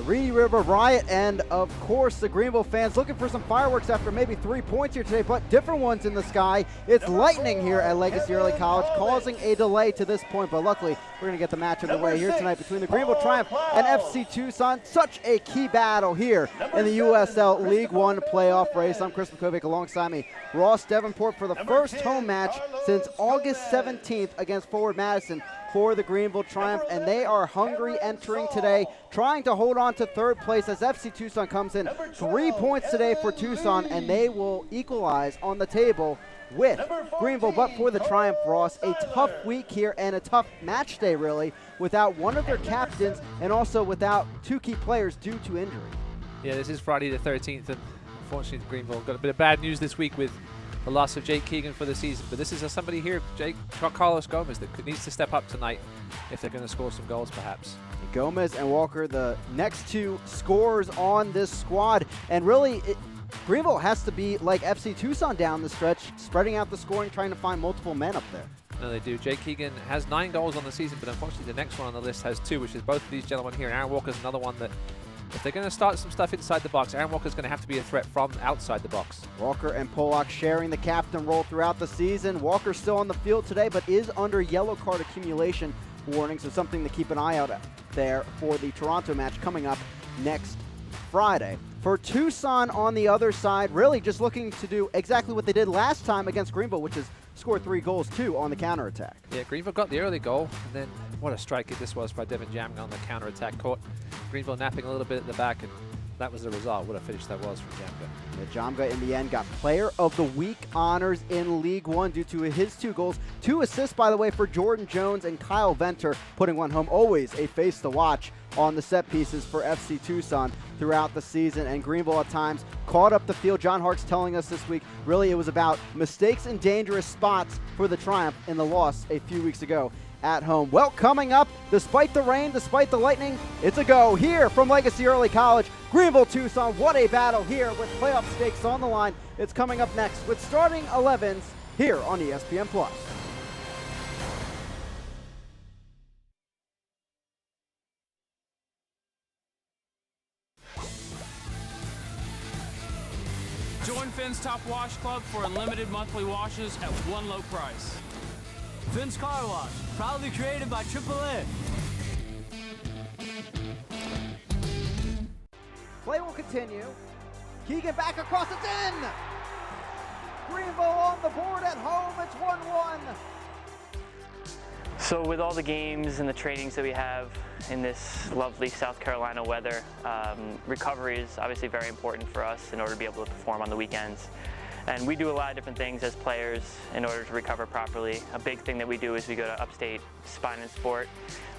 Reedy River Riot, and of course the Greenville fans looking for some fireworks after maybe 3 points here today, but different ones in the sky. It's lightning here at Legacy Early College, causing a delay to this point, but luckily we're going to get the match underway here tonight between the Greenville Triumph and FC Tucson. Such a key battle here in the USL League One playoff race. I'm Chris McCovic, alongside me Ross Davenport for the first home match since August 17th against Forward Madison for the Greenville Triumph, and they are hungry entering today, trying to hold on to third place as FC Tucson comes in 3 points today for Tucson, and they will equalize on the table with Greenville. But for the Triumph, Ross, a tough week here and a tough match day, really, without one of their captains and also without two key players due to injury. Yeah, this is Friday the 13th, and unfortunately Greenville got a bit of bad news this week with the loss of Jake Keegan for the season. But this is somebody here, Carlos Gomez, that needs to step up tonight if they're going to score some goals, perhaps. Gomez and Walker, the next two scorers on this squad. And really, Greenville has to be like FC Tucson down the stretch, spreading out the scoring, trying to find multiple men up there. No, they do. Jake Keegan has 9 goals on the season, but unfortunately the next one on the list has 2, which is both of these gentlemen here. And Aaron Walker's another one that, if they're going to start some stuff inside the box, Aaron Walker's going to have to be a threat from outside the box. Walker and Pollock sharing the captain role throughout the season. Walker still on the field today, but is under yellow card accumulation warning, so something to keep an eye out there for the Toronto match coming up next Friday. For Tucson on the other side, really just looking to do exactly what they did last time against Greenville, which is score 3 goals too on the counterattack. Yeah, Greenville got the early goal, and then what a strike this was by Devin Jamga on the counterattack. Caught Greenville napping a little bit at the back, and that was the result. What a finish that was from Jamga. Yeah, Jamga in the end got Player of the Week honors in League One due to his 2 goals. 2 assists, by the way, for Jordan Jones and Kyle Venter, putting one home. Always a face to watch on the set pieces for FC Tucson throughout the season, and Greenville at times caught up the field. John Hart's telling us this week, really it was about mistakes and dangerous spots for the Triumph in the loss a few weeks ago at home. Well, coming up, despite the rain, despite the lightning, it's a go here from Legacy Early College. Greenville Tucson, what a battle here with playoff stakes on the line. It's coming up next with starting 11s here on ESPN+. Join Finn's Top Wash Club for unlimited monthly washes at one low price. Finn's Car Wash, proudly created by AAA. Play will continue. Keegan back across, it's in! Greenville on the board at home, it's 1-1. So with all the games and the trainings that we have in this lovely South Carolina weather, recovery is obviously very important for us in order to be able to perform on the weekends. And we do a lot of different things as players in order to recover properly. A big thing that we do is we go to Upstate Spine and Sport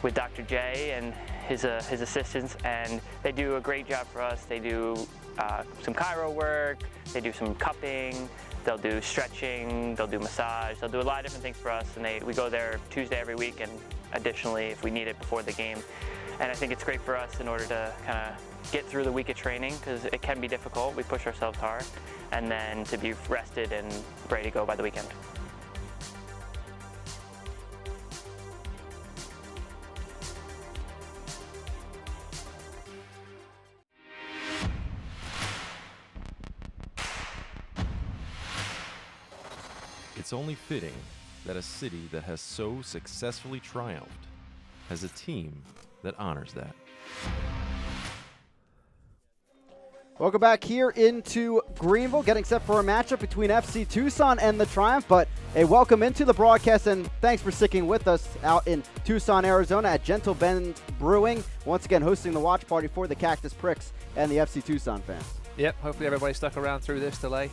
with Dr. J and his assistants, and they do a great job for us. They do some chiro work, they do some cupping, they'll do stretching, they'll do massage, they'll do a lot of different things for us, and we go there Tuesday every week, and additionally if we need it before the game. And I think it's great for us in order to kind of get through the week of training, because it can be difficult. We push ourselves hard, and then to be rested and ready to go by the weekend. It's only fitting that a city that has so successfully triumphed has a team that honors that. Welcome back here into Greenville, getting set for a matchup between FC Tucson and the Triumph, but a welcome into the broadcast, and thanks for sticking with us out in Tucson, Arizona at Gentle Bend Brewing, once again hosting the watch party for the Cactus Pricks and the FC Tucson fans. Yep, hopefully everybody stuck around through this delay.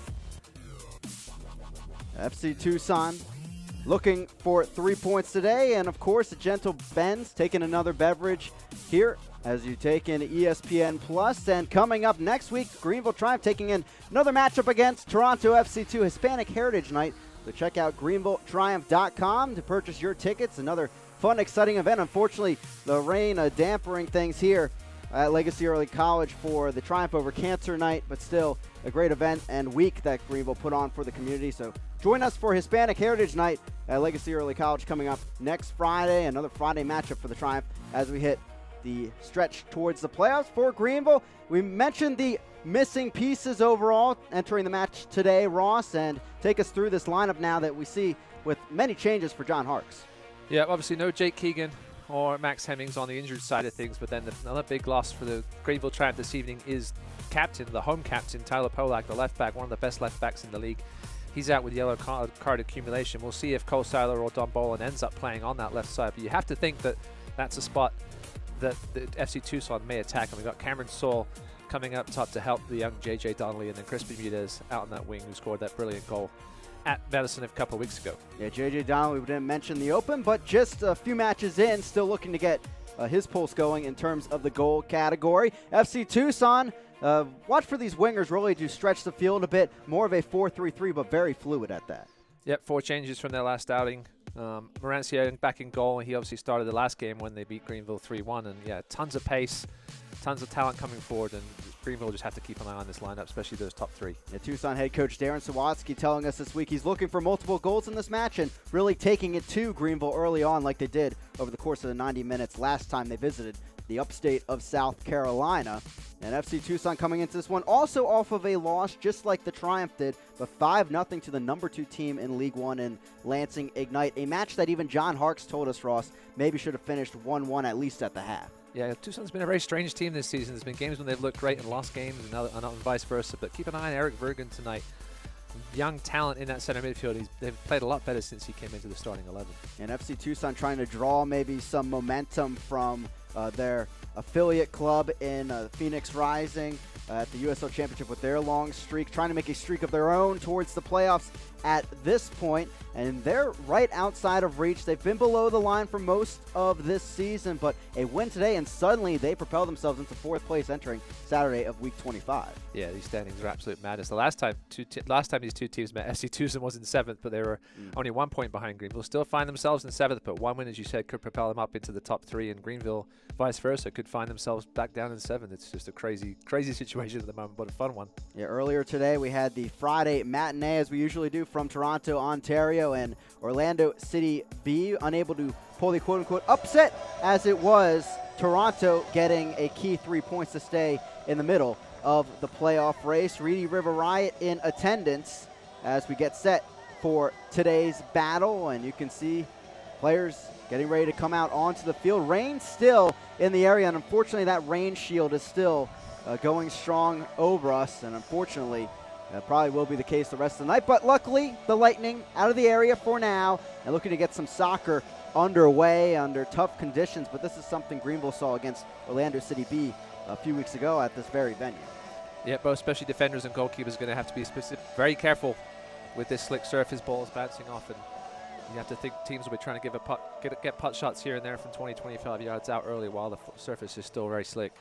FC Tucson looking for 3 points today, and of course the Gentle Ben's taking another beverage here as you take in ESPN Plus. And coming up next week, Greenville Triumph taking in another matchup against Toronto FC2 Hispanic Heritage Night. So check out GreenvilleTriumph.com to purchase your tickets. Another fun, exciting event. Unfortunately, the rain dampering things here at Legacy Early College for the Triumph over Cancer Night, but still a great event and week that Greenville put on for the community. So join us for Hispanic Heritage Night at Legacy Early College coming up next Friday. Another Friday matchup for the Triumph as we hit the stretch towards the playoffs for Greenville. We mentioned the missing pieces overall entering the match today, Ross, and take us through this lineup now that we see with many changes for John Harkes. Yeah, obviously no Jake Keegan or Max Hemmings on the injured side of things, but then another big loss for the Greenville Triumph this evening is the home captain, Tyler Polak, the left back, one of the best left backs in the league. He's out with yellow card accumulation. We'll see if Cole Seiler or Don Boland ends up playing on that left side, but you have to think that that's a spot that the FC Tucson may attack, and we've got Cameron Saul coming up top to help the young JJ Donnelly, and then Chris Bermudez out on that wing who scored that brilliant goal at Madison a couple of weeks ago. Yeah, JJ Donnelly, we didn't mention the Open, but just a few matches in, still looking to get his pulse going in terms of the goal category. FC Tucson, watch for these wingers really to stretch the field a bit, more of a 4-3-3, but very fluid at that. Yep, 4 changes from their last outing. Marancio back in goal. He obviously started the last game when they beat Greenville 3-1. And, yeah, tons of pace, tons of talent coming forward. And Greenville will just have to keep an eye on this lineup, especially those top 3. Yeah, Tucson head coach Darren Sawatsky telling us this week he's looking for multiple goals in this match and really taking it to Greenville early on like they did over the course of the 90 minutes last time they visited the upstate of South Carolina. And FC Tucson coming into this one also off of a loss, just like the Triumph did, but 5-0 to the number 2 team in League One in Lansing Ignite, a match that even John Harkes told us, Ross, maybe should have finished 1-1 at least at the half. Yeah, Tucson's been a very strange team this season. There's been games when they've looked great and lost games, and vice versa. But keep an eye on Eric Vergen tonight. Young talent in that center midfield. They've played a lot better since he came into the starting 11. And FC Tucson trying to draw maybe some momentum from their affiliate club in Phoenix Rising at the USL Championship with their long streak, trying to make a streak of their own towards the playoffs at this point, and they're right outside of reach. They've been below the line for most of this season, but a win today, and suddenly they propel themselves into 4th place entering Saturday of Week 25. Yeah, these standings are absolute madness. The last time these two teams met, FC Tucson was in 7th, but they were only 1 point behind Greenville. Still find themselves in 7th, but one win, as you said, could propel them up into the top 3, and Greenville, vice versa, could find themselves back down in 7th. It's just a crazy situation at the moment, but a fun one. Yeah, earlier today we had the Friday matinee, as we usually do, from Toronto, Ontario, and Orlando City B unable to pull the quote-unquote upset, as it was Toronto getting a key 3 points to stay in the middle of the playoff race. Reedy River Riot in attendance as we get set for today's battle, and you can see players getting ready to come out onto the field. Rain still in the area, and unfortunately that rain shield is still going strong over us, and unfortunately that probably will be the case the rest of the night. But luckily, the Lightning out of the area for now and looking to get some soccer underway under tough conditions. But this is something Greenville saw against Orlando City B a few weeks ago at this very venue. Yeah, both especially defenders and goalkeepers are going to have to be very careful with this slick surface, balls bouncing off, and you have to think teams will be trying to get putt shots here and there from 20-25 yards out early while the surface is still very slick.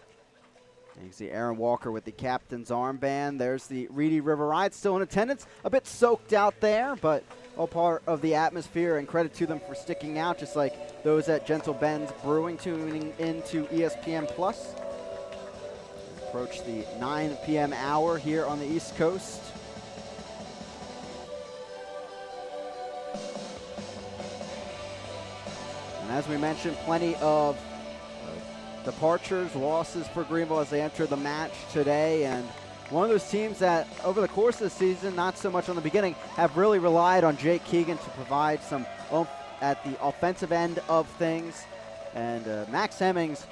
You can see Aaron Walker with the captain's armband. There's the Reedy River Riot still in attendance. A bit soaked out there, but all part of the atmosphere, and credit to them for sticking out, just like those at Gentle Ben's Brewing tuning into ESPN+. Approach the 9 p.m. hour here on the East Coast. And as we mentioned, plenty of departures, losses for Greenville as they enter the match today. And one of those teams that over the course of the season, not so much on the beginning, have really relied on Jake Keegan to provide some oomph at the offensive end of things. And Max Hemmings,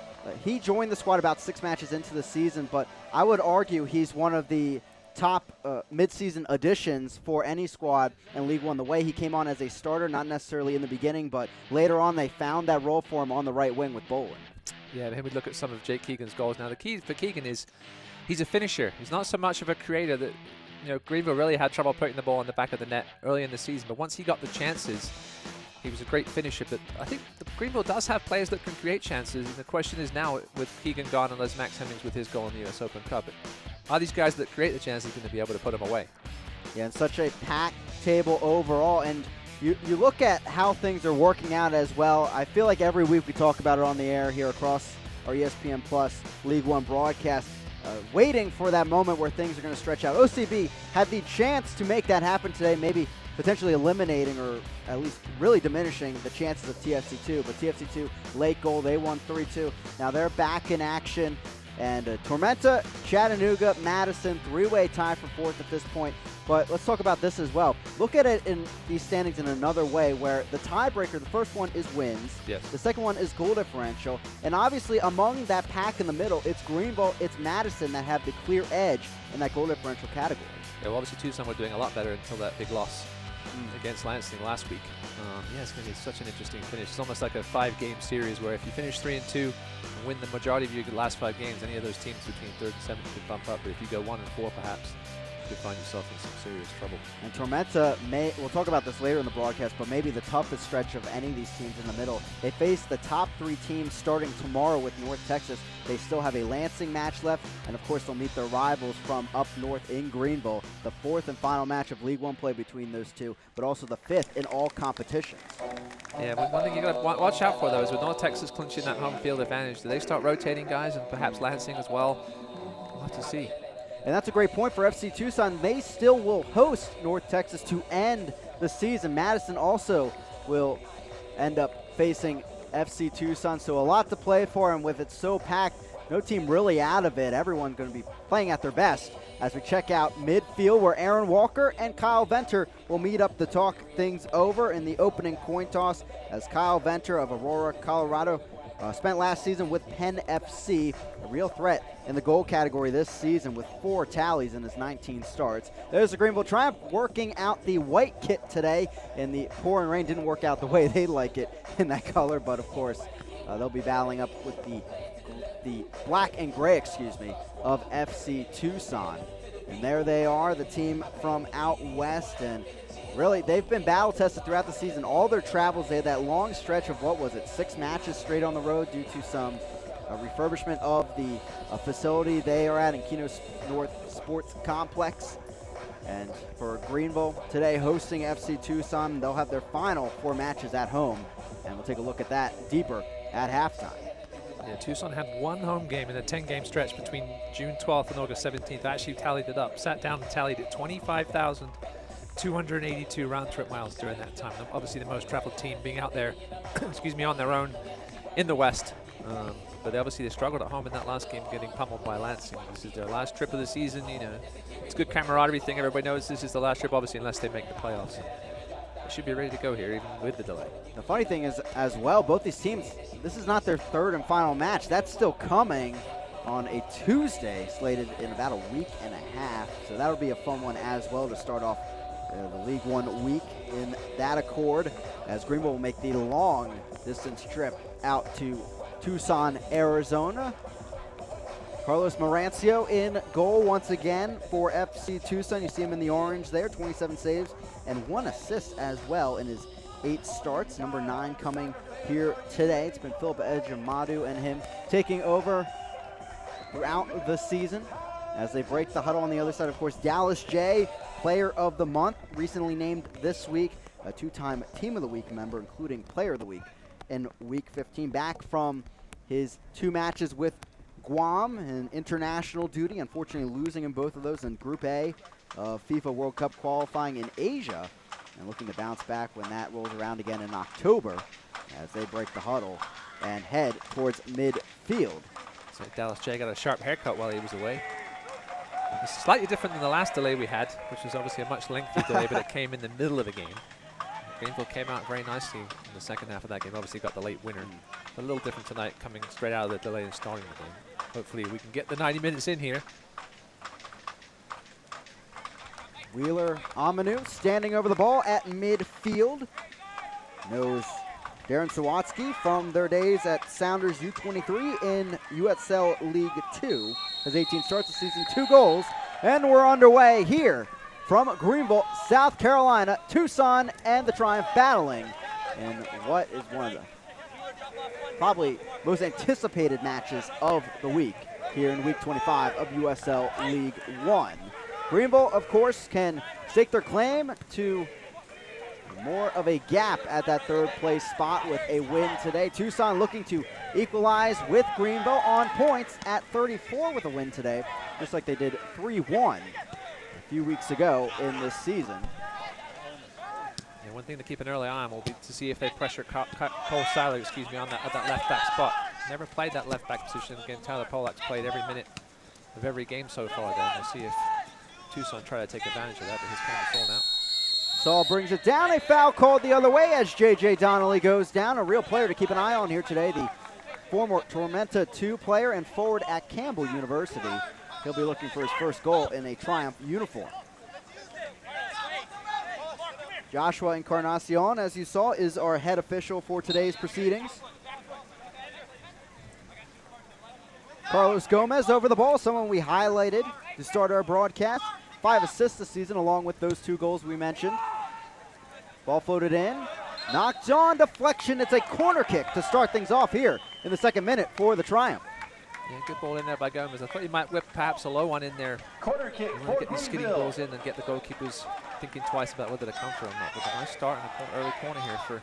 he joined the squad about 6 matches into the season, but I would argue he's one of the top midseason additions for any squad in League One. The way he came on as a starter, not necessarily in the beginning, but later on they found that role for him on the right wing with Boland. Yeah, and we look at some of Jake Keegan's goals. Now, the key for Keegan is he's a finisher. He's not so much of a creator. That Greenville really had trouble putting the ball in the back of the net early in the season, but once he got the chances, he was a great finisher. But I think Greenville does have players that can create chances, and the question is now, with Keegan gone and Les Max Hemmings with his goal in the U.S. Open Cup, are these guys that create the chances going to be able to put them away? Yeah, and such a packed table overall, and you look at how things are working out as well. I feel like every week we talk about it on the air here across our ESPN Plus League One broadcast, waiting for that moment where things are going to stretch out. OCB had the chance to make that happen today, maybe potentially eliminating or at least really diminishing the chances of TFC2. But TFC2 late goal, they won 3-2. Now they're back in action. And Tormenta, Chattanooga, Madison, three-way tie for fourth at this point. But let's talk about this as well. Look at it in these standings in another way, where the tiebreaker, the first one is wins. Yes. The second one is goal differential. And obviously among that pack in the middle, it's Greenville, it's Madison that have the clear edge in that goal differential category. Yeah, well, obviously Tucson were doing a lot better until that big loss against Lansing last week. Yeah, it's going to be such an interesting finish. It's almost like a 5-game series where if you finish 3-2 and win the majority of your last 5 games, any of those teams between 3rd and 7th could bump up. But if you go 1-4, perhaps, you could find yourself in some serious trouble. And Tormenta we'll talk about this later in the broadcast, but maybe the toughest stretch of any of these teams in the middle. They face the top 3 teams starting tomorrow with North Texas. They still have a Lansing match left, and of course they'll meet their rivals from up north in Greenville. The 4th and final match of League One play between those two, but also the 5th in all competitions. Yeah, one thing you got to watch out for, though, is with North Texas clinching that home field advantage, do they start rotating guys, and perhaps Lansing as well? We'll have to see. And that's a great point for FC Tucson. They still will host North Texas to end the season. Madison also will end up facing FC Tucson, so a lot to play for, and with it so packed, no team really out of it. Everyone's going to be playing at their best as we check out midfield, where Aaron Walker and Kyle Venter will meet up to talk things over in the opening coin toss, as Kyle Venter of Aurora, Colorado, spent last season with Penn FC, a real threat in the goal category this season with 4 tallies in his 19 starts. There's the Greenville Triumph working out the white kit today, and the pouring rain didn't work out the way they like it in that color, but of course they'll be battling up with the black and gray, of FC Tucson. And there they are, the team from out west, and really, they've been battle-tested throughout the season. All their travels, they had that long stretch of, 6 matches straight on the road due to some refurbishment of the facility they are at in Keno North Sports Complex. And for Greenville today hosting FC Tucson, they'll have their final 4 matches at home. And we'll take a look at that deeper at halftime. Yeah, Tucson had 1 home game in a 10-game stretch between June 12th and August 17th. I actually tallied it up, sat down and tallied it, 25,282 round-trip miles during that time. Obviously the most traveled team being out there, on their own in the West. But obviously they struggled at home in that last game, getting pummeled by Lansing. This is their last trip of the season. It's a good camaraderie thing. Everybody knows this is the last trip, obviously, unless they make the playoffs. They should be ready to go here, even with the delay. The funny thing is, as well, both these teams, this is not their 3rd and final match. That's still coming on a Tuesday, slated in about a week and a half. So that'll be a fun one as well to start off the League One week in that accord, as Greenville will make the long distance trip out to Tucson, Arizona. Carlos Marancio in goal once again for FC Tucson. You see him in the orange there, 27 saves and 1 assist as well in his 8 starts. Number 9 coming here today. It's been Philip Ejimadu and him taking over throughout the season as they break the huddle on the other side. Of course, Dallas J, Player of the Month, recently named this week, a 2-time Team of the Week member, including Player of the Week in Week 15. Back from his 2 matches with Guam in international duty, unfortunately losing in both of those in Group A of FIFA World Cup qualifying in Asia, and looking to bounce back when that rolls around again in October as they break the huddle and head towards midfield. So Dallas J got a sharp haircut while he was away. It's slightly different than the last delay we had, which was obviously a much lengthier delay, but it came in the middle of the game. Greenville came out very nicely in the second half of that game. Obviously got the late winner. A little different tonight, coming straight out of the delay and starting the game. Hopefully we can get the 90 minutes in here. Wheeler Amanu standing over the ball at midfield. Knows Darren Sawatsky from their days at Sounders U23 in USL League 2. Has 18 starts this season, 2 goals, and we're underway here from Greenville, South Carolina. Tucson and the Triumph battling in what is one of the probably most anticipated matches of the week here in Week 25 of USL League 1. Greenville, of course, can stake their claim to more of a gap at that 3rd place spot with a win today. Tucson looking to equalize with Greenville on points at 34 with a win today, just like they did 3-1 a few weeks ago in this season. And one thing to keep an early eye on will be to see if they pressure Cole Seiler, on that left back spot. Never played that left back position. Again, Tyler Polak's played every minute of every game so far there. We'll see if Tucson try to take advantage of that, but his camera's fallen out. Saul brings it down. A foul called the other way as J.J. Donnelly goes down. A real player to keep an eye on here today. The former Tormenta 2 player and forward at Campbell University. He'll be looking for his first goal in a Triumph uniform. Joshua Encarnacion, as you saw, is our head official for today's proceedings. Carlos Gomez over the ball, someone we highlighted to start our broadcast. 5 assists this season along with those 2 goals we mentioned. Ball floated in, knocked on, deflection. It's a corner kick to start things off here in the 2nd minute for the Triumph. Yeah, good ball in there by Gomez. I thought he might whip perhaps a low one in there. Corner kick You for want to get these skidding Greenville. balls in and get the goalkeepers thinking twice about whether to come for or not. But a nice start in the early corner here for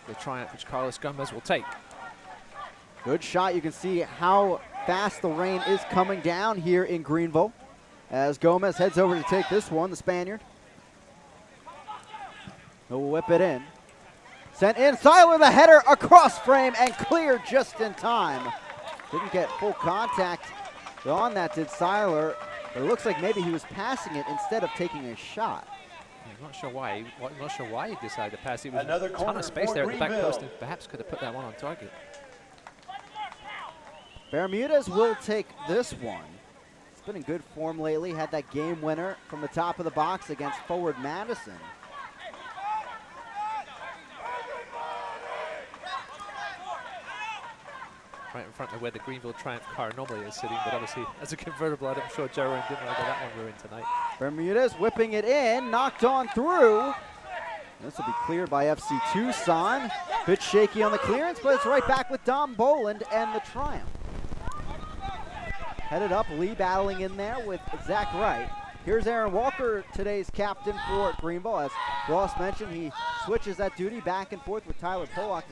the Triumph, which Carlos Gomez will take. Good shot. You can see how fast the rain is coming down here in Greenville as Gomez heads over to take this one, the Spaniard. He'll whip it in. Sent in. Seiler the header across frame and cleared just in time. Didn't get full contact on that, did Seiler. But it looks like maybe he was passing it instead of taking a shot. I'm not sure why. I'm not sure why he decided to pass. It was Another a ton corner of space for there at the back Greenville. post, and perhaps could have put that one on target. Bermudez will take this one. He's been in good form lately. Had that game winner from the top of the box against forward Madison. Right in front of where the Greenville Triumph car normally is sitting, but obviously as a convertible, I'm sure Joe didn't want to get that one ruined tonight. Bermudez whipping it in, knocked on through. This will be cleared by FC Tucson. Bit shaky on the clearance, but it's right back with Dom Boland and the Triumph. Headed up, Lee battling in there with Zach Wright. Here's Aaron Walker, today's captain for Greenville. As Ross mentioned, he switches that duty back and forth with Tyler Polak,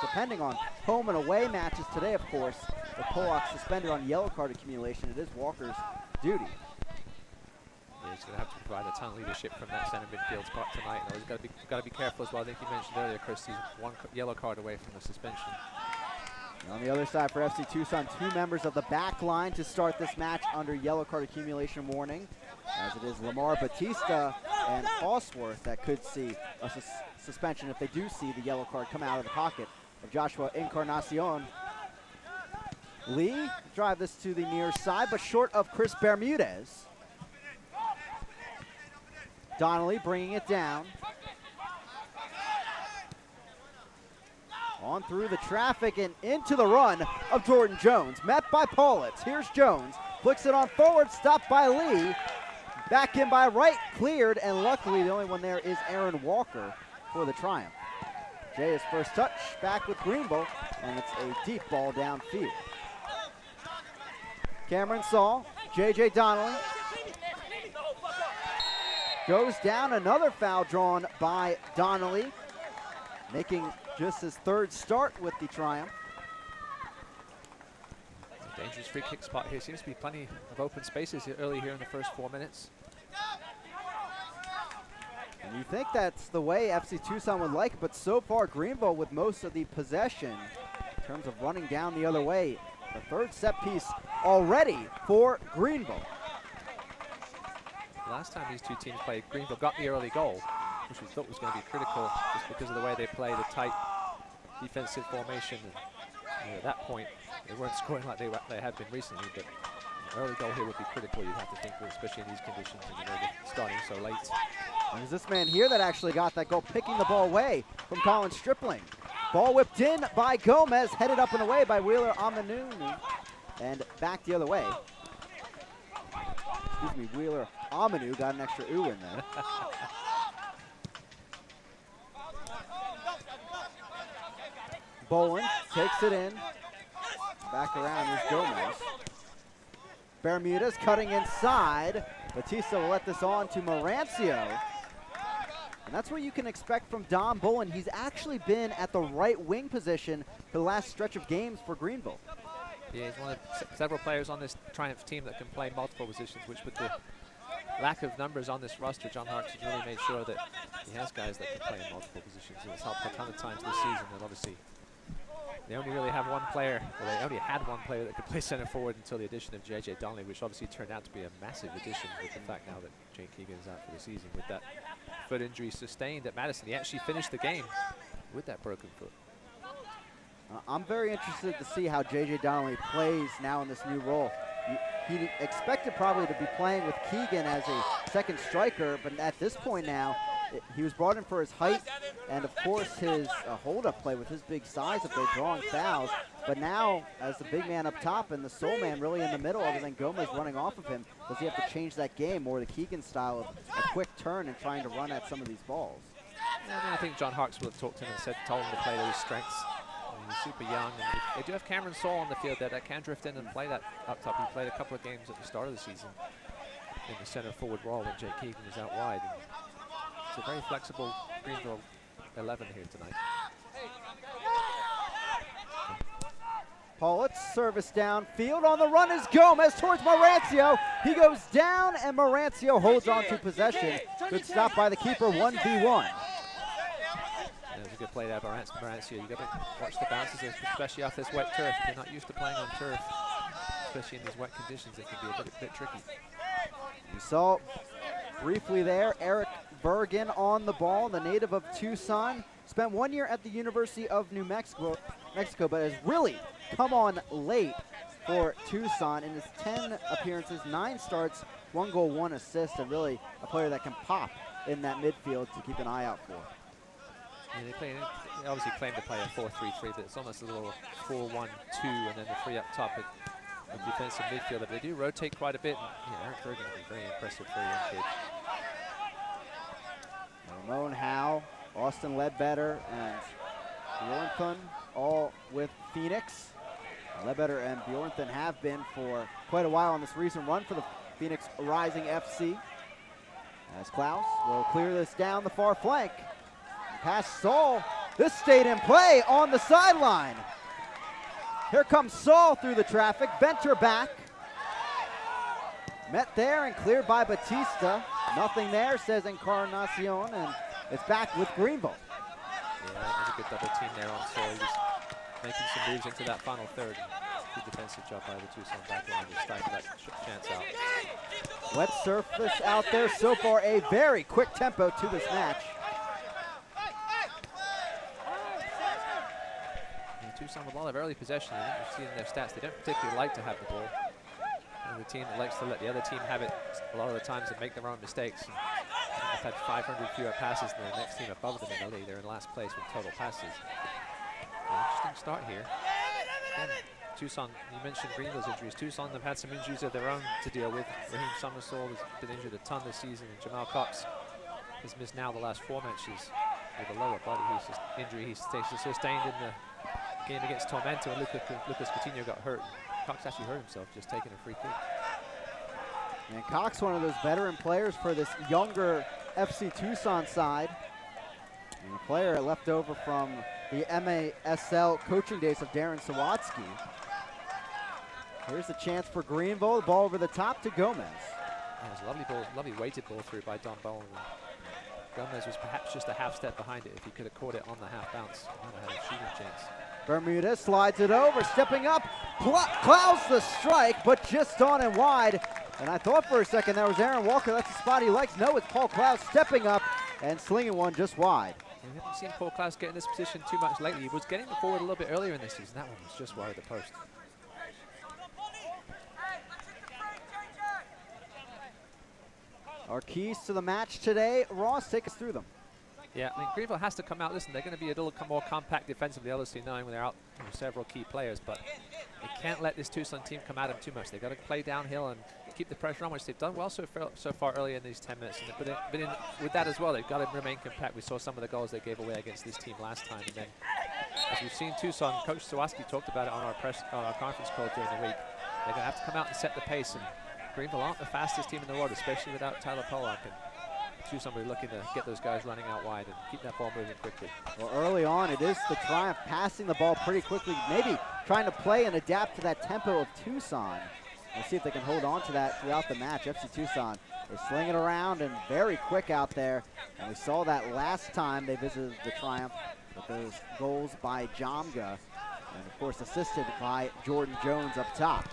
depending on home and away matches. Today, of course, with Polak suspended on yellow card accumulation, it is Walker's duty. Yeah, he's going to have to provide a ton of leadership from that center midfield spot tonight. And he's got to be careful as well. I think you mentioned earlier, Chris, he's one yellow card away from the suspension. And on the other side for FC Tucson, 2 members of the back line to start this match under yellow card accumulation warning, as it is Lamar Batista and Osworth that could see a suspension if they do see the yellow card come out of the pocket of Joshua Encarnacion. Lee drive this to the near side, but short of Chris Bermudez. Donnelly bringing it down. On through the traffic and into the run of Jordan Jones. Met by Paulitz. Here's Jones. Flicks it on forward. Stopped by Lee. Back in by Wright. Cleared. And luckily the only one there is Aaron Walker for the Triumph. Jay's first touch back with Greenville. And it's a deep ball downfield. Cameron Saul. J.J. Donnelly. Goes down. Another foul drawn by Donnelly. Making just his 3rd start with the Triumph. A dangerous free kick spot here. Seems to be plenty of open spaces early here in the first 4 minutes. And you think that's the way FC Tucson would like it, but so far Greenville with most of the possession in terms of running down the other way. The 3rd set piece already for Greenville. Last time these 2 teams played, Greenville got the early goal, which we thought was going to be critical just because of the way they play the tight defensive formation. And at that point, they weren't scoring like they have been recently, but an early goal here would be critical, you'd have to think, especially in these conditions, and they're starting so late. There's this man here that actually got that goal, picking the ball away from Colin Stripling. Ball whipped in by Gomez, headed up and away by Wheeler Amanu, and back the other way. Excuse me, Wheeler Amanu got an extra ooh in there. Boland takes it in. Back around is Gomez. Bermudez cutting inside. Batista will let this on to Marancio. And that's what you can expect from Dom Boland. He's actually been at the right wing position for the last stretch of games for Greenville. Yeah, he's one of several players on this Triumph team that can play multiple positions, which with the lack of numbers on this roster, John Harks has really made sure that he has guys that can play in multiple positions. And it's helped a ton of times this season, and obviously they only really have one player, well, they only had one player that could play center forward until the addition of J.J. Donnelly, which obviously turned out to be a massive addition with the fact now that Jake Keegan is out for the season with that foot injury sustained at Madison. He actually finished the game with that broken foot. I'm very interested to see how J.J. Donnelly plays now in this new role. He expected probably to be playing with Keegan as a second striker, but at this point now, he was brought in for his height and, of course, his hold-up play with his big size up there, drawing fouls. But now, as the big man up top and the sole man really in the middle, other than Gomez running off of him, does he have to change that game more the Keegan style of a quick turn and trying to run at some of these balls? Yeah, I think John Harks would have talked to him and told him to play to his strengths. He's super young, and they do have Cameron Saul on the field there that can drift in and play that up top. He played a couple of games at the start of the season in the center forward role when Jake Keegan was out wide. And it's a very flexible Greenville 11 here tonight. Pollitt's service downfield. On the run is Gomez towards Marancio. He goes down, and Marancio holds on to possession. Good stop by the keeper, 1v1. It was a good play there by Marancio. You got to watch the bounces, especially off this wet turf. If you're not used to playing on turf, especially in these wet conditions, it can be a bit tricky. We saw briefly there Eric Bergen on the ball, the native of Tucson. Spent 1 year at the University of New Mexico, but has really come on late for Tucson in his 10 appearances, 9 starts, 1 goal, 1 assist, and really a player that can pop in that midfield to keep an eye out for. Yeah, they obviously claim to play a 4-3-3, but it's almost a little 4-1-2, and then the 3 up top at defensive midfielder. But they do rotate quite a bit. And, Eric Bergen will be very impressive for a young kid. Ramon Howe, Austin Ledbetter, and Bjornthun all with Phoenix. Ledbetter and Bjornthun have been for quite a while on this recent run for the Phoenix Rising FC. As Klaus will clear this down the far flank. Pass Saul. This stayed in play on the sideline. Here comes Saul through the traffic. Venter back. Met there and cleared by Batista. Nothing there, says Encarnacion, and it's back with Greenville. Yeah, that was a good double team there on Saul. He was making some moves into that final third. Good defensive job by the Tucson back line to stifle that chance out. Wet surface out there. So far, a very quick tempo to this match. Tucson with a lot of early possession. You see in their stats, they don't particularly like to have the ball. And the team that likes to let the other team have it a lot of the times and make their own mistakes. And they've had 500 fewer passes than the next team above them in the league. They're in last place with total passes. Interesting start here. Again, Tucson, you mentioned Greenville's injuries. Tucson have had some injuries of their own to deal with. Raheem Summersall has been injured a ton this season, and Jamal Cox has missed now the last 4 matches with a lower body injury he sustained in the game against Tormento, and Lucas Coutinho got hurt. Cox actually hurt himself just taking a free kick. And Cox, one of those veteran players for this younger FC Tucson side. And a player left over from the MASL coaching days of Darren Sawatsky. Here's the chance for Greenville. The ball over the top to Gomez. That was a lovely ball, lovely weighted ball through by Don Bowen. Gomez was perhaps just a half step behind it. If he could have caught it on the half bounce, he might have had a shooting chance. Bermuda slides it over, stepping up, clouds the strike, but just on and wide. And I thought for a second that was Aaron Walker. That's the spot he likes. No, it's Paul Klaus stepping up and slinging one just wide. Yeah, we haven't seen Paul Klaus get in this position too much lately. He was getting it forward a little bit earlier in this season. That one was just wide of the post. Our keys to the match today, Ross, take us through them. Yeah, I mean, Greenville has to come out. Listen, they're going to be a little more compact defensively, obviously, knowing they're out several key players, but they can't let this Tucson team come at them too much. They've got to play downhill and keep the pressure on, which they've done well so far early in these 10 minutes. But with that as well, they've got to remain compact. We saw some of the goals they gave away against this team last time. And then, as we've seen Tucson, Coach Sawatsky talked about it on our conference call during the week. They're going to have to come out and set the pace. And Greenville aren't the fastest team in the world, especially without Tyler Pollock. And Tucson will be looking to get those guys running out wide and keep that ball moving quickly. Well, early on, it is the Triumph passing the ball pretty quickly, maybe trying to play and adapt to that tempo of Tucson. We'll see if they can hold on to that throughout the match. FC Tucson, they're slinging around and very quick out there. And we saw that last time they visited the Triumph with those goals by Jamga. And of course assisted by Jordan Jones up top.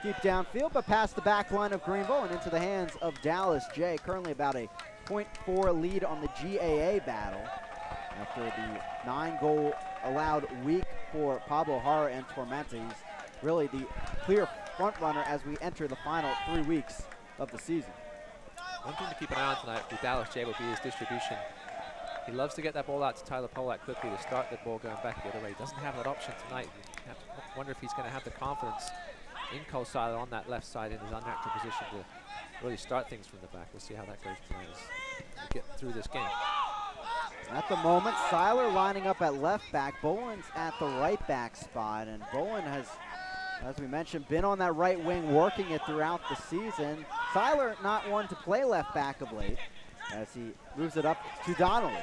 Deep downfield, but past the back line of Greenville and into the hands of Dallas J. Currently about a .4 lead on the GAA battle after the 9-goal allowed week for Pablo Hara and Tormenta. He's really the clear front runner as we enter the final 3 weeks of the season. One thing to keep an eye on tonight with Dallas J will be his distribution. He loves to get that ball out to Tyler Polak quickly to start the ball going back the other way. He doesn't have that option tonight. You have to wonder if he's going to have the confidence in Cole Seiler on that left side in his unnatural position to really start things from the back. We'll see how that goes tonight as we get through this game. At the moment, Seiler lining up at left back. Boland's at the right back spot, and Boland has, as we mentioned, been on that right wing working it throughout the season. Seiler not one to play left back of late as he moves it up to Donnelly.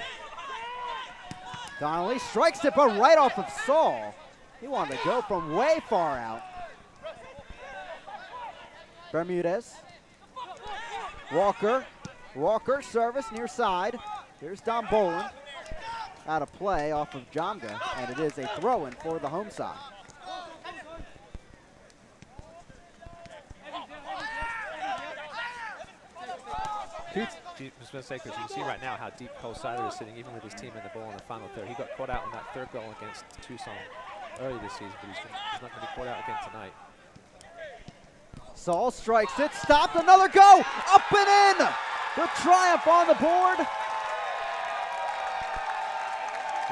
Donnelly strikes it, but right off of Saul. He wanted to go from way far out. Bermudez. Walker service near side. Here's Don Boland. Out of play off of Jamga, and it is a throw-in for the home side. I was going to say, because you can see right now how deep Cole Seiler is sitting, even with his team in the ball in the final third. He got caught out on that third goal against Tucson early this season, but he's not going to be caught out again tonight. Saul strikes it, stopped, another go, up and in! The Triumph on the board.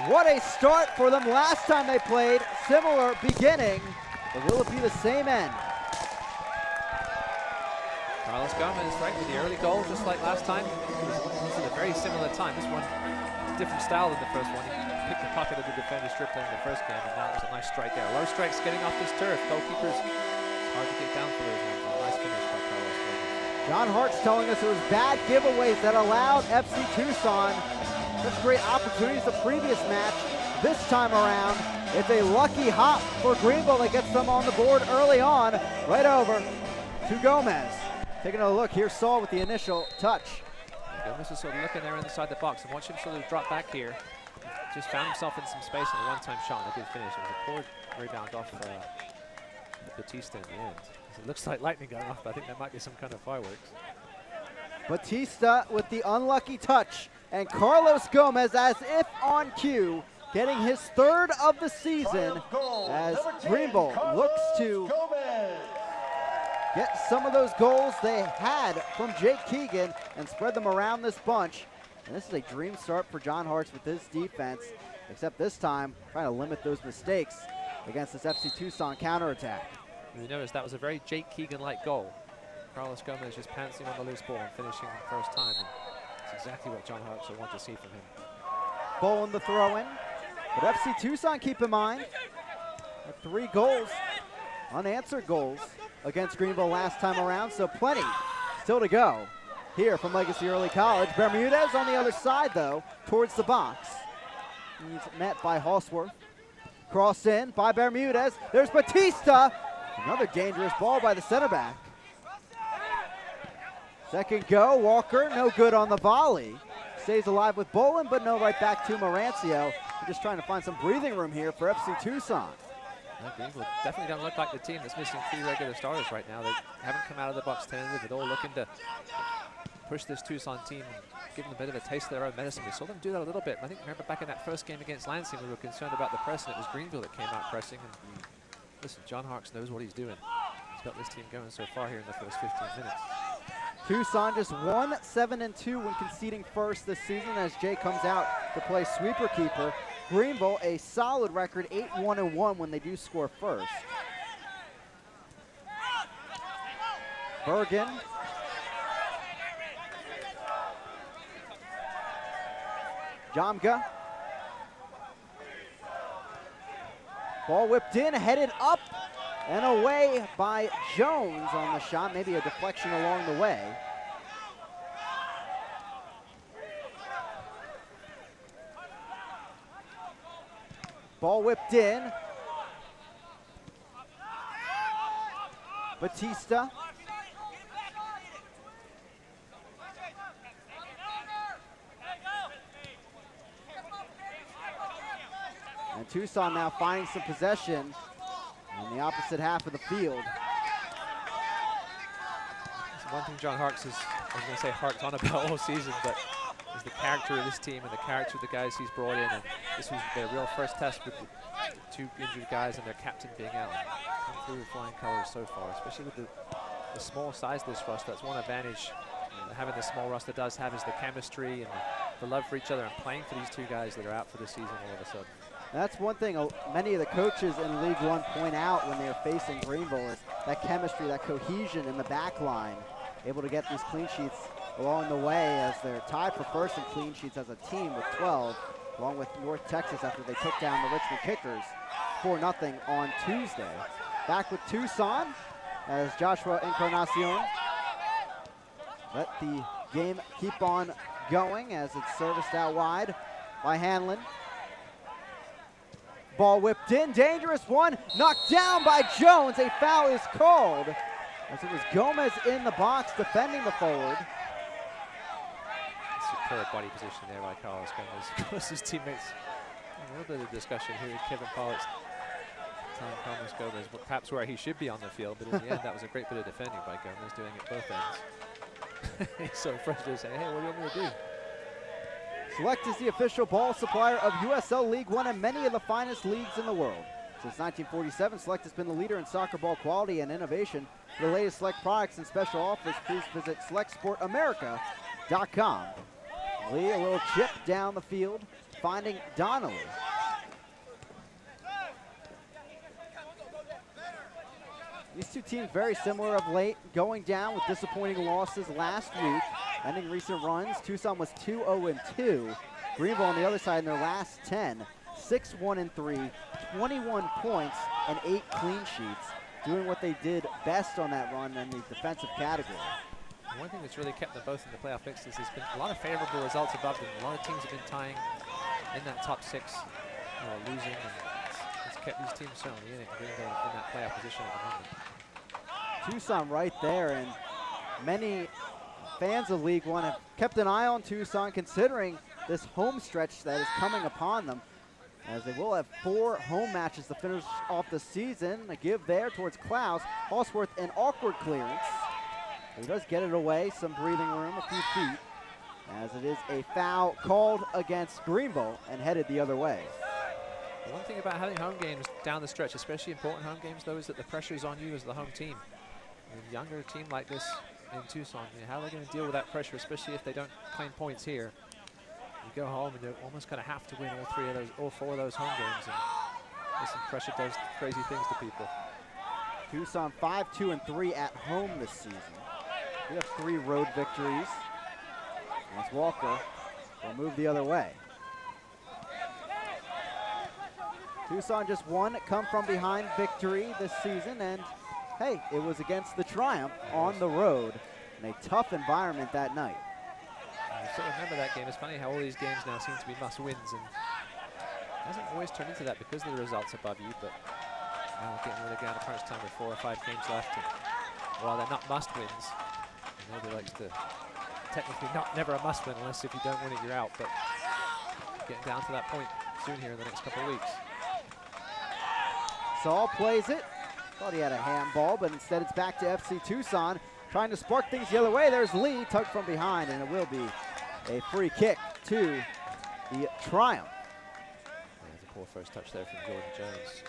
What a start for them last time they played. Similar beginning, but will it be the same end? Carlos Gomez, right, with the early goal, just like last time. This is a very similar time. This one, different style than the first one. He picked the pocket of the defender's strip in the first game, and now it was a nice strike there. Low strikes getting off this turf. Goalkeepers, it's hard to get down for those ones. A nice finish by Carlos Gomez. John Hart's telling us it was bad giveaways that allowed FC Tucson such great opportunities the previous match. This time around, it's a lucky hop for Greenville that gets them on the board early on. Right over to Gomez. Taking a look, here's Saul with the initial touch. Gomez is sort of looking there inside the box, and watch him sort of drop back here. Just found himself in some space on a one-time shot, and a good finish. It was a poor rebound off Batista in the end. So it looks like lightning going off, but I think there might be some kind of fireworks. Batista with the unlucky touch, and Carlos Gomez, as if on cue, getting his third of the season as Greenville looks to get some of those goals they had from Jake Keegan and spread them around this bunch. And this is a dream start for John Hartz with his defense, except this time trying to limit those mistakes against this FC Tucson counterattack. You notice that was a very Jake Keegan-like goal. Carlos Gomez just pouncing on the loose ball and finishing the first time. And it's exactly what John Hartz will want to see from him. Boland the throw-in. But FC Tucson, keep in mind, had 3 goals, unanswered goals against Greenville last time around, so plenty still to go here from Legacy Early College. Bermudez on the other side, though, towards the box. He's met by Halsworth. Cross in by Bermudez. There's Batista. Another dangerous ball by the center back. Second go, Walker, no good on the volley. Stays alive with Boland, but no right back to Marancio. Just trying to find some breathing room here for FC Tucson. Greenville definitely don't look like the team that's missing 3 regular starters right now. They haven't come out of the box tentative at all, looking to push this Tucson team and give them a bit of a taste of their own medicine. We saw them do that a little bit. I think, remember back in that first game against Lansing, we were concerned about the press, and it was Greenville that came out pressing. And listen, John Harks knows what he's doing. He's got this team going so far here in the first 15 minutes. Tucson just 1-7-2 when conceding first this season as Jay comes out to play sweeper keeper. Greenville, a solid record, 8-1-1 when they do score first. Bergen. Jamga. Ball whipped in, headed up and away by Jones on the shot. Maybe a deflection along the way. Ball whipped in. Batista. And Tucson now finding some possession on the opposite half of the field. It's one thing John Harkes is, I was going to say harked on about all season, but is the character of this team and the character of the guys he's brought in. And this was their real first test with the two injured guys and their captain being out. Come through with flying colors so far, especially with the small size of this roster. That's one advantage having the small roster does have is the chemistry and the love for each other and playing for these two guys that are out for the season all of a sudden. That's one thing many of the coaches in League One point out when they're facing Greenville is that chemistry, that cohesion in the back line, able to get these clean sheets along the way as they're tied for first in clean sheets as a team with 12, along with North Texas after they took down the Richmond Kickers 4-0 on Tuesday. Back with Tucson as Joshua Encarnacion let the game keep on going as it's serviced out wide by Hanlon. Ball whipped in, dangerous one, knocked down by Jones. A foul is called as it was Gomez in the box defending the forward. Superb body position there by Carlos Gomez. Of course, his teammates, a little bit of discussion here. Kevin Pollock's telling Carlos Gomez perhaps where he should be on the field, but in the end, that was a great bit of defending by Gomez, doing it both ends. He's so frustrated, saying, hey, what do you want me to do? Select is the official ball supplier of USL League One and many of the finest leagues in the world. Since 1947, Select has been the leader in soccer ball quality and innovation. For the latest Select products and special offers, please visit SelectSportAmerica.com. Lee, a little chip down the field, finding Donnelly. These two teams very similar of late, going down with disappointing losses last week, ending recent runs. Tucson was 2-0-2. Greenville on the other side in their last 10, 6-1-3, 21 points and 8 clean sheets, doing what they did best on that run in the defensive category. One thing that's really kept them both in the playoff mix is there's been a lot of favorable results above them. A lot of teams have been tying in that top 6, losing, and it's kept these teams certainly in it, Greenville in that playoff position at the moment. Tucson right there, and many fans of League One have kept an eye on Tucson considering this home stretch that is coming upon them, as they will have 4 home matches to finish off the season. A give there towards Klaus. Hallsworth an awkward clearance. He does get it away, some breathing room, a few feet, as it is a foul called against Greenville and headed the other way. The one thing about having home games down the stretch, especially important home games, though, is that the pressure is on you as the home team. A younger team like this in Tucson, how are they going to deal with that pressure, especially if they don't claim points here? You go home and you almost kind of have to win all 4 of those home games, and listen, pressure does crazy things to people. Tucson 5-2-3 at home this season. We have 3 road victories as Walker will move the other way. Tucson just one come from behind victory this season, and hey, it was against the Triumph on the road in a tough environment that night. You sort of remember that game. It's funny how all these games now seem to be must-wins, and it hasn't always turned into that because of the results above you, but now we're getting really down to crunch time with 4 or 5 games left, and while they're not must-wins, nobody likes to, technically never a must-win unless if you don't win it, you're out, but getting down to that point soon here in the next couple of weeks. Saul plays it. Thought he had a handball, but instead it's back to FC Tucson, trying to spark things the other way. There's Lee, tugged from behind, and it will be a free kick to the Triumph. There's a poor first touch there from Jordan Jones.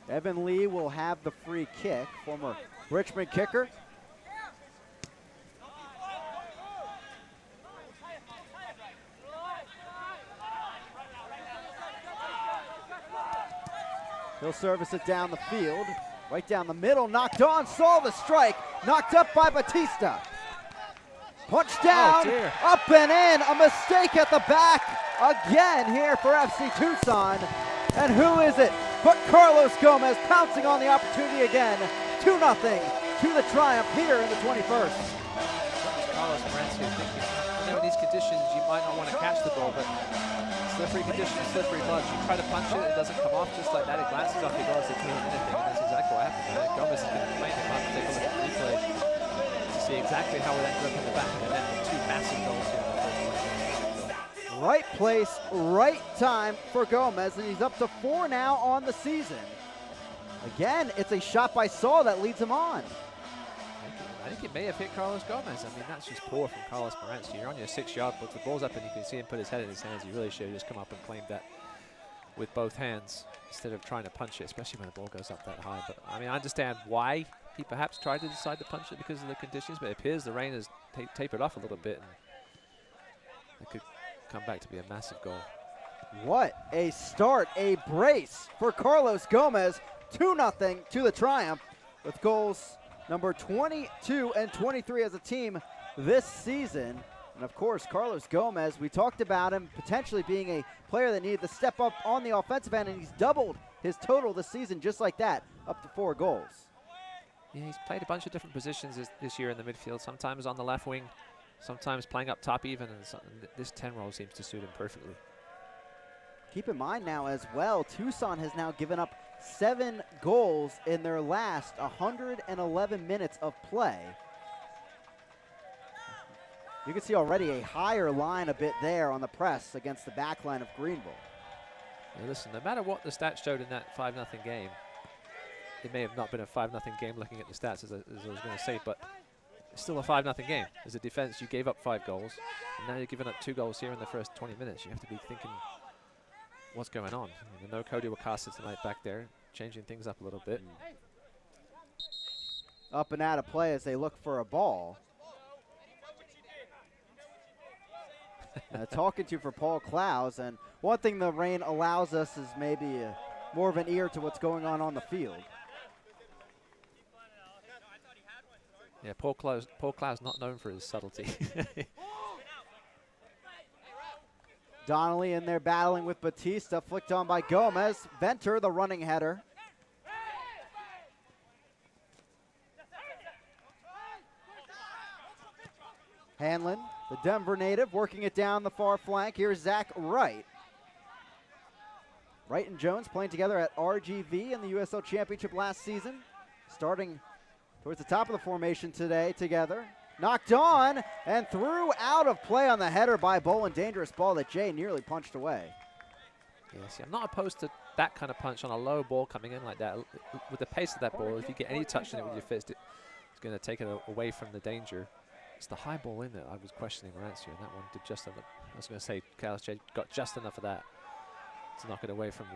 Evan Lee will have the free kick, former Richmond kicker. He'll service it down the field, right down the middle, knocked on, saw the strike, knocked up by Batista. Punch down, up and in, a mistake at the back again here for FC Tucson. And who is it but Carlos Gomez pouncing on the opportunity again. 2-0 to the Triumph here in the 21st. What is Carlos Morencio thinking? I know in these conditions you might not want to catch the ball, but Slippery conditions, slippery clutch. You try to punch it, it doesn't come off just like that. It glances off your gloves, it can't hit anything, and that's exactly what happened. Gomez is going to play him up and take a look at the replay to see exactly how it ended up in the back of the net with two massive goals here in the first 20 minutes. Right place, right time for Gomez, and he's up to 4 now on the season. Again, it's a shot by Saul that leads him on. I think it may have hit Carlos Gomez. I mean, that's just poor from Carlos Moranski. You're on your 6-yard box, the ball's up and you can see him put his head in his hands. You really should have just come up and claimed that with both hands instead of trying to punch it, especially when the ball goes up that high. But I mean, I understand why he perhaps tried to decide to punch it because of the conditions, but it appears the rain has tapered off a little bit and it could come back to be a massive goal. What a start, a brace for Carlos Gomez. 2-0 to the Triumph with goals number 22 and 23 as a team this season. And of course, Carlos Gomez, we talked about him potentially being a player that needed to step up on the offensive end, and he's doubled his total this season just like that, up to 4 goals. Yeah, he's played a bunch of different positions this year in the midfield, sometimes on the left wing, sometimes playing up top even, and this 10 role seems to suit him perfectly. Keep in mind now as well, Tucson has now given up 7 goals in their last 111 minutes of play. You can see already a higher line a bit there on the press against the back line of Greenville. Now listen, no matter what the stats showed in that 5-0 game, it may have not been a 5-0 game looking at the stats as I was going to say, but it's still a 5-0 game. As a defense, you gave up 5 goals, and now you're giving up 2 goals here in the first 20 minutes. You have to be thinking, what's going on? I mean, no Cody Wakasa tonight back there, changing things up a little bit. Up and out of play as they look for a ball. Talking to for Paul Klaus, and one thing the rain allows us is maybe more of an ear to what's going on the field. Yeah, Paul Klaus not known for his subtlety. Donnelly in there battling with Batista, flicked on by Gomez. Venter, the running header. Hanlon, the Denver native, working it down the far flank. Here's Zach Wright. Wright and Jones playing together at RGV in the USL Championship last season. Starting towards the top of the formation today together. Knocked on and threw out of play on the header by Bolin. Dangerous ball that Jay nearly punched away. Yeah, see, I'm not opposed to that kind of punch on a low ball coming in like that. With the pace of that ball, if you get any touch in it with your fist, it's going to take it away from the danger. It's the high ball in that I was questioning Rancio, and that one did just enough. I was going to say Carlos J got just enough of that to knock it away from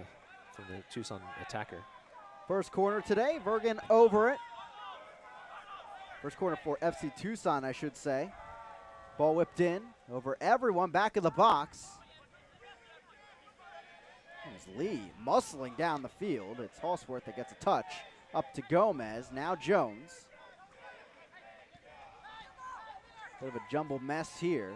the Tucson attacker. First corner today, Vergen over it. First corner for FC Tucson, I should say. Ball whipped in over everyone, back of the box. There's Lee muscling down the field. It's Halsworth that gets a touch. Up to Gomez, now Jones. Bit of a jumbled mess here.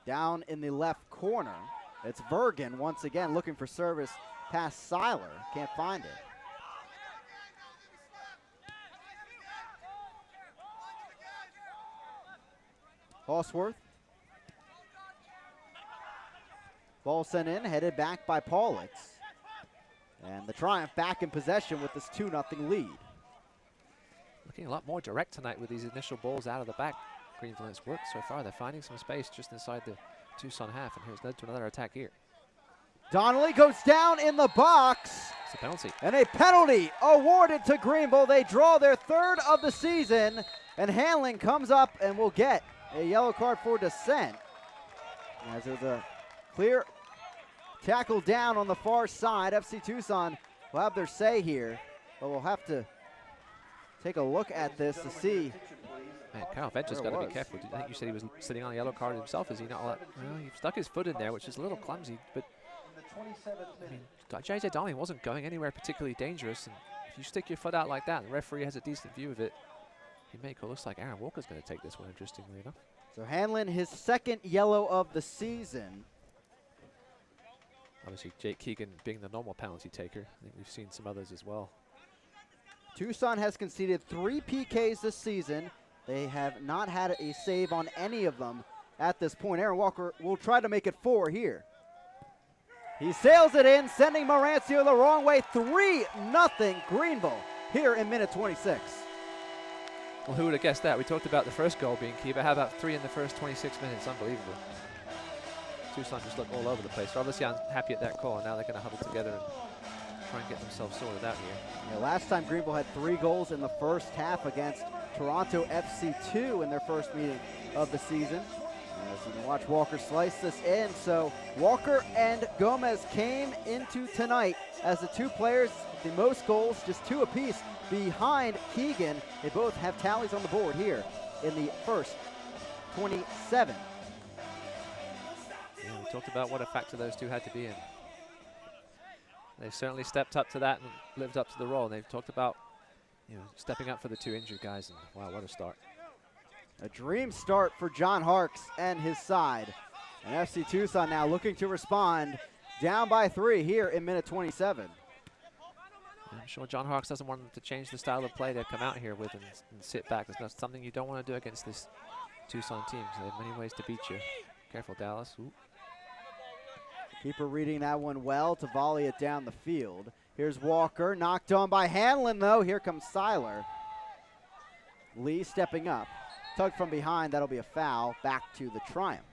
Down in the left corner, it's Vergen once again looking for service past Seiler. Can't find it. Halsworth. Ball sent in, headed back by Paulitz. And the Triumph back in possession with this 2-0 lead. Looking a lot more direct tonight with these initial balls out of the back. Greenville has worked so far. They're finding some space just inside the Tucson half, and here's led to another attack here. Donnelly goes down in the box. It's a penalty. And a penalty awarded to Greenville. They draw their 3rd of the season, and Hanlon comes up and will get a yellow card for dissent. As there's a clear tackle down on the far side. FC Tucson will have their say here, but we'll have to take a look at this to see. Man, Kyle Venture's got to be careful. I think you said he was sitting on a yellow card himself. Is he not? Well, he stuck his foot in there, which is a little clumsy. But I mean, JJ Donnelly wasn't going anywhere particularly dangerous. And if you stick your foot out like that, and the referee has a decent view of it, he may call. Looks like Aaron Walker's going to take this one, interestingly enough. So Hanlon, his 2nd yellow of the season. Obviously, Jake Keegan being the normal penalty taker. I think we've seen some others as well. Tucson has conceded 3 PKs this season. They have not had a save on any of them at this point. Aaron Walker will try to make it 4 here. He sails it in, sending Marancio the wrong way. 3-0 Greenville here in minute 26. Well, who would have guessed that? We talked about the first goal being key, but how about 3 in the first 26 minutes? Unbelievable. Tucson just looked all over the place. So obviously, I'm happy at that call. Now they're going to huddle together and try and get themselves sorted out here. Yeah, last time Greenville had 3 goals in the first half against Toronto FC2 in their first meeting of the season. As you can watch Walker slice this in. So Walker and Gomez came into tonight as the 2 players with the most goals, just 2 apiece, behind Keegan. They both have tallies on the board here in the first 27. Yeah, we talked about what a factor those 2 had to be in. They've certainly stepped up to that and lived up to the role. And they've talked about, stepping up for the 2 injured guys. And wow, what a start. A dream start for John Harks and his side. And FC Tucson now looking to respond, down by 3 here in minute 27. I'm sure John Harks doesn't want them to change the style of play they've come out here with and sit back. That's not something you don't want to do against this Tucson team. So they have many ways to beat you. Careful, Dallas. Ooh. Keeper reading that one well to volley it down the field. Here's Walker, knocked on by Hanlon though. Here comes Seiler. Lee stepping up. Tugged from behind, that'll be a foul. Back to the Triumph.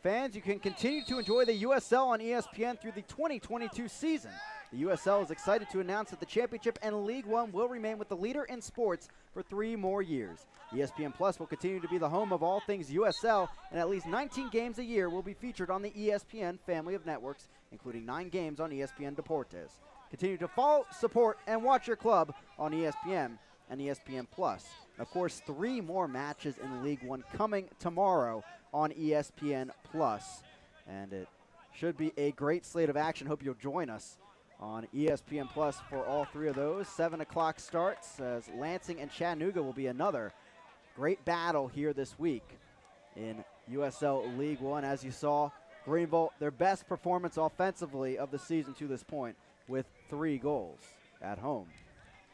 Fans, you can continue to enjoy the USL on ESPN through the 2022 season. The USL is excited to announce that the championship and League One will remain with the leader in sports for 3 more years. ESPN Plus will continue to be the home of all things USL, and at least 19 games a year will be featured on the ESPN family of networks, including 9 games on ESPN Deportes. Continue to follow, support, and watch your club on ESPN and ESPN Plus. Of course, 3 more matches in League One coming tomorrow on ESPN Plus, and it should be a great slate of action. Hope you'll join us on ESPN Plus for all 3 of those. 7 o'clock starts as Lansing and Chattanooga will be another great battle here this week in USL League One. As you saw, Greenville, their best performance offensively of the season to this point, with 3 goals at home.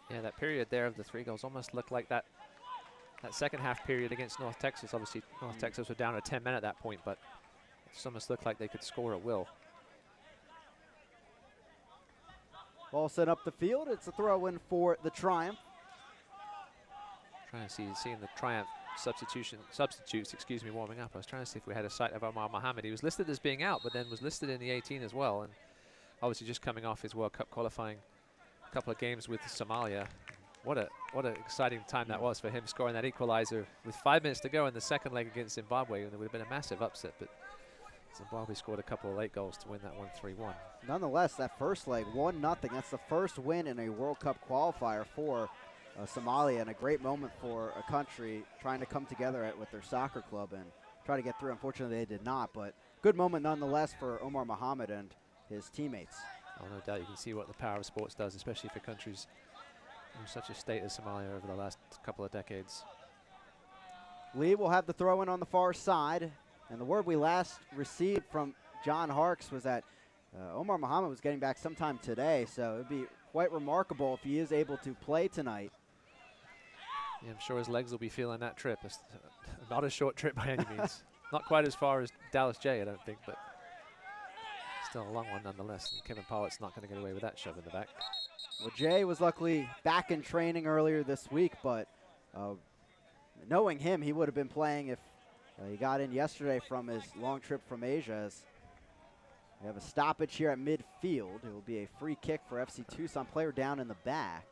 Yeah, that period there of the 3 goals almost looked like that second half period against North Texas. Obviously, North Texas were down to 10 men at that point, but it just almost looked like they could score at will. Ball sent up the field. It's a throw-in for the Triumph. Trying to seeing the Triumph substitutes, warming up. I was trying to see if we had a sight of Omar Mohammed. He was listed as being out, but then was listed in the 18 as well, and obviously just coming off his World Cup qualifying couple of games with Somalia. What an exciting time that was for him, scoring that equalizer with 5 minutes to go in the second leg against Zimbabwe, and it would have been a massive upset, but Zimbabwe scored a couple of late goals to win that one 3-1. Nonetheless, that first leg, 1-0. That's the first win in a World Cup qualifier for Somalia, and a great moment for a country trying to come together with their soccer club and try to get through. Unfortunately, they did not, but good moment nonetheless for Omar Mohammed and his teammates. Oh, no doubt you can see what the power of sports does, especially for countries in such a state as Somalia over the last couple of decades. Lee will have the throw-in on the far side, and the word we last received from John Harks was that Omar Mohammed was getting back sometime today, so it would be quite remarkable if he is able to play tonight. Yeah, I'm sure his legs will be feeling that trip. It's not a short trip by any means. Not quite as far as Dallas J, I don't think, but still a long one nonetheless. And Kevin Pollock's not going to get away with that shove in the back. Well, Jay was luckily back in training earlier this week, but knowing him, he would have been playing if he got in yesterday from his long trip from Asia. As we have a stoppage here at midfield. It will be a free kick for FC Tucson. Player down in the back.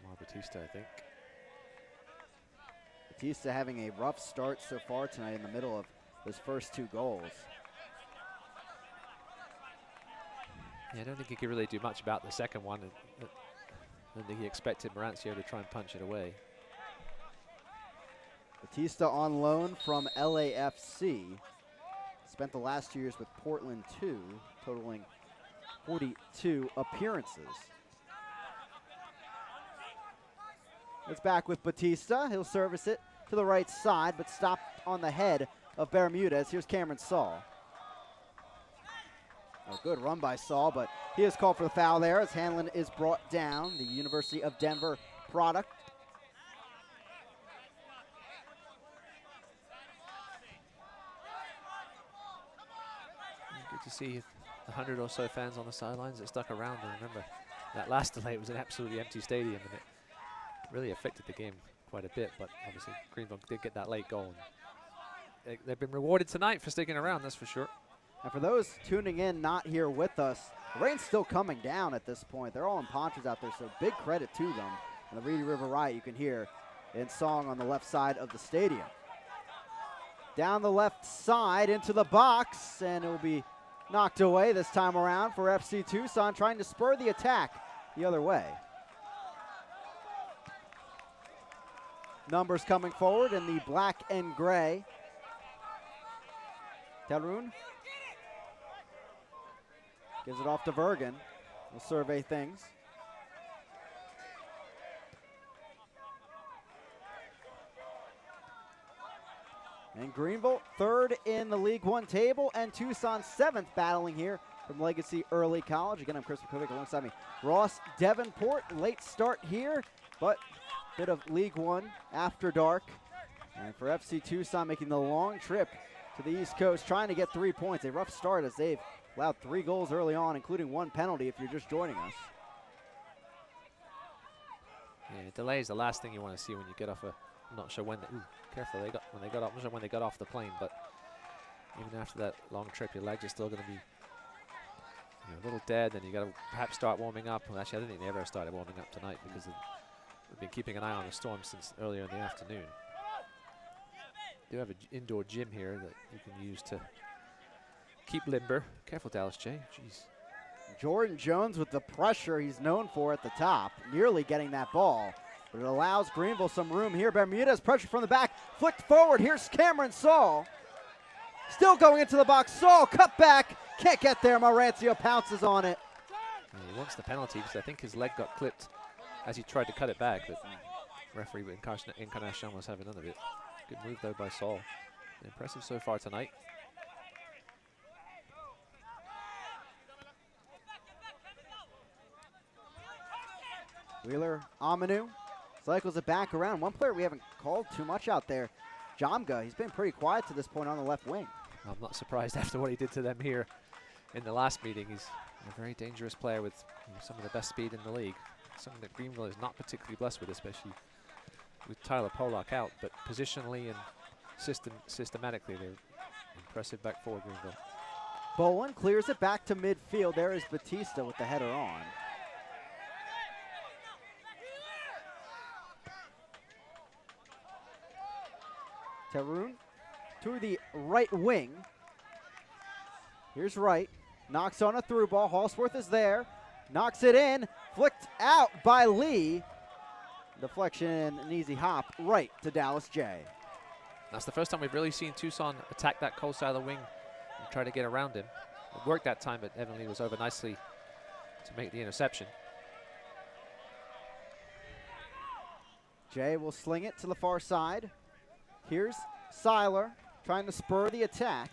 Mar Batista, I think. Batista having a rough start so far tonight in the middle of his first 2 goals. Yeah, I don't think he could really do much about the second one. I don't think he expected Marancio to try and punch it away. Batista on loan from LAFC. Spent the last 2 years with Portland 2, totaling 42 appearances. It's back with Batista. He'll service it to the right side, but stopped on the head of Bermudez. Here's Cameron Saul. A good run by Saul, but he is called for the foul there as Hanlon is brought down, the University of Denver product. to see the 100 or so fans on the sidelines that stuck around. And remember, that last delay, it was an absolutely empty stadium, and it really affected the game quite a bit. But obviously, Greenville did get that late goal. And they've been rewarded tonight for sticking around, that's for sure. And for those tuning in not here with us, the rain's still coming down at this point. They're all in ponchos out there, so big credit to them. And the Reedy River Riot you can hear in song on the left side of the stadium. Down the left side into the box, and it will be knocked away this time around for FC Tucson, trying to spur the attack the other way. Numbers coming forward in the black and gray. Terun gives it off to Vergen. We'll survey things. And Greenville, third in the League One table, and Tucson, seventh, battling here from Legacy Early College. Again, I'm Chris McCovic, alongside me, Ross Davenport. Late start here, but bit of League One after dark. And for FC Tucson, making the long trip to the East Coast, trying to get 3 points. A rough start as they've allowed 3 goals early on, including 1 penalty if you're just joining us. Yeah, delay is the last thing you want to see when you get off a. I'm not sure when. Careful! When they got off. I'm not sure when they got off the plane, but even after that long trip, your legs are still going to be a little dead, and you got to perhaps start warming up. Well, actually, I don't think they ever started warming up tonight because we've been keeping an eye on the storm since earlier in the afternoon. Do have an indoor gym here that you can use to keep limber. Careful, Dallas J. Jeez. Jordan Jones with the pressure he's known for at the top, nearly getting that ball. But it allows Greenville some room here. Bermudez pressure from the back, flicked forward. Here's Cameron Saul. Still going into the box. Saul cut back, can't get there. Marancio pounces on it. Yeah, he wants the penalty because I think his leg got clipped as he tried to cut it back. But referee Encarnacion was having none of it. Good move though by Saul. Impressive so far tonight. Wheeler Amanu cycles it back around. One player we haven't called too much out there, Jamga. He's been pretty quiet to this point on the left wing. I'm not surprised after what he did to them here in the last meeting. He's a very dangerous player with some of the best speed in the league. Something that Greenville is not particularly blessed with, especially with Tyler Pollock out. But positionally and systematically, they're impressive back forward, Greenville. Bowen clears it back to midfield. There is Batista with the header on. Terun to the right wing. Here's Wright. Knocks on a through ball. Halsworth is there. Knocks it in. Flicked out by Lee. Deflection, an easy hop right to Dallas J. That's the first time we've really seen Tucson attack that cold side of the wing and try to get around him. It worked that time, but Evan Lee was over nicely to make the interception. Jay will sling it to the far side. Here's Seiler trying to spur the attack.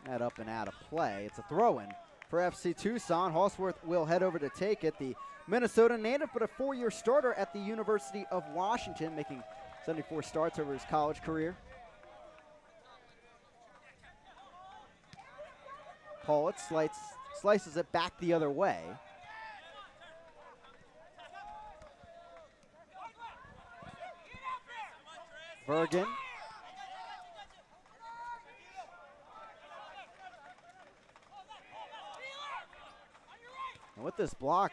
That up and out of play. It's a throw-in for FC Tucson. Halsworth will head over to take it. The Minnesota native, but a 4-year starter at the University of Washington, making 74 starts over his college career. Pollitt slices it back the other way. Vergen. And with this block,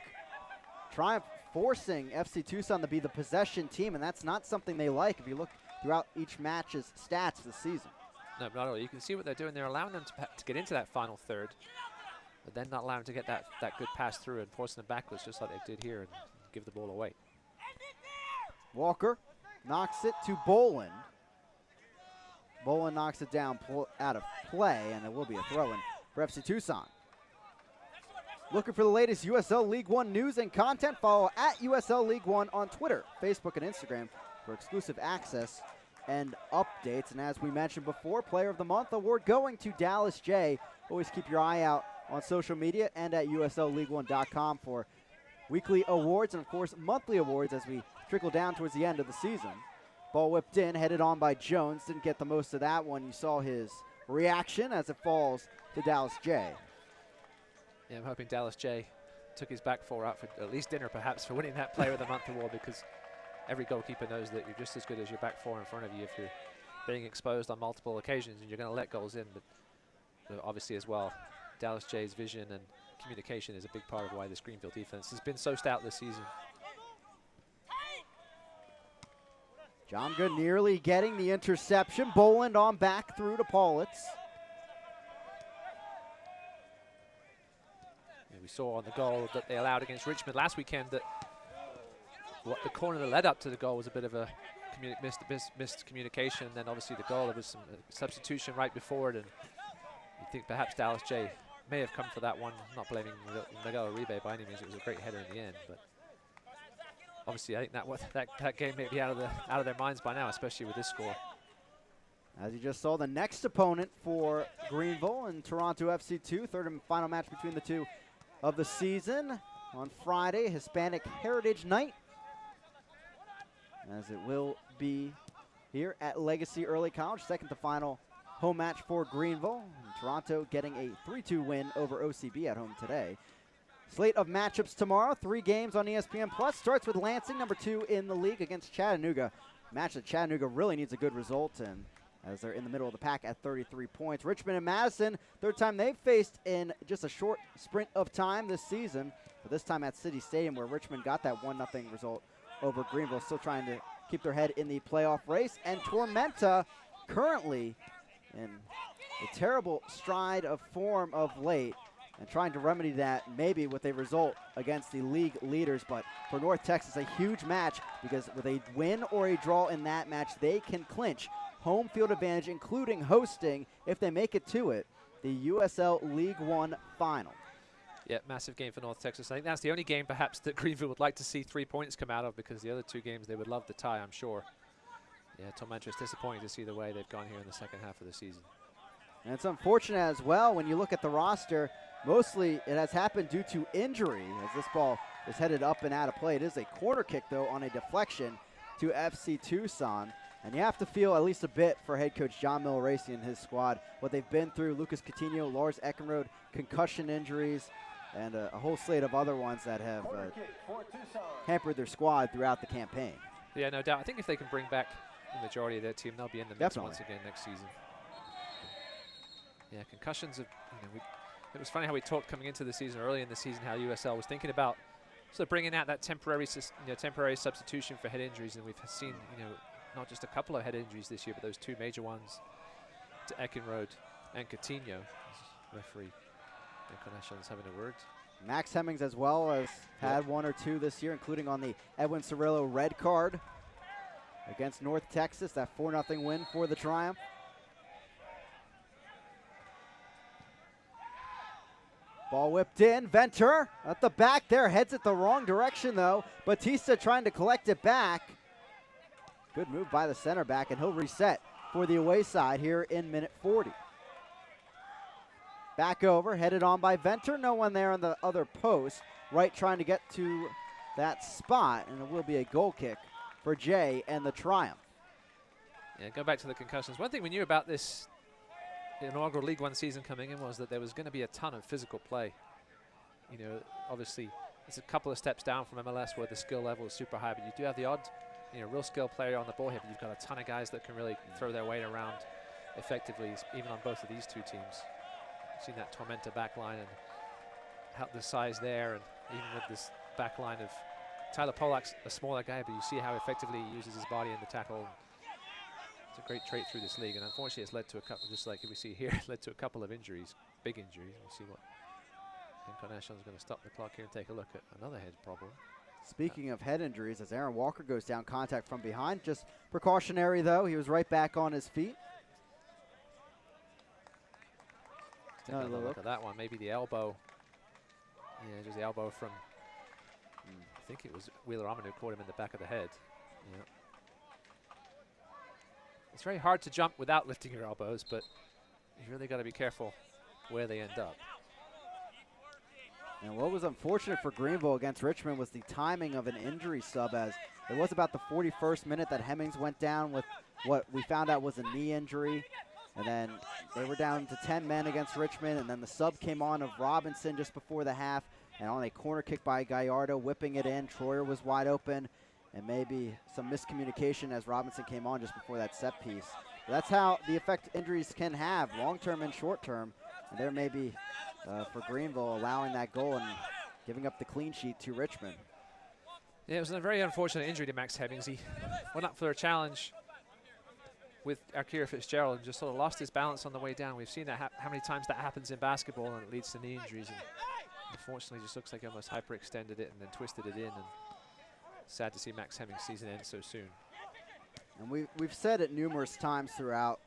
Triumph forcing FC Tucson to be the possession team, and that's not something they like if you look throughout each match's stats this season. No, not at all. You can see what they're doing. They're allowing them to get into that final third, but then not allowing them to get that good pass through and forcing them backwards just like they did here and give the ball away. Walker knocks it to Boland. Boland knocks it down out of play, and it will be a throw-in for FC Tucson. Looking for the latest USL League One news and content? Follow at USL League One on Twitter, Facebook, and Instagram for exclusive access and updates. And as we mentioned before, Player of the Month award going to Dallas J. Always keep your eye out on social media and at USLLeague1.com for weekly awards and, of course, monthly awards as we trickle down towards the end of the season. Ball whipped in, headed on by Jones. Didn't get the most of that one. You saw his reaction as it falls to Dallas J. Yeah, I'm hoping Dallas J took his back four out for at least dinner, perhaps, for winning that Player of the Month award, because every goalkeeper knows that you're just as good as your back four in front of you if you're being exposed on multiple occasions and you're going to let goals in. But obviously as well, Dallas J's vision and communication is a big part of why this Greenville defense has been so stout this season. John Good nearly getting the interception. Boland on back through to Paulitz. Yeah, we saw on the goal that they allowed against Richmond last weekend that what the corner that led up to the goal was a bit of a missed communication. Then obviously the goal, there was some substitution right before it, and you think perhaps Dallas J may have come for that one. Not blaming Miguel Uribe by any means. It was a great header in the end, but obviously I think that game may be out of their minds by now, especially with this score. As you just saw, the next opponent for Greenville and Toronto FC2, third and final match between the two of the season on Friday, Hispanic Heritage Night, as it will be here at Legacy Early College, second to final home match for Greenville. And Toronto getting a 3-2 win over OCB at home today. Slate of matchups tomorrow, 3 games on ESPN Plus. Starts with Lansing, number 2 in the league, against Chattanooga. Match that Chattanooga really needs a good result in, as they're in the middle of the pack at 33 points. Richmond and Madison, third time they've faced in just a short sprint of time this season, but this time at City Stadium, where Richmond got that 1-0 result over Greenville, still trying to keep their head in the playoff race. And Tormenta currently in a terrible stride of form of late, and trying to remedy that maybe with a result against the league leaders. But for North Texas, a huge match, because with a win or a draw in that match, they can clinch home field advantage, including hosting, if they make it to it, the USL League One final. Yeah, massive game for North Texas. I think that's the only game perhaps that Greenville would like to see 3 points come out of, because the other 2 games they would love to tie, I'm sure. Yeah, Tormenta is disappointing to see the way they've gone here in the second half of the season. And it's unfortunate as well when you look at the roster. Mostly it has happened due to injury, as this ball is headed up and out of play. It is a corner kick, though, on a deflection to FC Tucson. And you have to feel at least a bit for head coach John Milleracey and his squad, what they've been through. Lucas Coutinho, Lars Eckenrode, concussion injuries, and a whole slate of other ones that have hampered their squad throughout the campaign. Yeah, no doubt. I think if they can bring back the majority of their team, they'll be in the mix once again next season. Yeah, concussions have, it was funny how we talked coming into the season, early in the season, how USL was thinking about sort of bringing out that temporary substitution for head injuries, and we've seen, not just a couple of head injuries this year, but those 2 major ones to Eckenrode and Coutinho. Referee Encarnacion's having a word. Max Hemmings as well has had 1 or 2 this year, including on the Edwin Cirillo red card against North Texas, that 4-0 win for the Triumph. Ball whipped in, Venter at the back there, heads it the wrong direction though. Batista trying to collect it back. Good move by the center back, and he'll reset for the away side here in minute 40. Back over, headed on by Venter, no one there on the other post. Wright trying to get to that spot, and it will be a goal kick for Jay and the Triumph. Yeah, go back to the concussions. One thing we knew about this inaugural League One season coming in was that there was going to be a ton of physical play. Obviously, it's a couple of steps down from MLS where the skill level is super high, but you do have the odd, real skill player on the ball here, but you've got a ton of guys that can really throw their weight around effectively, even on both of these 2 teams. You've seen that Tormenta back line and how the size there, and even with this back line of Tyler Polak's a smaller guy, but you see how effectively he uses his body in the tackle. It's a great trait through this league, and unfortunately it's led to a couple, just like we see here, it led to a couple of injuries, big injuries. We'll see what Encarnacion's going to stop the clock here and take a look at another head problem. Speaking of head injuries, as Aaron Walker goes down, contact from behind. Just precautionary, though. He was right back on his feet. Take another look at that one. Maybe the elbow. Yeah, just the elbow from, I think it was Wheeler Amon who caught him in the back of the head. Yeah. It's very hard to jump without lifting your elbows, but you really got to be careful where they end up. And what was unfortunate for Greenville against Richmond was the timing of an injury sub, as it was about the 41st minute that Hemmings went down with what we found out was a knee injury. And then they were down to 10 men against Richmond, and then the sub came on of Robinson just before the half, and on a corner kick by Gallardo, whipping it in. Troyer was wide open, and maybe some miscommunication as Robinson came on just before that set piece. But that's how the effect injuries can have, long-term and short-term. And there may be, for Greenville, allowing that goal and giving up the clean sheet to Richmond. Yeah, it was a very unfortunate injury to Max Hemmings. He went up for a challenge with Akira Fitzgerald and just sort of lost his balance on the way down. We've seen that how many times that happens in basketball, and it leads to knee injuries. And unfortunately, just looks like he almost hyperextended it and then twisted it in. And sad to see Max Hemmings' season end so soon. And we've said it numerous times throughout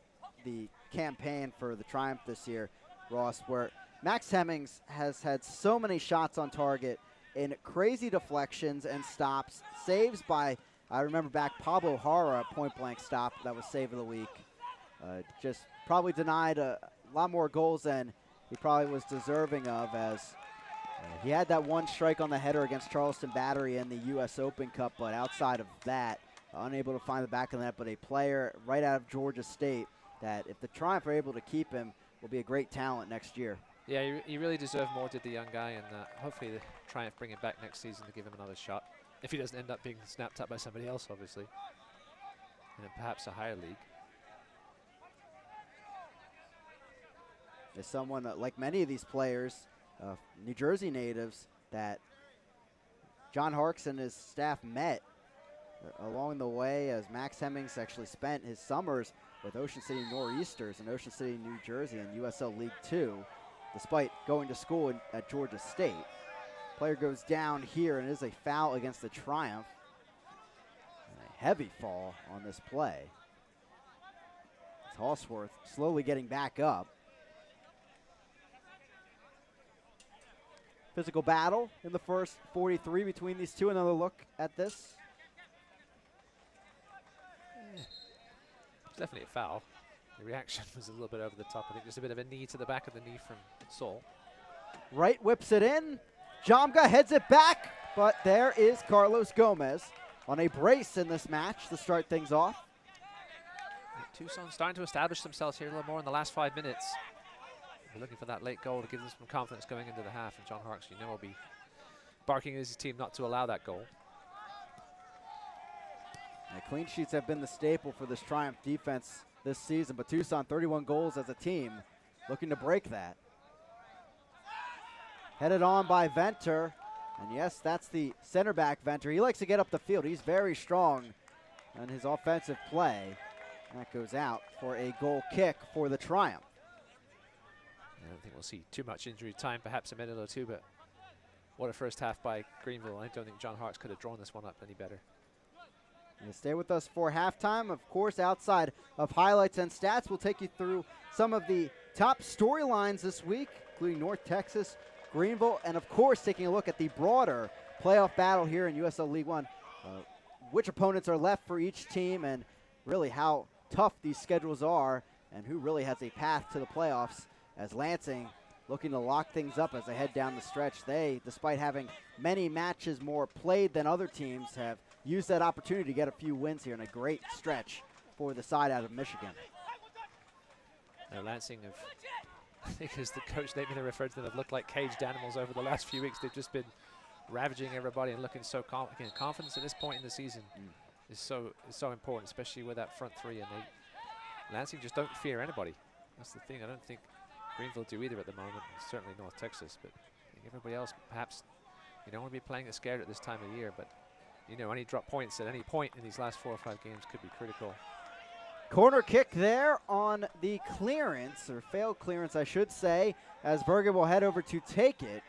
the campaign for the Triumph this year, Ross, where Max Hemmings has had so many shots on target in crazy deflections and stops, saves by, I remember back Pablo Hara, point-blank stop that was save of the week. Just probably denied a lot more goals than he probably was deserving of, as he had that one strike on the header against Charleston Battery in the U.S. Open Cup, but outside of that, unable to find the back of the net. But a player right out of Georgia State that, if the Triumph are able to keep him, will be a great talent next year. Yeah, he really deserved more, did the young guy, and hopefully the Triumph bring him back next season to give him another shot. If he doesn't end up being snapped up by somebody else, obviously, and then perhaps a higher league. As someone like many of these players, New Jersey natives, that John Harkes and his staff met along the way, as Max Hemmings actually spent his summers with Ocean City Nor'easters in Ocean City, New Jersey in USL League 2, despite going to school at Georgia State. Player goes down here, and it is a foul against the Triumph. And a heavy fall on this play. It's Halsworth slowly getting back up. Physical battle in the first 43 between these two. Another look at this. It's definitely a foul. The reaction was a little bit over the top. I think just a bit of a knee to the back of the knee from Sol. Right whips it in. Jamga heads it back, but there is Carlos Gomez on a brace in this match to start things off. Tucson starting to establish themselves here a little more in the last 5 minutes. We're looking for that late goal to give them some confidence going into the half, and John Harkes, you know, will be barking at his team not to allow that goal. And clean sheets have been the staple for this Triumph defense this season, but Tucson 31 goals as a team, looking to break that. Headed on by Venter, and yes, that's the center back Venter. He likes to get up the field. He's very strong in his offensive play. That goes out for a goal kick for the Triumph. I don't think we'll see too much injury time, perhaps a minute or two, but what a first half by Greenville. I don't think John Harkes could have drawn this one up any better. And stay with us for halftime. Of course, outside of highlights and stats, we'll take you through some of the top storylines this week, including North Texas, Greenville, and of course taking a look at the broader playoff battle here in USL League One. Which opponents are left for each team, and really how tough these schedules are, and who really has a path to the playoffs, as Lansing looking to lock things up as they head down the stretch. They, despite having many matches more played than other teams, have used that opportunity to get a few wins here, in a great stretch for the side out of Michigan. Lansing have, I think as the coach Nate referred to them, have looked like caged animals over the last few weeks. They've just been ravaging everybody and looking so confident. Confidence at this point in the season is so important, especially with that front three. And Lansing just don't fear anybody. That's the thing. I don't think Greenville do either at the moment, and certainly North Texas. But I think everybody else, perhaps, you don't want to be playing it scared at this time of year. But you know, any drop points at any point in these last 4 or 5 games could be critical. Corner kick there on the clearance, or failed clearance, I should say, as Bergen will head over to take it.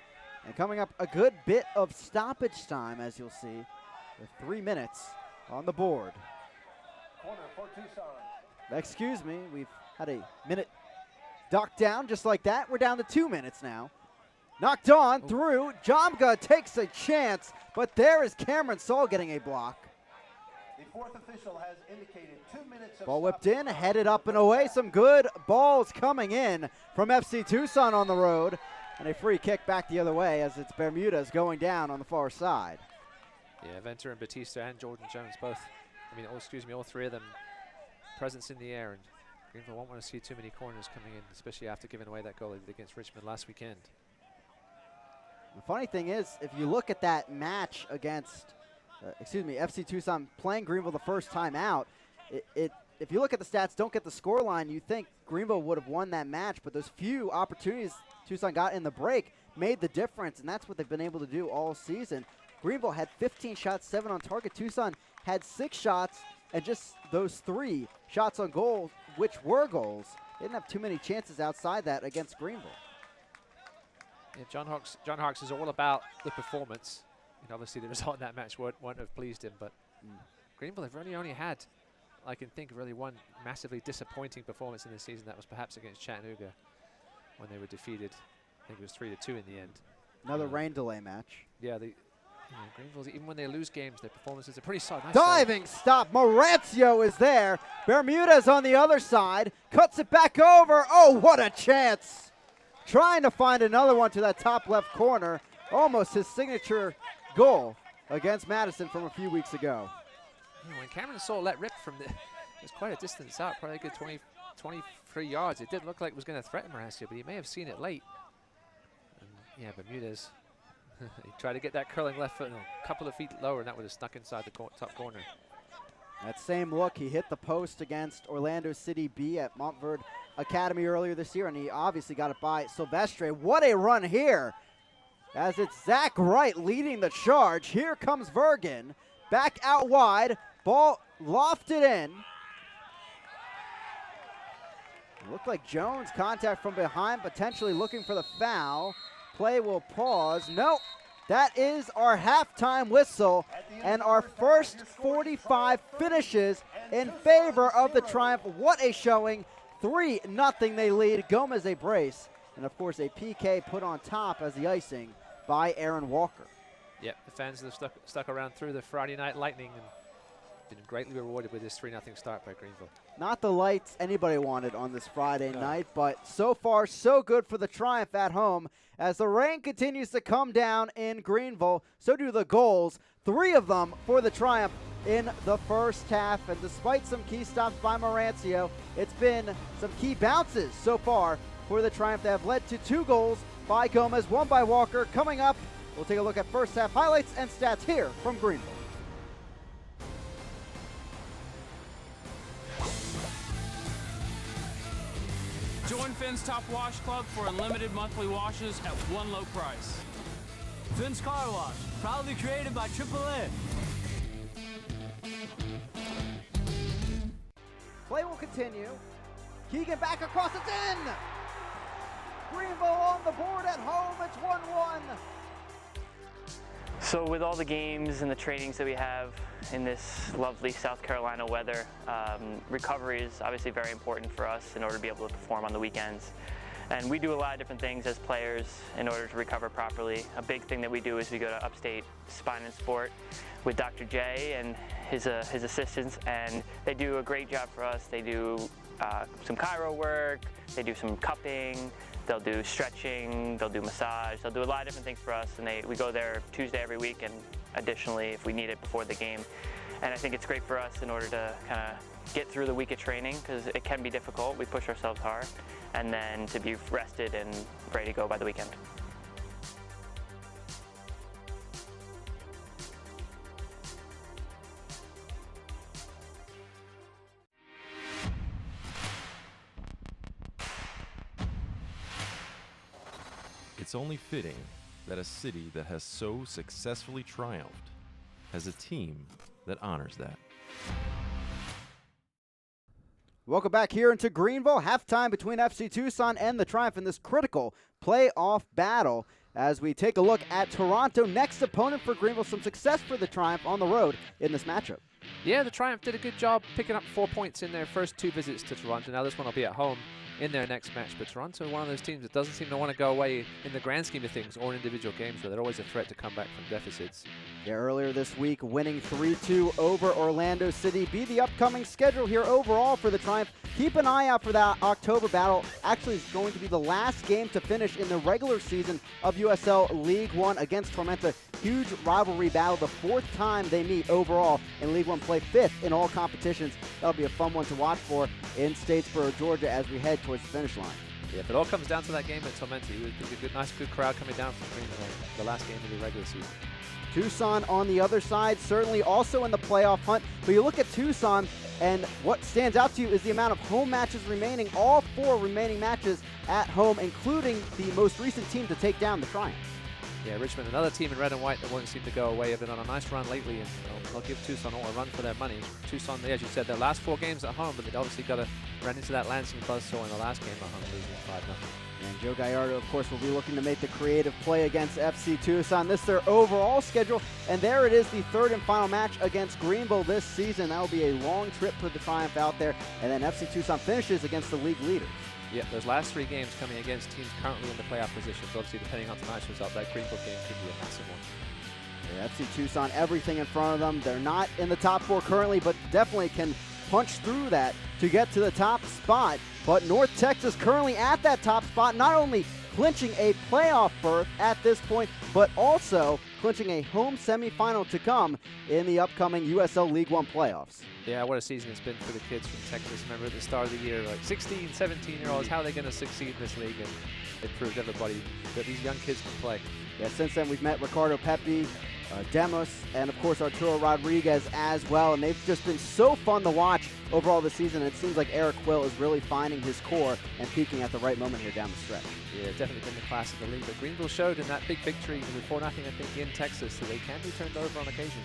And coming up, a good bit of stoppage time, as you'll see, with 3 minutes on the board. Corner for Tucson. Excuse me, we've had a minute docked down just like that. We're down to 2 minutes now. Knocked on through. Jamga takes a chance, but there is Cameron Saul getting a block. The fourth official has indicated 2 minutes of Ball whipped in, headed up and away. Some good balls coming in from FC Tucson on the road. And a free kick back the other way, as it's Bermudez going down on the far side. Yeah, Venter and Batista and Jordan Jones both, all 3 of them, presence in the air and Greenville won't want to see too many corners coming in, especially after giving away that goal against Richmond last weekend. The funny thing is, if you look at that match against, FC Tucson playing Greenville the first time out, if you look at the stats, don't get the score line, you think Greenville would have won that match, but those few opportunities Tucson got in the break made the difference, and that's what they've been able to do all season. Greenville had 15 shots, 7 on target. Tucson had 6 shots, and just those 3 shots on goal, which were goals. They didn't have too many chances outside that against Greenville. Yeah, John Hawks is all about the performance. And obviously the result in that match won't have pleased him, but Greenville have really only had, I can think of really one massively disappointing performance in the season. That was perhaps against Chattanooga when they were defeated. I think it was 3-2 in the end. Another rain delay match. Yeah, Greenville's, even when they lose games, their performances are pretty solid. Nice Diving stop. Marancio is there. Bermudez on the other side. Cuts it back over. Oh, what a chance. Trying to find another one to that top left corner. Almost his signature goal against Madison from a few weeks ago. When Cameron Soul let rip from it was quite a distance out, probably a good 23 yards. It didn't look like it was going to threaten Marancio, but he may have seen it late. And yeah, Bermudez, he tried to get that curling left foot a couple of feet lower, and that would have snuck inside the top corner. That same look, he hit the post against Orlando City B at Montverde Academy earlier this year, and he obviously got it by Silvestre. What a run here, as it's Zach Wright leading the charge. Here comes Vergen, back out wide, ball lofted in. Looked like Jones contact from behind, potentially looking for the foul. Play will pause. Nope. That is our halftime whistle, and our first 45 finishes in favor of the Triumph. What a showing. 3-0 they lead. Gomez a brace, and of course a PK put on top as the icing by Aaron Walker. Yep, the fans have stuck around through the Friday Night Lightning and been greatly rewarded with this 3-0 start by Greenville. Not the lights anybody wanted on this Friday night, but so far so good for the Triumph at home. As the rain continues to come down in Greenville, so do the goals. 3 of them for the Triumph in the first half. And despite some key stops by Marancio, it's been some key bounces so far for the Triumph. They have led to 2 goals by Gomez, 1 by Walker. Coming up, we'll take a look at first half highlights and stats here from Greenville. Join Finn's Top Wash Club for unlimited monthly washes at one low price. Finn's Car Wash, proudly created by AAA. Play will continue. Keegan back across, it's in! Greenville on the board at home, it's 1-1. So with all the games and the trainings that we have in this lovely South Carolina weather, recovery is obviously very important for us in order to be able to perform on the weekends. And we do a lot of different things as players in order to recover properly. A big thing that we do is we go to Upstate Spine and Sport with Dr. J and his assistants, and they do a great job for us. They do some chiro work, they do some cupping, they'll do stretching, they'll do massage, they'll do a lot of different things for us, and we go there Tuesday every week, and additionally if we need it before the game. And I think it's great for us in order to kind of get through the week of training, because it can be difficult. We push ourselves hard, and then to be rested and ready to go by the weekend. It's only fitting that a city that has so successfully triumphed has a team that honors that. Welcome back here into Greenville. Halftime between FC Tucson and the Triumph in this critical playoff battle as we take a look at Toronto. Next opponent for Greenville, some success for the Triumph on the road in this matchup. Yeah, the Triumph did a good job picking up 4 points in their first 2 visits to Toronto. Now this one will be at home in their next match. But Toronto, one of those teams that doesn't seem to want to go away in the grand scheme of things or in individual games, where they're always a threat to come back from deficits. Yeah, earlier this week, winning 3-2 over Orlando City. Be the upcoming schedule here overall for the Triumph. Keep an eye out for that October battle. Actually, it's going to be the last game to finish in the regular season of USL League One against Tormenta. huge rivalry battle, the 4th time they meet overall in League One play, 5th in all competitions. That'll be a fun one to watch for in Statesboro, Georgia, as we head towards the finish line. Yeah, if it all comes down to that game at Tormenta, you would think a nice, good crowd coming down from Greenville, the last game of the regular season. Tucson on the other side, certainly also in the playoff hunt. But you look at Tucson, and what stands out to you is the amount of home matches remaining, all 4 remaining matches at home, including the most recent team to take down the Triumph. Yeah, Richmond, another team in red and white that won't seem to go away. Have been on a nice run lately, and they'll give Tucson all a run for their money. Tucson, as you said, their last 4 games at home, but they've obviously ran into that Lansing buzzsaw in the last game at home, losing 5-0. And Joe Gallardo, of course, will be looking to make the creative play against FC Tucson. This is their overall schedule, and there it is, the 3rd and final match against Greenville this season. That will be a long trip for the Triumph out there, and then FC Tucson finishes against the league leaders. Yeah, those last 3 games coming against teams currently in the playoff position. So obviously, depending on tonight's result, that Greenville game could be a massive one. Yeah, FC Tucson, everything in front of them. They're not in the top 4 currently, but definitely can punch through that to get to the top spot. But North Texas currently at that top spot, not only clinching a playoff berth at this point, but also clinching a home semifinal to come in the upcoming USL League One playoffs. Yeah, what a season it's been for the kids from Texas. Remember at the start of the year, like 16, 17-year-olds, how are they going to succeed in this league? And it proved everybody that these young kids can play. Yeah, since then we've met Ricardo Pepe, Demos, and of course Arturo Rodriguez as well, and they've just been so fun to watch overall this season. It seems like Eric Quill is really finding his core and peaking at the right moment here down the stretch. Yeah, definitely been the class of the league, but Greenville showed in that big victory with 4-0, I think, in Texas, that they can be turned over on occasion.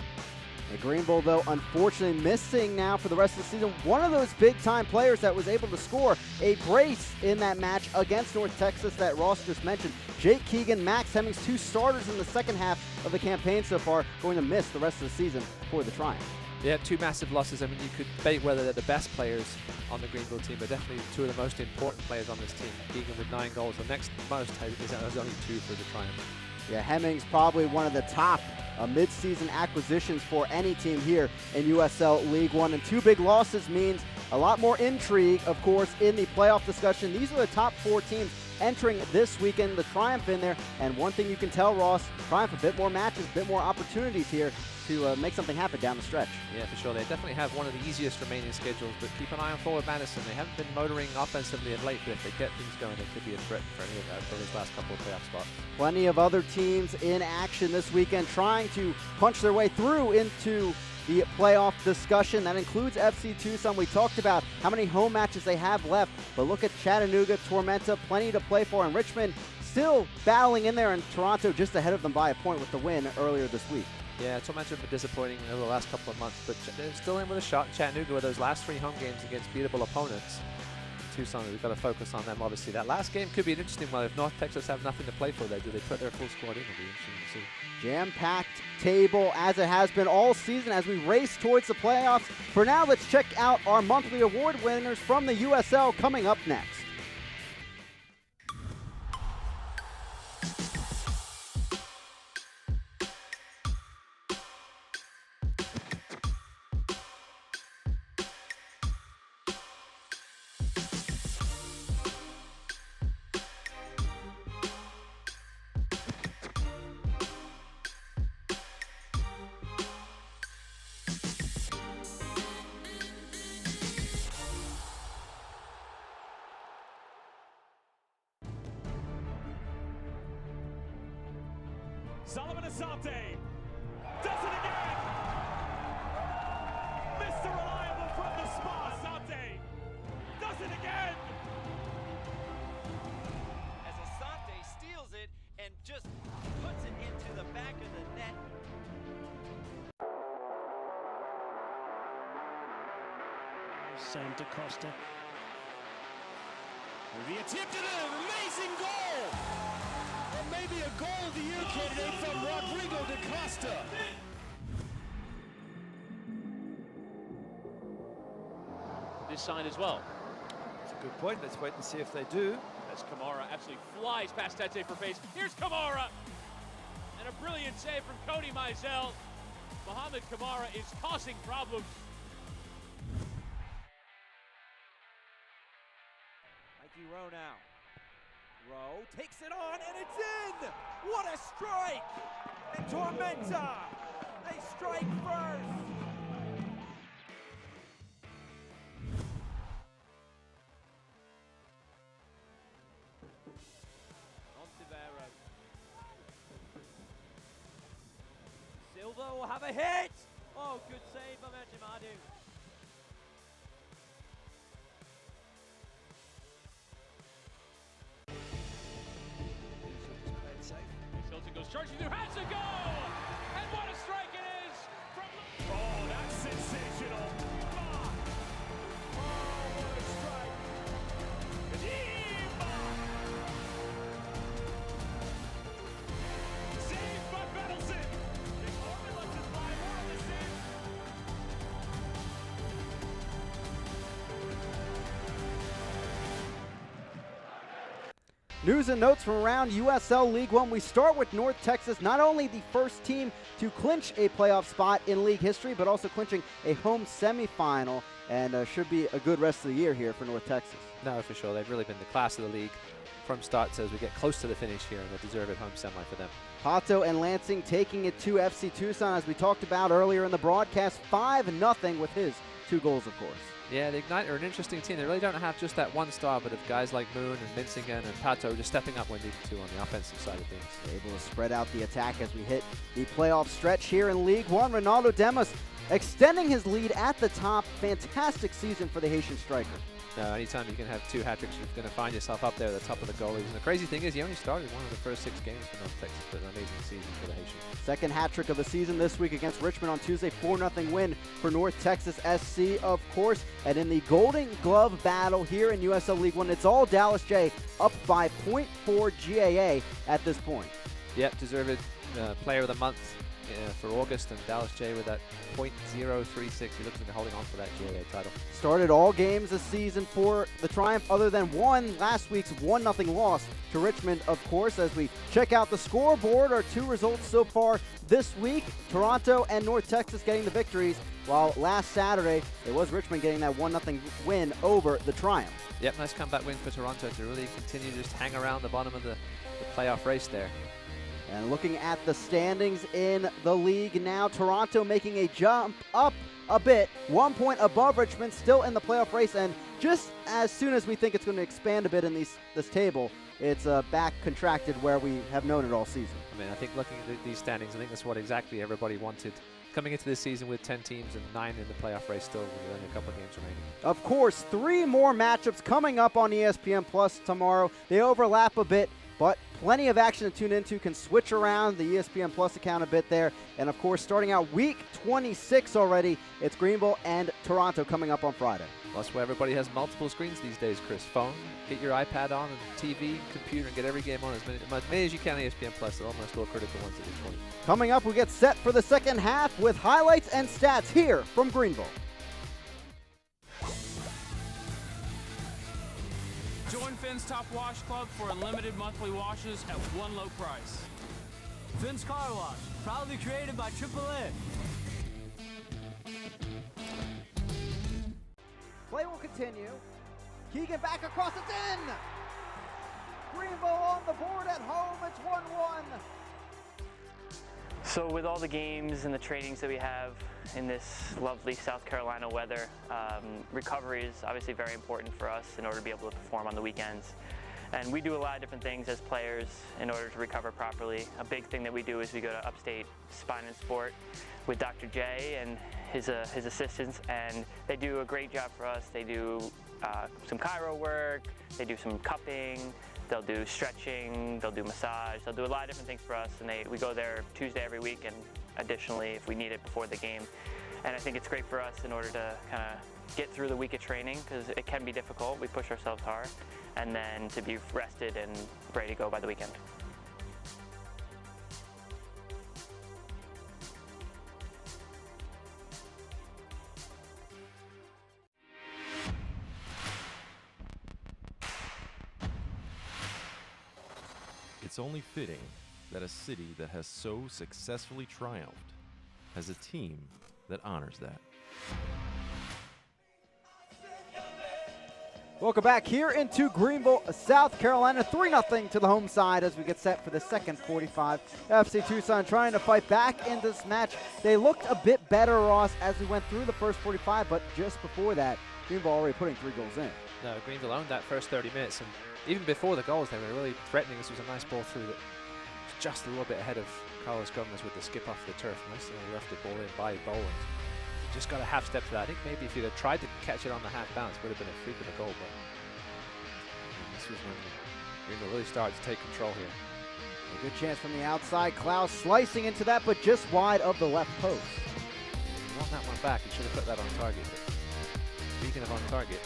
And Greenville, though, unfortunately missing now for the rest of the season one of those big-time players that was able to score a brace in that match against North Texas that Ross just mentioned. Jake Keegan, Max Hemmings, 2 starters in the second half of the campaign so far, going to miss the rest of the season for the Triumph. Yeah, 2 massive losses. I mean, you could debate whether they're the best players on the Greenville team, but definitely 2 of the most important players on this team. Keegan with 9 goals. The next most is only 2 for the Triumph. Yeah, Hemmings probably one of the top mid-season acquisitions for any team here in USL League One. And 2 big losses means a lot more intrigue, of course, in the playoff discussion. These are the top 4 teams entering this weekend, the Triumph in there. And one thing you can tell, Ross, Triumph a bit more matches, a bit more opportunities here to make something happen down the stretch. Yeah, for sure. They definitely have one of the easiest remaining schedules, but keep an eye on Forward Madison. They haven't been motoring offensively of late, but if they get things going, they could be a threat for any of that for those last couple of playoff spots. Plenty of other teams in action this weekend trying to punch their way through into the playoff discussion. That includes FC Tucson. We talked about how many home matches they have left, but look at Chattanooga, Tormenta, plenty to play for, and Richmond still battling in there, and Toronto just ahead of them by a point with the win earlier this week. Yeah, Tormenta have been disappointing over the last couple of months, but they're still in with a shot. Chattanooga with those last 3 home games against beatable opponents. Tucson, we've got to focus on them, obviously. That last game could be an interesting one. If North Texas have nothing to play for there, do they put their full squad in? It'll be interesting to see. Jam-packed table as it has been all season as we race towards the playoffs. For now, let's check out our monthly award winners from the USL coming up next. Solomon Asante does it again. Mr. Reliable from the spot. Asante does it again. As Asante steals it and just puts it into the back of the net. Santa Costa. The attempt at an amazing goal. Or maybe a goal of the year candidate from Rodrigo da Costa. This side as well. That's a good point. Let's wait and see if they do. As Kamara absolutely flies past Tete for pace. Here's Kamara. And a brilliant save from Cody Mizell. Mohamed Kamara is causing problems. Mikey Rowe now. Rowe takes it on and it's in! What a strike! And Tormenta, they strike first. Ontivero. Silva will have a hit. Oh, good save by Majimadu. Hilton goes charging through, has to go! And what a strike it is from... Oh, that's sensational. Oh, what a strike. Saved by Bettleson. McCormick lets it fly. More on the save. News and notes from around USL League One. We start with North Texas, not only the first team to clinch a playoff spot in league history, but also clinching a home semifinal, and should be a good rest of the year here for North Texas. No, for sure. They've really been the class of the league from start as we get close to the finish here, and a deserved home semi for them. Pato and Lansing taking it to FC Tucson, as we talked about earlier in the broadcast, 5-0 with his 2 goals, of course. Yeah, the Ignite are an interesting team. They really don't have just that one star, but of guys like Moon and Minsingen and Pato just stepping up when needed to on the offensive side of things. Able to spread out the attack as we hit the playoff stretch here in League One. Ronaldo Demas extending his lead at the top. Fantastic season for the Haitian striker. Anytime you can have 2 hat-tricks, you're going to find yourself up there at the top of the goalies. And the crazy thing is he only started one of the first 6 games for North Texas, but an amazing season for the Haitians. Second hat-trick of the season this week against Richmond on Tuesday. 4-0 win for North Texas SC, of course. And in the Golden Glove battle here in USL League One, it's all Dallas J up by 0.4 GAA at this point. Yep, deserved player of the month for August, and Dallas J with that .036. He looks like holding on for that GAA title. Started all games this season for the Triumph other than one, last week's 1-0 loss to Richmond, of course. As we check out the scoreboard, our 2 results so far this week, Toronto and North Texas getting the victories, while last Saturday it was Richmond getting that 1-0 win over the Triumph. Yep, nice comeback win for Toronto to really continue to just hang around the bottom of the playoff race there. And looking at the standings in the league now, Toronto making a jump up a bit, 1 point above Richmond, still in the playoff race, and just as soon as we think it's going to expand a bit in this table, it's back contracted where we have known it all season. I mean, I think looking at these standings, I think that's what exactly everybody wanted coming into this season, with 10 teams and 9 in the playoff race still, with only a couple of games remaining. Of course, 3 more matchups coming up on ESPN Plus tomorrow. They overlap a bit, but plenty of action to tune into. Can switch around the ESPN Plus account a bit there. And of course, starting out week 26 already, it's Greenville and Toronto coming up on Friday. That's where everybody has multiple screens these days, Chris. Phone, get your iPad on, and TV, computer, and get every game on as many as you can on ESPN Plus. They're almost all critical ones at this point. Coming up, we get set for the second half with highlights and stats here from Greenville. Join Finn's Top Wash Club for unlimited monthly washes at one low price. Finn's Car Wash, proudly created by AAA. Play will continue. Keegan back across, it's in! Greenville on the board at home, it's 1-1. So with all the games and the trainings that we have in this lovely South Carolina weather, recovery is obviously very important for us in order to be able to perform on the weekends. And we do a lot of different things as players in order to recover properly. A big thing that we do is we go to Upstate Spine and Sport with Dr. J and his assistants, and they do a great job for us. They do some chiro work, they do some cupping, they'll do stretching, they'll do massage, they'll do a lot of different things for us, and we go there Tuesday every week, and additionally if we need it before the game. And I think it's great for us in order to kind of get through the week of training, because it can be difficult. We push ourselves hard, and then to be rested and ready to go by the weekend. It's only fitting that a city that has so successfully triumphed has a team that honors that. Welcome back here into Greenville, South Carolina. 3-0 to the home side as we get set for the second 45. FC Tucson trying to fight back in this match. They looked a bit better, Ross, as we went through the first 45, but just before that, Greenville already putting 3 goals in. No, Greenville owned that first 30 minutes, and even before the goals, they were really threatening. This was a nice ball through that was just a little bit ahead of Carlos Gomez with the skip off the turf. Nice little left the ball in by Boland. Just got a half step to that. I think maybe if he'd have tried to catch it on the half bounce, it would have been a freak of a goal. But this was when Greenville really started to take control here. A good chance from the outside. Klaus slicing into that, but just wide of the left post. You want that one back. You should have put that on target. But speaking of on target,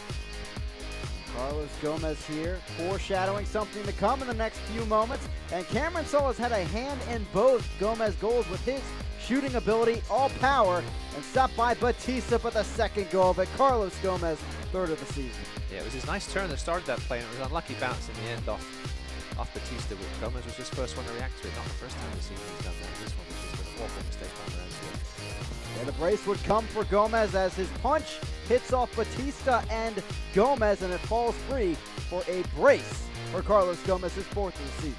Carlos Gomez here, foreshadowing something to come in the next few moments. And Cameron Saul has had a hand in both Gomez goals with his shooting ability, all power, and stopped by Batista, but the second goal of it. Carlos Gomez, 3rd of the season. yeah, it was his nice turn that started that play, and it was an unlucky bounce in the end off Batista. Gomez was just first one to react to it. Not the first time this season he's done that. This one was just an awful mistake on Lorenzo. Yeah, the brace would come for Gomez as his punch hits off Batista and Gomez, and it falls free for a brace for Carlos Gomez, his 4th of the season.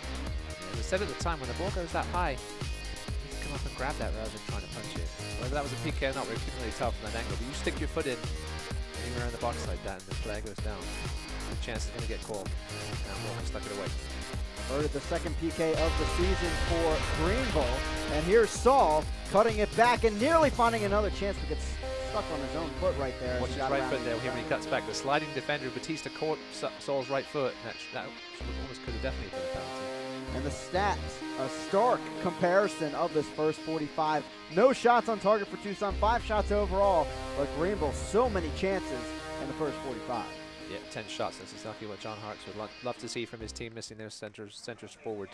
Yeah, we said at the time, when the ball goes that high, you can come up and grab that rather than trying to punch it. Whether that was a PK or not, we couldn't really tell from that angle, but you stick your foot in anywhere in the box like that and the flag goes down, the chance is going to get called. Now Morgan stuck it away. Averted the second PK of the season for Greenville, and here's Saul cutting it back and nearly finding another chance, but gets stuck on his own foot right there. Watch his right foot there here when he cuts back. The sliding defender, Batista, caught Saul's right foot, and that almost could have definitely been a penalty. And the stats, a stark comparison of this first 45. No shots on target for Tucson, 5 shots overall, but Greenville so many chances in the first 45. Yeah, 10 shots. That's exactly what John Hartz would love to see from his team, missing their centers forward.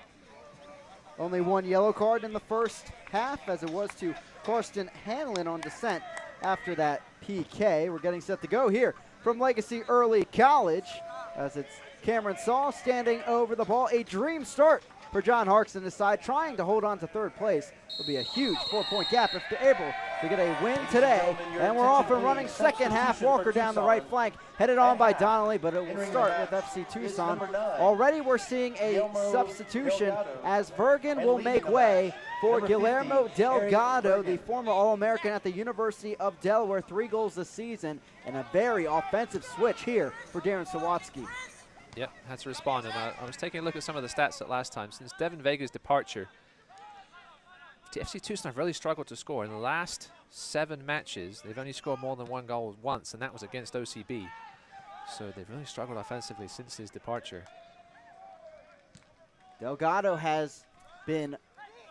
Only 1 yellow card in the first half, as it was to Karsten Hanlon on descent after that PK. We're getting set to go here from Legacy Early College, as it's Cameron Saul standing over the ball. A dream start for John Harkes and his side, trying to hold on to 3rd place. It'll be a huge 4-point gap if they're able to get a win today. And we're off and running second half. Walker down the right flank, headed on by Donnelly, but it will start with FC Tucson. Already we're seeing a substitution as Bergen will make way for Guillermo Delgado, the former All-American at the University of Delaware, 3 goals this season, and a very offensive switch here for Darren Sawatsky. Yep, had to respond, and I was taking a look at some of the stats at last time. Since Devin Vega's departure, FC Tucson have really struggled to score. In the last 7 matches, they've only scored more than 1 goal once, and that was against OCB. So they've really struggled offensively since his departure. Delgado has been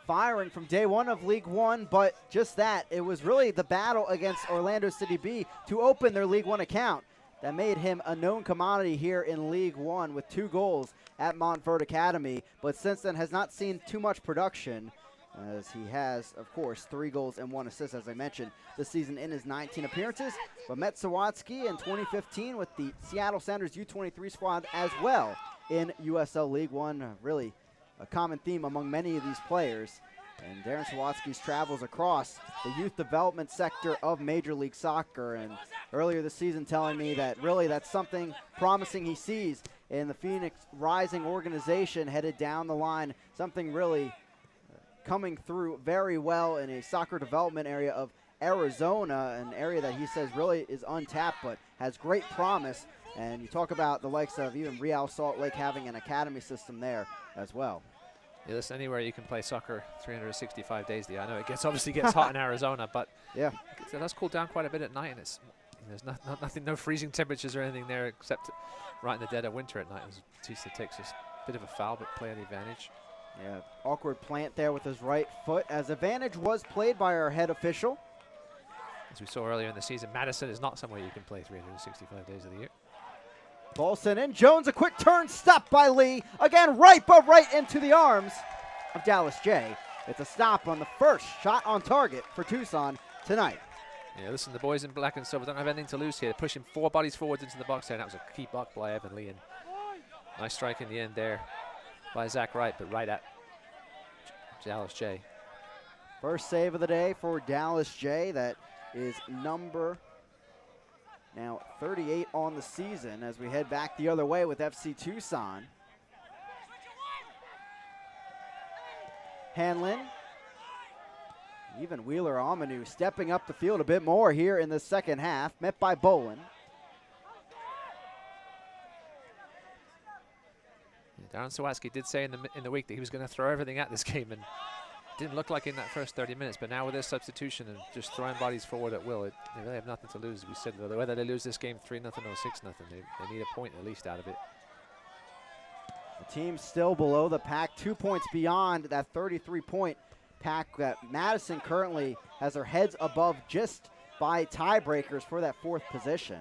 firing from day 1 of League One, but just that, it was really the battle against Orlando City B to open their League One account that made him a known commodity here in League One with 2 goals at Montverde Academy, but since then has not seen too much production, as he has, of course, 3 goals and 1 assist, as I mentioned, this season in his 19 appearances, but met Sawatsky in 2015 with the Seattle Sounders U23 squad as well in USL League One, really a common theme among many of these players. And Darren Sawatsky's travels across the youth development sector of Major League Soccer, and earlier this season telling me that really that's something promising he sees in the Phoenix Rising organization headed down the line, something really coming through very well in a soccer development area of Arizona, an area that he says really is untapped but has great promise. And you talk about the likes of even Real Salt Lake having an academy system there as well. Yeah, listen, anywhere you can play soccer 365 days a year. I know it obviously gets hot in Arizona, but yeah, it does cool down quite a bit at night, and there's nothing, no freezing temperatures or anything there except right in the dead of winter at night. Batista takes a bit of a foul, but play an advantage. Yeah, awkward plant there with his right foot, as advantage was played by our head official. As we saw earlier in the season, Madison is not somewhere you can play 365 days of the year. Ball sent in. Jones, a quick turn, stopped by Lee. Again, right into the arms of Dallas J. It's a stop on the first shot on target for Tucson tonight. Yeah, listen, the boys in black and silver don't have anything to lose here. They're pushing 4 bodies forwards into the box there, and that was a key block by Evan Lee. And nice strike in the end there by Zach Wright, but right at Dallas J. First save of the day for Dallas J. That is number Now 38 on the season as we head back the other way with FC Tucson. Hanlon, even Wheeler Amanu stepping up the field a bit more here in the second half, met by Bolin. Darren Sawatsky did say in the week that he was going to throw everything at this game, and didn't look like in that first 30 minutes. But now with their substitution and just throwing bodies forward at will, they really have nothing to lose. We said whether they lose this game 3-0 or 6-0, they need a point at least out of it. The team still below the pack, 2 points beyond that 33-point pack. Madison currently has their heads above just by tiebreakers for that 4th position.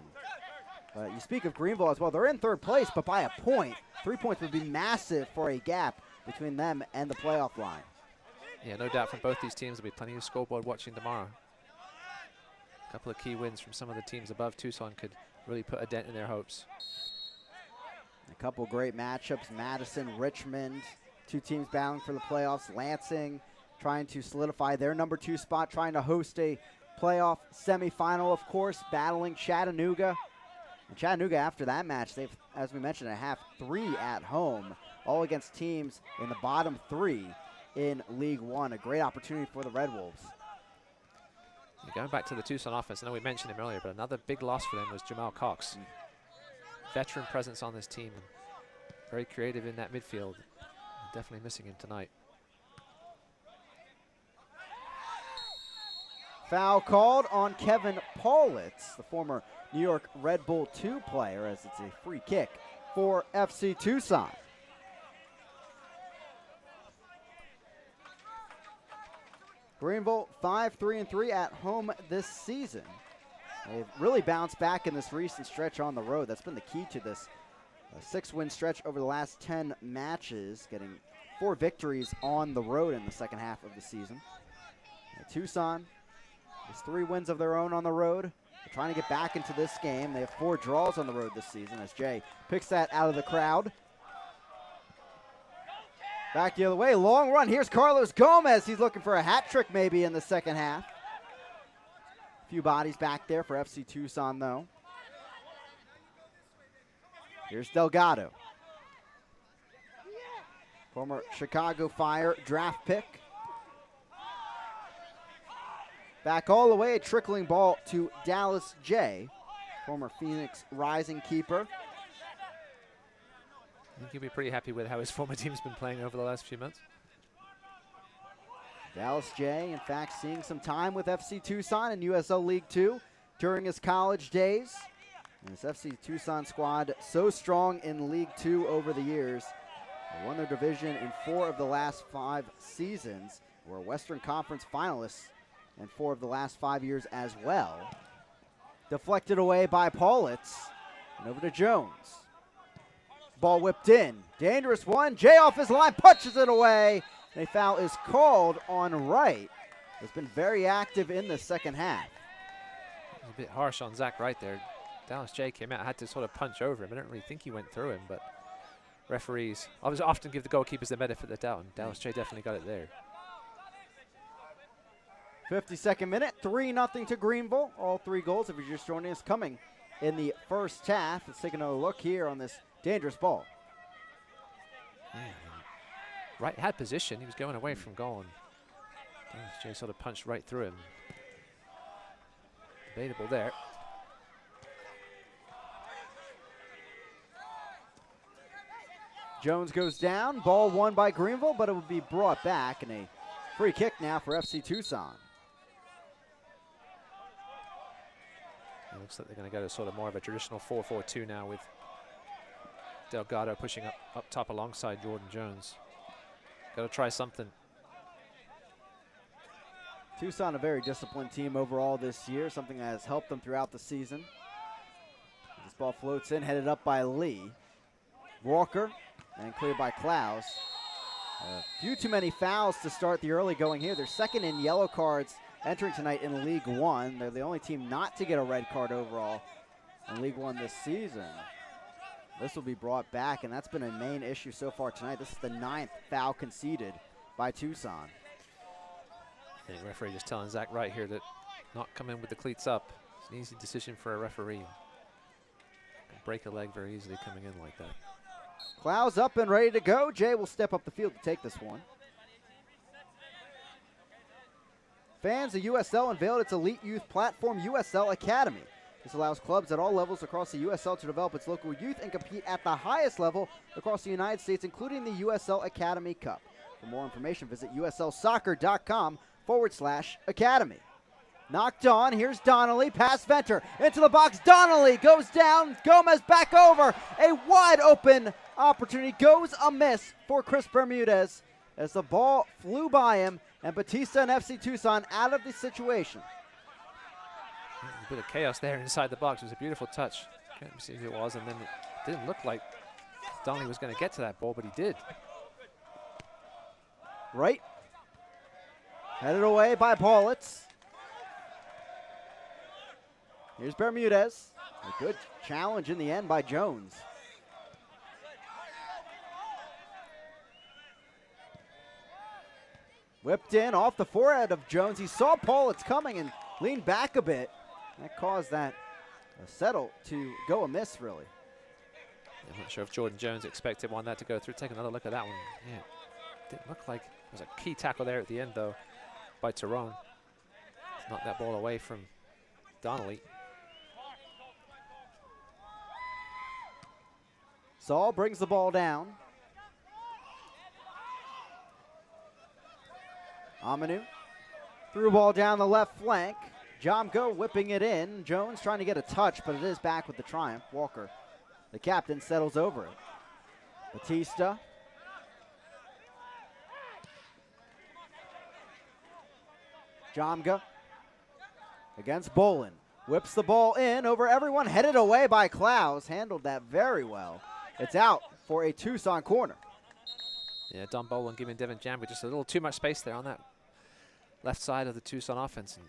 But you speak of Greenville as well. They're in 3rd place, but by a point. 3 points would be massive for a gap between them and the playoff line. Yeah, no doubt from both these teams. There'll be plenty of scoreboard watching tomorrow. A couple of key wins from some of the teams above Tucson could really put a dent in their hopes. A couple great matchups, Madison, Richmond, 2 teams battling for the playoffs. Lansing trying to solidify their number 2 spot, trying to host a playoff semifinal, of course, battling Chattanooga. And Chattanooga, after that match, they've, as we mentioned, a half 3 at home, all against teams in the bottom 3 in League One. A great opportunity for the Red Wolves. Going back to the Tucson offense, I know we mentioned him earlier, but another big loss for them was Jamal Cox. Veteran presence on this team, very creative in that midfield. Definitely missing him tonight. Foul called on Kevin Paulitz, the former New York Red Bull 2 player, as it's a free kick for FC Tucson. Greenville 5-3-3 at home this season. They've really bounced back in this recent stretch on the road. That's been the key to this 6-win stretch over the last 10 matches, getting 4 victories on the road in the second half of the season. Tucson has 3 wins of their own on the road. They're trying to get back into this game. They have 4 draws on the road this season as Jay picks that out of the crowd. Back the other way, long run. Here's Carlos Gomez. He's looking for a hat trick maybe in the second half. A few bodies back there for FC Tucson, though. Here's Delgado. Former Chicago Fire draft pick. Back all the way, a trickling ball to Dallas J, former Phoenix Rising keeper. I think he'll be pretty happy with how his former team's been playing over the last few months. Dallas J, in fact, seeing some time with FC Tucson in USL League 2 during his college days. And this FC Tucson squad so strong in League 2 over the years. They won their division in 4 of the last 5 seasons. Were Western Conference finalists in 4 of the last 5 years as well. Deflected away by Paulitz. And over to Jones. Ball whipped in. Dangerous one. Jay off his line, punches it away. And a foul is called on Wright. Has been very active in the second half. A bit harsh on Zach Wright there. Dallas J came out, had to sort of punch over him. I don't really think he went through him, but referees often give the goalkeepers the benefit of the doubt, and Dallas J definitely got it there. 52nd minute, 3-0 to Greenville. All 3 goals, if you're just joining us, coming in the first half. Let's take another look here on this dangerous ball. Yeah, Wright had position. He was going away from goal, and Dallas J sort of punched right through him. Debatable there. Jones goes down. Ball won by Greenville, but it will be brought back, and a free kick now for FC Tucson. It looks like they're going to go to sort of more of a traditional 4-4-2 now, with Delgado pushing up top alongside Jordan Jones. Got to try something. Tucson, a very disciplined team overall this year, something that has helped them throughout the season. This ball floats in, headed up by Lee. Walker, and cleared by Klaus. A few too many fouls to start the early going here. They're second in yellow cards entering tonight in League One. They're the only team not to get a red card overall in League One this season. This will be brought back, and that's been a main issue so far tonight. This is the 9th foul conceded by Tucson. The referee just telling Zach Wright here that not come in with the cleats up. It's an easy decision for a referee. Can break a leg very easily coming in like that. Clouds up and ready to go. Jay will step up the field to take this one. Fans of USL unveiled its elite youth platform, USL Academy. This allows clubs at all levels across the USL to develop its local youth and compete at the highest level across the United States, including the USL Academy Cup. For more information, visit uslsoccer.com/academy. Knocked on, here's Donnelly, pass Venter, into the box, Donnelly goes down, Gomez back over, a wide open opportunity goes amiss for Chris Bermudez as the ball flew by him, and Batista and FC Tucson out of the situation. A bit of chaos there inside the box. It was a beautiful touch. Can't see who it was, and then it didn't look like Donnelly was going to get to that ball, but he did. Right. Headed away by Paulitz. Here's Bermudez. A good challenge in the end by Jones. Whipped in off the forehead of Jones. He saw Paulitz coming and leaned back a bit. That caused that settle to go amiss, really. I'm not sure if Jordan Jones expected that to go through. Take another look at that one. Yeah, didn't look like there was a key tackle there at the end, though, by Tyrone. Knocked that ball away from Donnelly. Saul brings the ball down. Amanu threw ball down the left flank. Jomko whipping it in. Jones trying to get a touch, but it is back with the triumph. Walker, the captain, settles over it. Batista. Jomga against Bolin. Whips the ball in over everyone. Headed away by Klaus. Handled that very well. It's out for a Tucson corner. Yeah, Don Bolin giving Devin Jamba just a little too much space there on that left side of the Tucson offense. And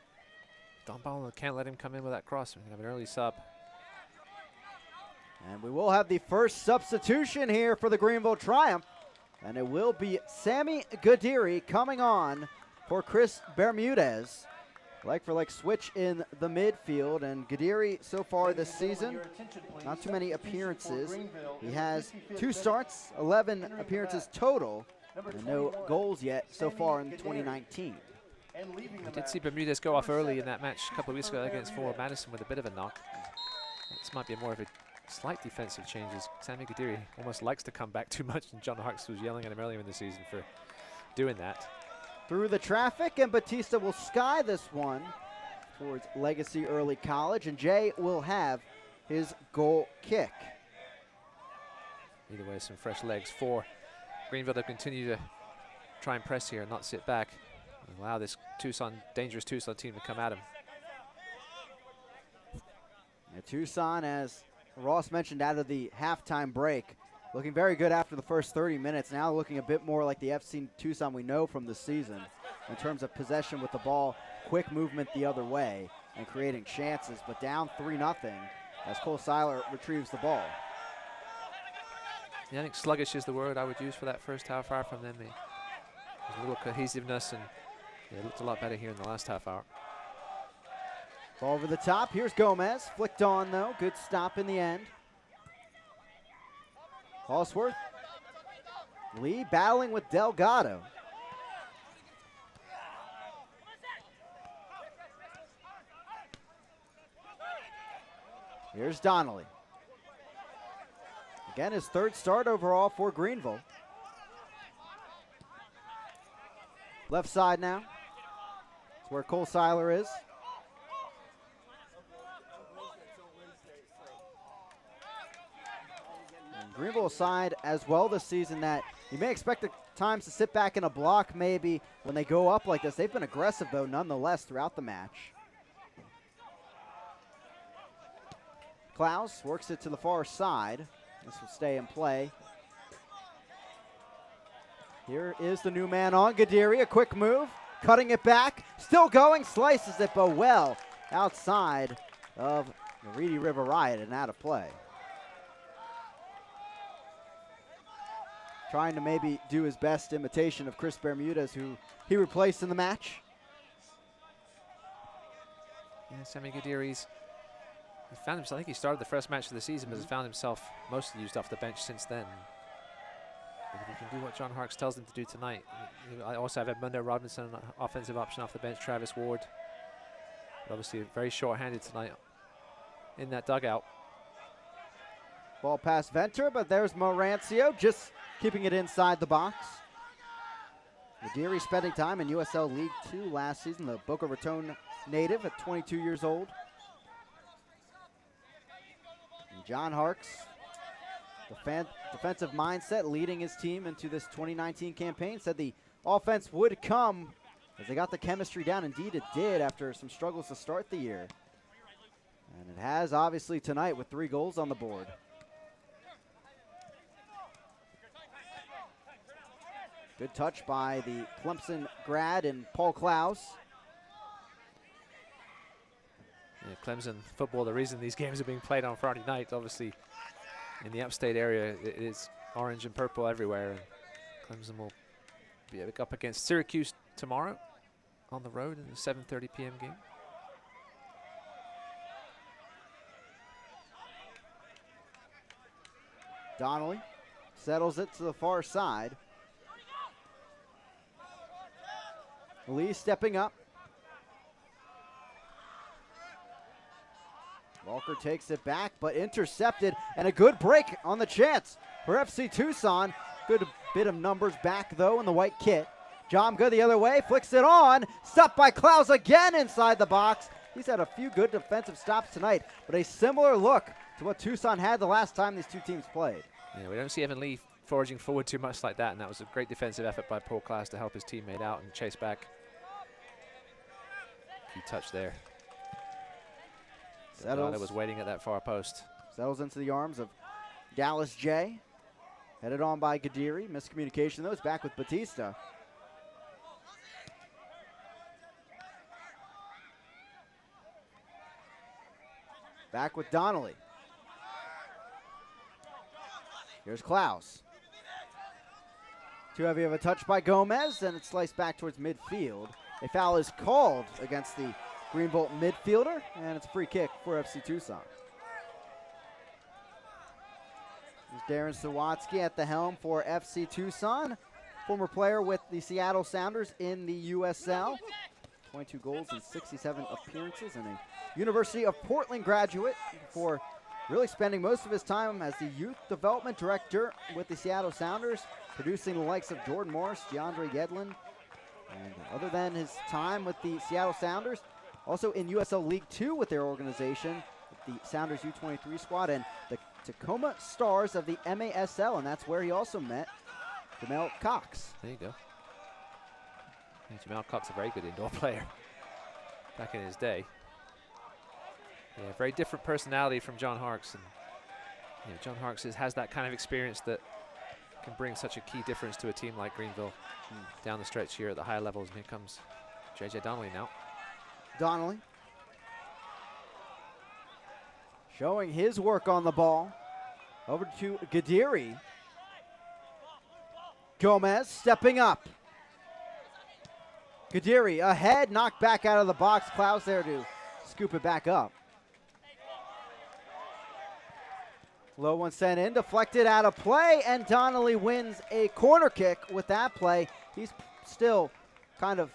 Don Bolin can't let him come in with that cross. We're going to have an early sub. And we will have the first substitution here for the Greenville Triumph. And it will be Sammy Gadiri coming on for Chris Bermudez. Like for like switch in the midfield, and Gadiri so far this season, not too many appearances. He has 2 starts, 11 appearances total, and no goals yet so far in 2019. We did see Bermudez go off early in that match a couple of weeks ago against Forward Madison with a bit of a knock. This might be more of a slight defensive changes. Sammy Gadiri almost likes to come back too much, and John Harks was yelling at him earlier in the season for doing that. Through the traffic, and Batista will sky this one towards Legacy Early College, and Jay will have his goal kick. Either way, some fresh legs for Greenville to continue to try and press here and not sit back and allow this dangerous Tucson team to come at him. Now, Tucson, as Ross mentioned, out of the halftime break, looking very good after the first 30 minutes. Now looking a bit more like the FC Tucson we know from this season in terms of possession with the ball, quick movement the other way, and creating chances. But down 3-0 as Cole Seiler retrieves the ball. Yeah, I think sluggish is the word I would use for that first half hour from them. There's a little cohesiveness, and it looked a lot better here in the last half hour. Ball over the top. Here's Gomez. Flicked on, though. Good stop in the end. Halsworth. Lee battling with Delgado. Here's Donnelly. Again, his 3rd start overall for Greenville. Left side now. That's where Cole Seiler is. Greenville side as well this season that you may expect at times to sit back in a block maybe when they go up like this. They've been aggressive, though, nonetheless, throughout the match. Klaus works it to the far side. This will stay in play. Here is the new man on Gadiri. A quick move, cutting it back. Still going, slices it, but well outside of the Reedy River Riot and out of play. Trying to maybe do his best imitation of Chris Bermudez, who he replaced in the match. Yeah, Sammy Gadiri's found himself, I think he started the first match of the season, but has found himself mostly used off the bench since then. But if he can do what John Harkes tells him to do tonight. I also have Edmundo Robinson, an offensive option off the bench, Travis Ward. But obviously very short-handed tonight in that dugout. Ball past Venter, but there's Morancio just keeping it inside the box. Mediri spending time in USL League 2 last season, the Boca Raton native at 22 years old. And John Harkes, the defensive mindset leading his team into this 2019 campaign, said the offense would come as they got the chemistry down. Indeed it did after some struggles to start the year. And it has obviously tonight with 3 goals on the board. Good touch by the Clemson grad and Paul Klaus. Yeah, Clemson football, the reason these games are being played on Friday night, obviously in the upstate area, it is orange and purple everywhere. And Clemson will be up against Syracuse tomorrow on the road in the 7:30 p.m. game. Donnelly settles it to the far side. Lee stepping up. Walker takes it back, but intercepted, and a good break on the chance for FC Tucson. Good bit of numbers back, though, in the white kit. John good the other way, flicks it on. Stopped by Klaus again inside the box. He's had a few good defensive stops tonight, but a similar look to what Tucson had the last time these two teams played. Yeah, we don't see Evan Lee foraging forward too much like that, and that was a great defensive effort by Paul Klaus to help his teammate out and chase back. Key touch there. Delgado was waiting at that far post. Settles into the arms of Dallas J. Headed on by Gadiri. Miscommunication, though. It's back with Batista. Back with Donnelly. Here's Klaus. Too heavy of a touch by Gomez, and it's sliced back towards midfield. A foul is called against the Greenville midfielder, and it's a free kick for FC Tucson. There's Darren Sawatsky at the helm for FC Tucson, former player with the Seattle Sounders in the USL. 22 goals and 67 appearances, and a University of Portland graduate before really spending most of his time as the youth development director with the Seattle Sounders, producing the likes of Jordan Morris, DeAndre Yedlin. And other than his time with the Seattle Sounders, also in USL League 2 with their organization, the Sounders U23 squad, and the Tacoma Stars of the MASL, and that's where he also met Jamel Cox. There you go. Yeah, Jamel Cox, a very good indoor player back in his day. Yeah, very different personality from John Harkes, and you know, John Harkes has that kind of experience that can bring such a key difference to a team like Greenville down the stretch here at the higher levels. And here comes JJ Donnelly now. Donnelly showing his work on the ball. Over to Gadiri. Gomez stepping up. Gadiri ahead, knocked back out of the box. Klaus there to scoop it back up. Low one sent in, deflected out of play, and Donnelly wins a corner kick with that play. He's still kind of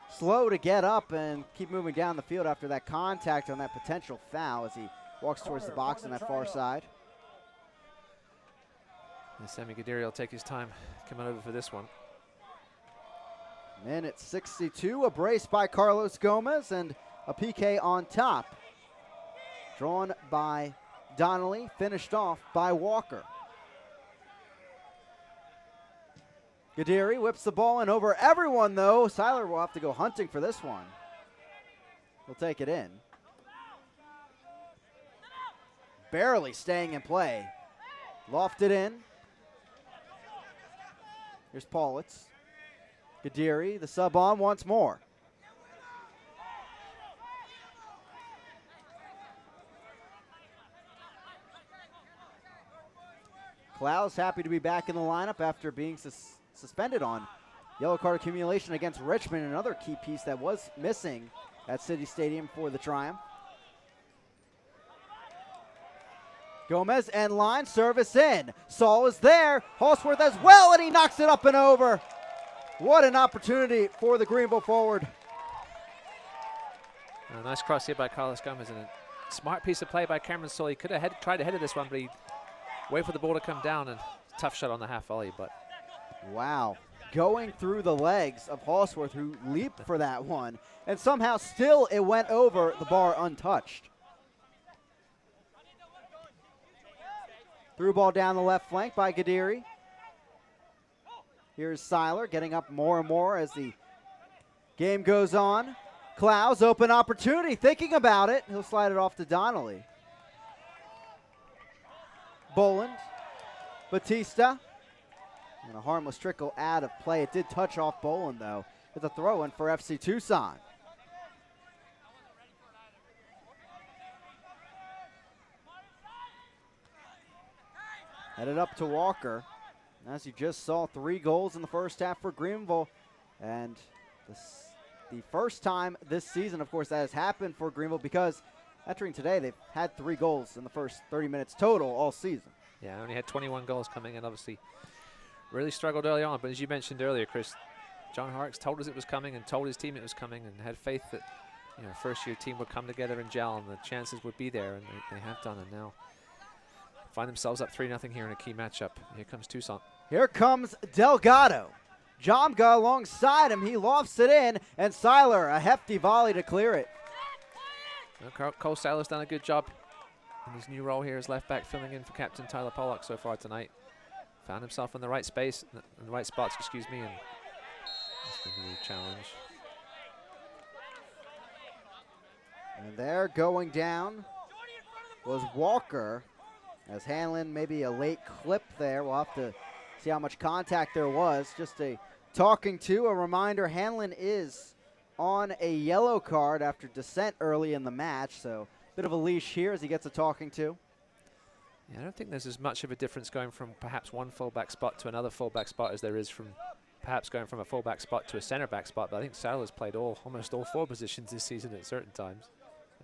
slow to get up and keep moving down the field after that contact on that potential foul as he walks towards the box on that far side. And Sammy Gadiri will take his time coming over for this one. Minute 62, a brace by Carlos Gomez and a PK on top. Drawn by Donnelly, finished off by Walker. Gadiri whips the ball in over everyone, though. Seiler will have to go hunting for this one. He'll take it in. Barely staying in play. Lofted in. Here's Paulitz. Gadiri, the sub on once more. Klaus happy to be back in the lineup after being suspended on yellow card accumulation against Richmond, another key piece that was missing at City Stadium for the triumph. Gomez and line service in. Saul is there. Halsworth as well, and he knocks it up and over. What an opportunity for the Greenville forward. A nice cross here by Carlos Gomez, and a smart piece of play by Cameron Saul. He could have tried to head of this one, but he waited for the ball to come down, and tough shot on the half volley. But wow, going through the legs of Halsworth, who leaped for that one, and somehow still it went over the bar untouched. Through ball down the left flank by Gadiri. Here's Seiler getting up more and more as the game goes on. Clows, open opportunity, thinking about it. He'll slide it off to Donnelly. Boland, Batista, and a harmless trickle out of play. It did touch off Boland, though. It's a throw-in for FC Tucson. Headed up to Walker. As you just saw, 3 goals in the first half for Greenville. And the first time this season, of course, that has happened for Greenville, because entering today, they've had 3 goals in the first 30 minutes total all season. yeah, only had 21 goals coming in. Obviously, really struggled early on. But as you mentioned earlier, Chris, John Harks told us it was coming and told his team it was coming, and had faith that first-year team would come together and gel, and the chances would be there, and they have done. And now find themselves up 3-0 here in a key matchup. Here comes Tucson. Here comes Delgado. Jomga alongside him. He lofts it in, and Seiler, a hefty volley to clear it. Cole Seiler's done a good job in his new role here as left back, filling in for Captain Tyler Pollock so far tonight. Found himself in the right space, in the right spots, excuse me, and that's going to be a challenge. And there, going down, was Walker. As Hanlon, maybe a late clip there. We'll have to see how much contact there was. Just a talking to. A reminder, Hanlon is on a yellow card after dissent early in the match. So a bit of a leash here as he gets a talking to. Yeah, I don't think there's as much of a difference going from perhaps one fullback spot to another fullback spot as there is from perhaps going from a fullback spot to a center back spot. But I think Seiler's played almost all 4 positions this season at certain times.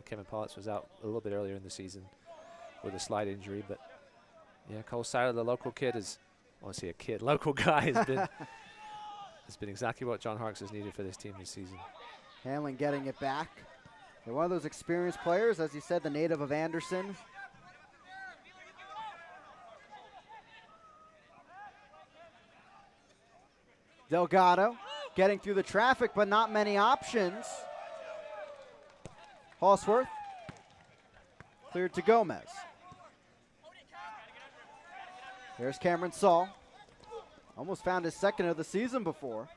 Kevin Pollock was out a little bit earlier in the season with a slight injury, but yeah, Cole Seiler, the local kid, local guy has been exactly what John Harks has needed for this team this season. Hanlon getting it back. They're one of those experienced players, as you said, the native of Anderson. Delgado getting through the traffic, but not many options. Halsworth cleared to Gomez. There's Cameron Saul. Almost found his second of the season before.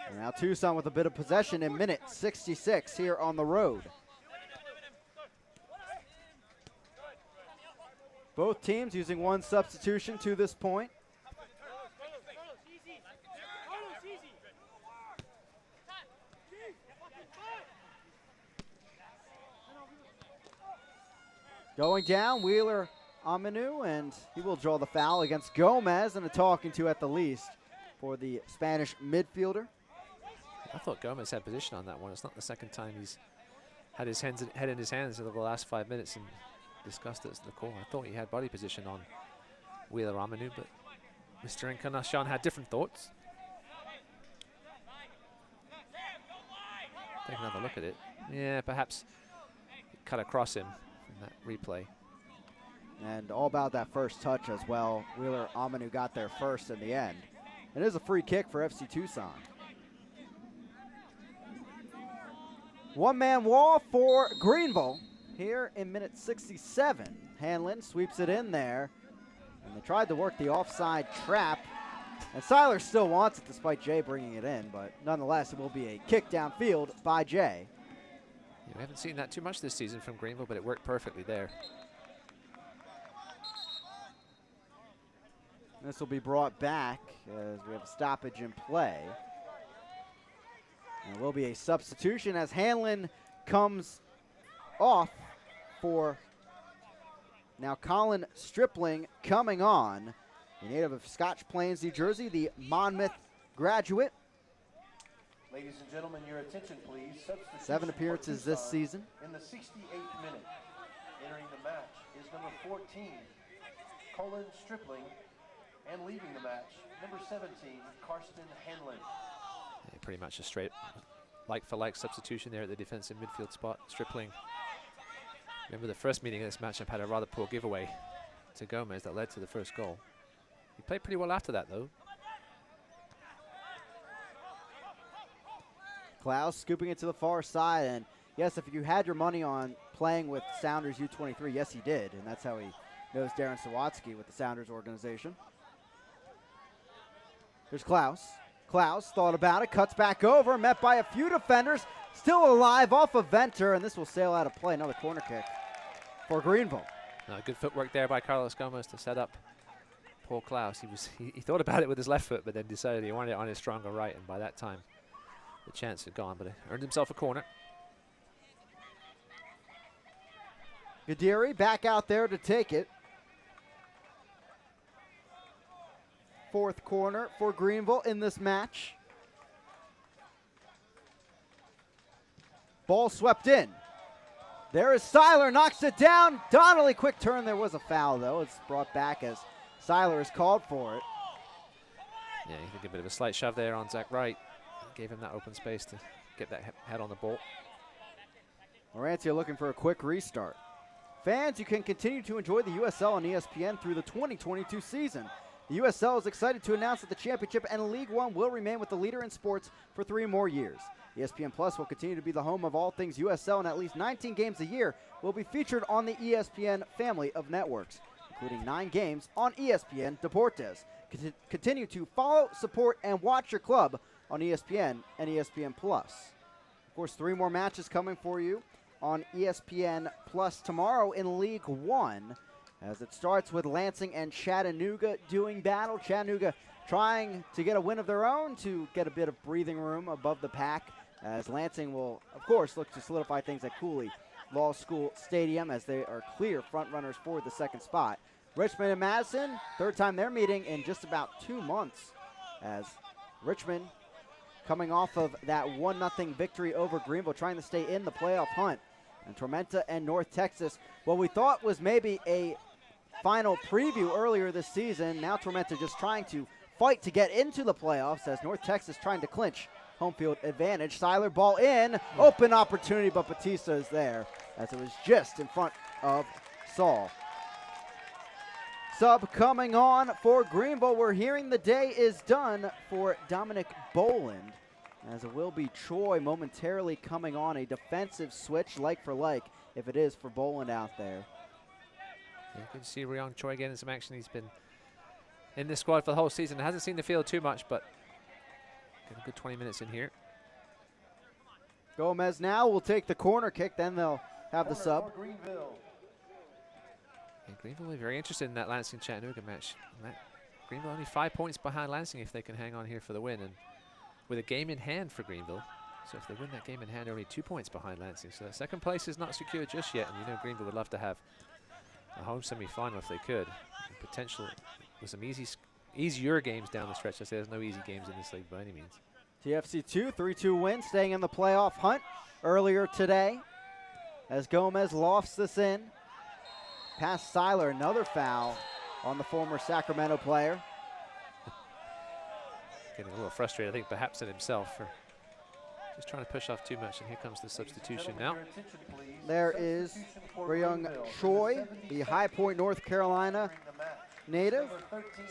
And now Tucson with a bit of possession in minute 66 here on the road. Both teams using 1 substitution to this point. Going down, Wheeler Aminu, and he will draw the foul against Gomez, and a talking to at the least for the Spanish midfielder. I thought Gomez had position on that one. It's not the second time he's had his head in his hands over the last 5 minutes and discussed it as the call. I thought he had body position on Wheeler Aminu, but Mr. Encarnacion had different thoughts. Take another look at it. Yeah, perhaps cut across him. That replay. And all about that first touch as well. Wheeler Aminu got there first in the end. It is a free kick for FC Tucson. 1-man wall for Greenville here in minute 67. Hanlon sweeps it in there. And they tried to work the offside trap. And Seiler still wants it despite Jay bringing it in. But nonetheless, it will be a kick downfield by Jay. We haven't seen that too much this season from Greenville, but it worked perfectly there. This will be brought back as we have a stoppage in play. And it will be a substitution as Hanlon comes off for now Colin Stripling coming on. The native of Scotch Plains, New Jersey, the Monmouth graduate. Ladies and gentlemen, your attention, please. 7 appearances this season. In the 68th minute. Entering the match is number 14, Colin Stripling, and leaving the match, number 17, Karsten Hanlon. Yeah, pretty much a straight like-for-like substitution there at the defensive midfield spot. Stripling, remember the first meeting of this matchup had a rather poor giveaway to Gomez that led to the first goal. He played pretty well after that, though. Klaus scooping it to the far side, and yes, if you had your money on playing with Sounders U23, yes, he did, and that's how he knows Darren Sawatsky with the Sounders organization. There's Klaus. Klaus thought about it, cuts back over, met by a few defenders, still alive off of Venter, and this will sail out of play. Another corner kick for Greenville. Good footwork there by Carlos Gomez to set up Paul Klaus. He thought about it with his left foot, but then decided he wanted it on his stronger right, and by that time, the chance had gone, but he earned himself a corner. Gadiri back out there to take it. Fourth corner for Greenville in this match. Ball swept in. There is Seiler, knocks it down. Donnelly, quick turn. There was a foul, though. It's brought back as Seiler is called for it. Yeah, he took a bit of a slight shove there on Zach Wright. Gave him that open space to get that head on the ball. Morantia looking for a quick restart. Fans, you can continue to enjoy the USL on ESPN through the 2022 season. The USL is excited to announce that the championship and League One will remain with the leader in sports for 3 more years. ESPN Plus will continue to be the home of all things USL, and at least 19 games a year will be featured on the ESPN family of networks, including 9 games on ESPN Deportes. Continue to follow, support, and watch your club on ESPN and ESPN Plus. Of course, 3 more matches coming for you on ESPN Plus tomorrow in League One, as it starts with Lansing and Chattanooga doing battle. Chattanooga trying to get a win of their own to get a bit of breathing room above the pack, as Lansing will, of course, look to solidify things at Cooley Law School Stadium, as they are clear front runners for the second spot. Richmond and Madison, third time they're meeting in just about 2 months, as Richmond coming off of that 1-0 victory over Greenville, trying to stay in the playoff hunt. And Tormenta and North Texas, what we thought was maybe a final preview earlier this season, now Tormenta just trying to fight to get into the playoffs, as North Texas trying to clinch home field advantage. Seiler, ball in, open opportunity, but Batista is there, as it was just in front of Saul. Sub coming on for Greenville. We're hearing the day is done for Dominic Boland, as it will be Troy momentarily coming on. A defensive switch, like for like, if it is for Boland out there. Yeah, good to see Ryong Choi getting some action. He's been in this squad for the whole season. Hasn't seen the field too much, but got a good 20 minutes in here. Gomez now will take the corner kick, then they'll have the sub. And Greenville will be very interested in that Lansing-Chattanooga match. Greenville only 5 points behind Lansing if they can hang on here for the win, and with a game in hand for Greenville. So if they win that game in hand, only 2 points behind Lansing. So second place is not secure just yet, and you know Greenville would love to have a home semi-final if they could. And potential with some easier games down the stretch. I say there's no easy games in this league by any means. TFC 2, 3-2 win, staying in the playoff hunt earlier today, as Gomez lofts this in. Past Seiler, another foul on the former Sacramento player. Getting a little frustrated, I think, perhaps at himself for just trying to push off too much, and here comes the substitution now. There is Ryung Choi, the High Point, North Carolina native.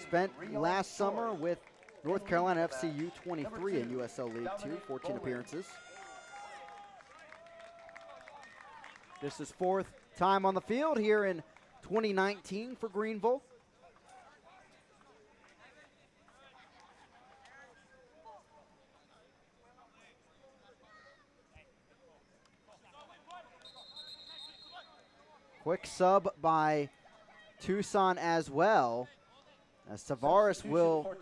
Spent last summer with North Carolina FC U23 in USL League 2, 14 appearances. This is 4th time on the field here in 2019 for Greenville. Quick sub by Tucson as well, as Tavares will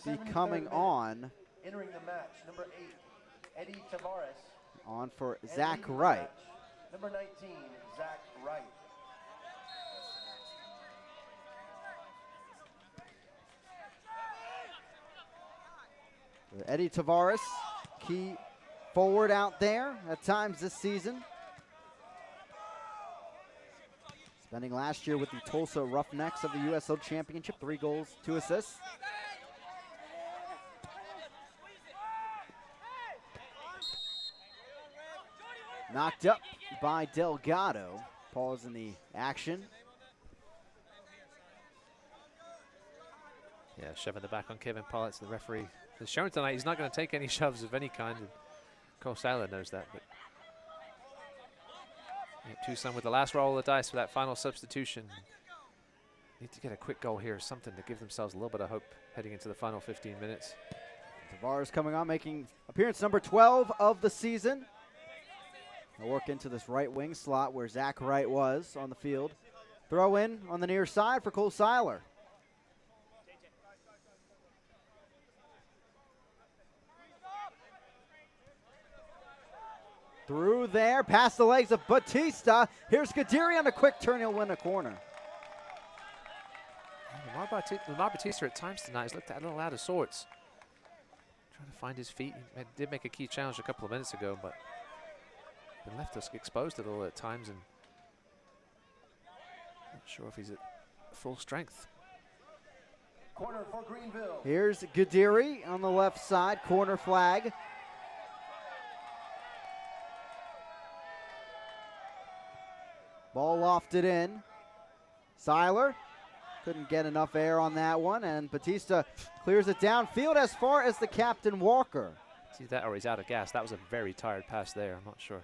be coming on. Entering the match, number 8, Eddie Tavares. On for Zach Wright. Number 19, Zach Wright. Eddie Tavares, key forward out there at times this season. Spending last year with the Tulsa Roughnecks of the USL Championship, 3 goals, 2 assists. Knocked up by Delgado. Pause in the action. Yeah, shoving the back on Kevin Pollitt. The referee has shown tonight he's not going to take any shoves of any kind. And Cole Seiler knows that. But yeah, Tucson with the last roll of the dice for that final substitution. Need to get a quick goal here, something to give themselves a little bit of hope heading into the final 15 minutes. Tavares coming on, making appearance number 12 of the season. They'll work into this right wing slot where Zach Wright was on the field. Throw in on the near side for Cole Seiler. Through there, past the legs of Batista. Here's Gadiri on a quick turn. He'll win a corner. Lamar Batista at times tonight has looked a little out of sorts. Trying to find his feet. He did make a key challenge a couple of minutes ago, but been left us exposed a little at times, and not sure if he's at full strength. Corner for Greenville. Here's Gadiri on the left side, corner flag. Ball lofted in. Seiler couldn't get enough air on that one, and Batista clears it downfield as far as the captain Walker. See that, or he's out of gas. That was a very tired pass there. I'm not sure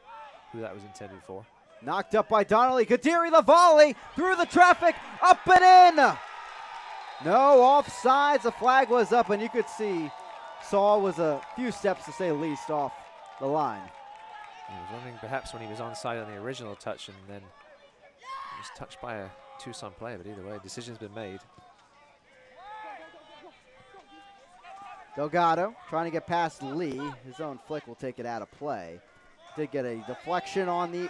who that was intended for. Knocked up by Donnelly. Gadiri, the volley through the traffic, up and in. No offsides. The flag was up, and you could see Saul was a few steps, to say the least, off the line. He was wondering perhaps when he was onside on the original touch, and then he was touched by a Tucson player, but either way, decision's been made. Delgado trying to get past Lee. His own flick will take it out of play. Did get a deflection on the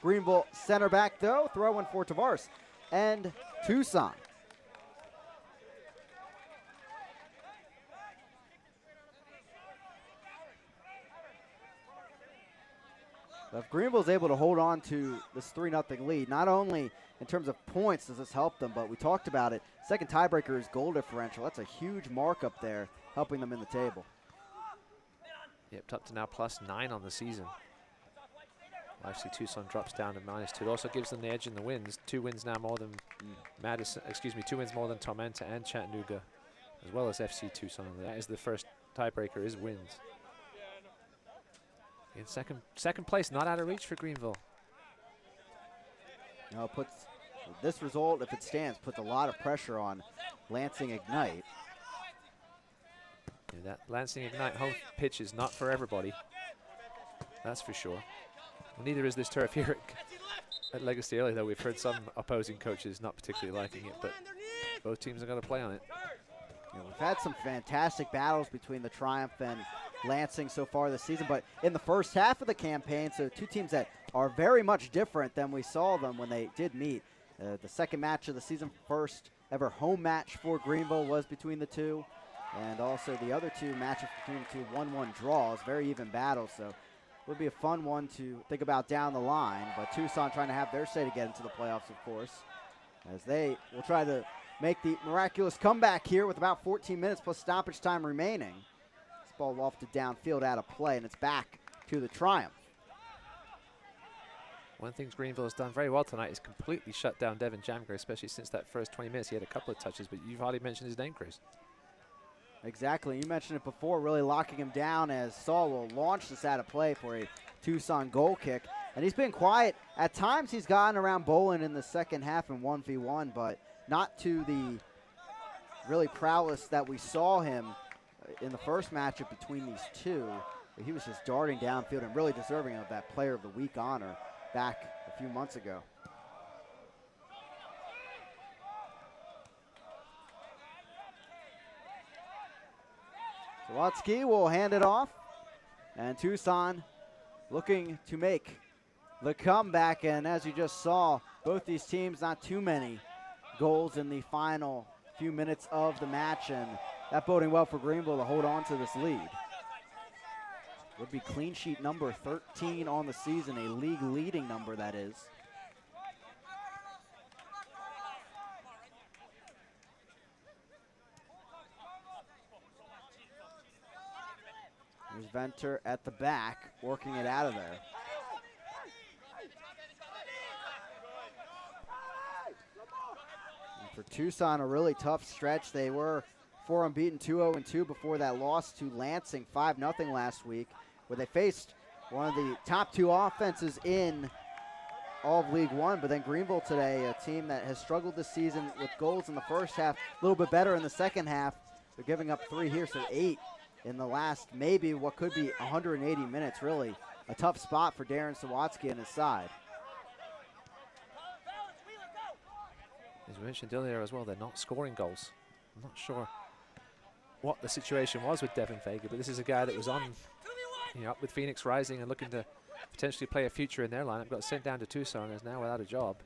Greenville center back, though. Throw in for Tavares and Tucson. If Greenville's able to hold on to this 3-0 lead, not only in terms of points does this help them, but we talked about it. Second tiebreaker is goal differential. That's a huge markup there, helping them in the table. Yep, up to now +9 on the season. Actually, Tucson drops down to -2. It also gives them the edge in the wins. 2 wins now more than Madison. Excuse me, 2 wins more than Tormenta and Chattanooga, as well as FC Tucson. That is the first tiebreaker, is wins. In second place, not out of reach for Greenville. No, puts this result, if it stands, puts a lot of pressure on Lansing Ignite. Yeah, that Lansing Ignite home pitch is not for everybody. That's for sure. Well, neither is this turf here at Legacy Early, though. We've heard some opposing coaches not particularly liking it, but both teams are going to play on it. You know, we've had some fantastic battles between the Triumph and Lansing so far this season, but in the first half of the campaign, so 2 teams that are very much different than we saw them when they did meet. The second match of the season, first ever home match for Greenville, was between the 2, and also the other 2 matches between the 2 1-1 draws, very even battles, so it would be a fun one to think about down the line. But Tucson trying to have their say to get into the playoffs, of course, as they will try to make the miraculous comeback here with about 14 minutes plus stoppage time remaining. This ball lofted downfield out of play, and it's back to the Triumph. One of the things Greenville has done very well tonight is completely shut down Devin Jamger, especially since that first 20 minutes. He had a couple of touches, but you've already mentioned his name, Chris. Exactly. You mentioned it before, really locking him down as Saul will launch this out of play for a Tucson goal kick. And he's been quiet. At times he's gotten around Bolin in the second half in 1v1, but not to the really prowess that we saw him in the first matchup between these 2. He was just darting downfield and really deserving of that Player of the Week honor back a few months ago. Zawadzki will hand it off, and Tucson looking to make the comeback. And as you just saw, both these teams not too many goals in the final few minutes of the match, and that boding well for Greenville to hold on to this lead. Would be clean sheet number 13 on the season, a league leading number, that is. Here's Venter at the back, working it out of there. And for Tucson, a really tough stretch. They were 4 unbeaten, 2-0-2 before that loss to Lansing 5-0 last week, where they faced one of the top 2 offenses in all of League One. But then Greenville today, a team that has struggled this season with goals in the first half, a little bit better in the second half. They're giving up 3 here, so 8 in the last maybe what could be 180 minutes, really. A tough spot for Darren Sawatsky and his side. As we mentioned earlier as well, they're not scoring goals. I'm not sure what the situation was with Devin Vega, but this is a guy that was on, up with Phoenix Rising and looking to potentially play a future in their lineup. Got sent down to Tucson and is now without a job.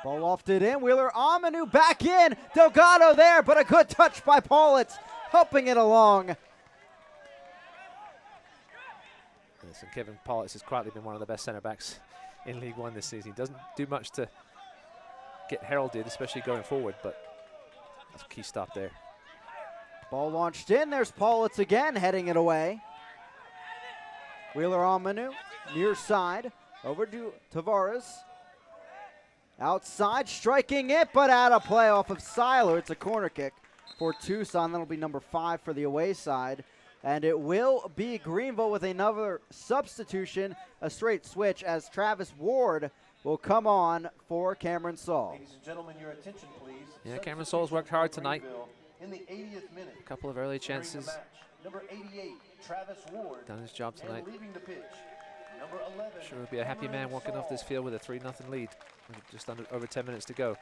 Ball lofted in. Wheeler Amanu back in. Delgado there, but a good touch by Paulitz, helping it along. Listen, Kevin Paulitz has quietly been one of the best center backs in League One this season. He doesn't do much to get heralded, especially going forward, but that's a key stop there. Ball launched in. There's Paulitz again, heading it away. Wheeler Amanu, near side, over to Tavares. Outside, striking it, but out of play off of Seiler. It's a corner kick for Tucson. That'll be number 5 for the away side. And it will be Greenville with another substitution, a straight switch, as Travis Ward will come on for Cameron Saul. Ladies and gentlemen, your attention, please. Yeah, Cameron Saul's worked hard tonight. In the 80th minute. A couple of early chances. Number 88, Travis Ward. Done his job tonight. Leaving the pitch. Number 11. Sure would be a happy man walking off this field with a 3-0 lead. With just over 10 minutes to go.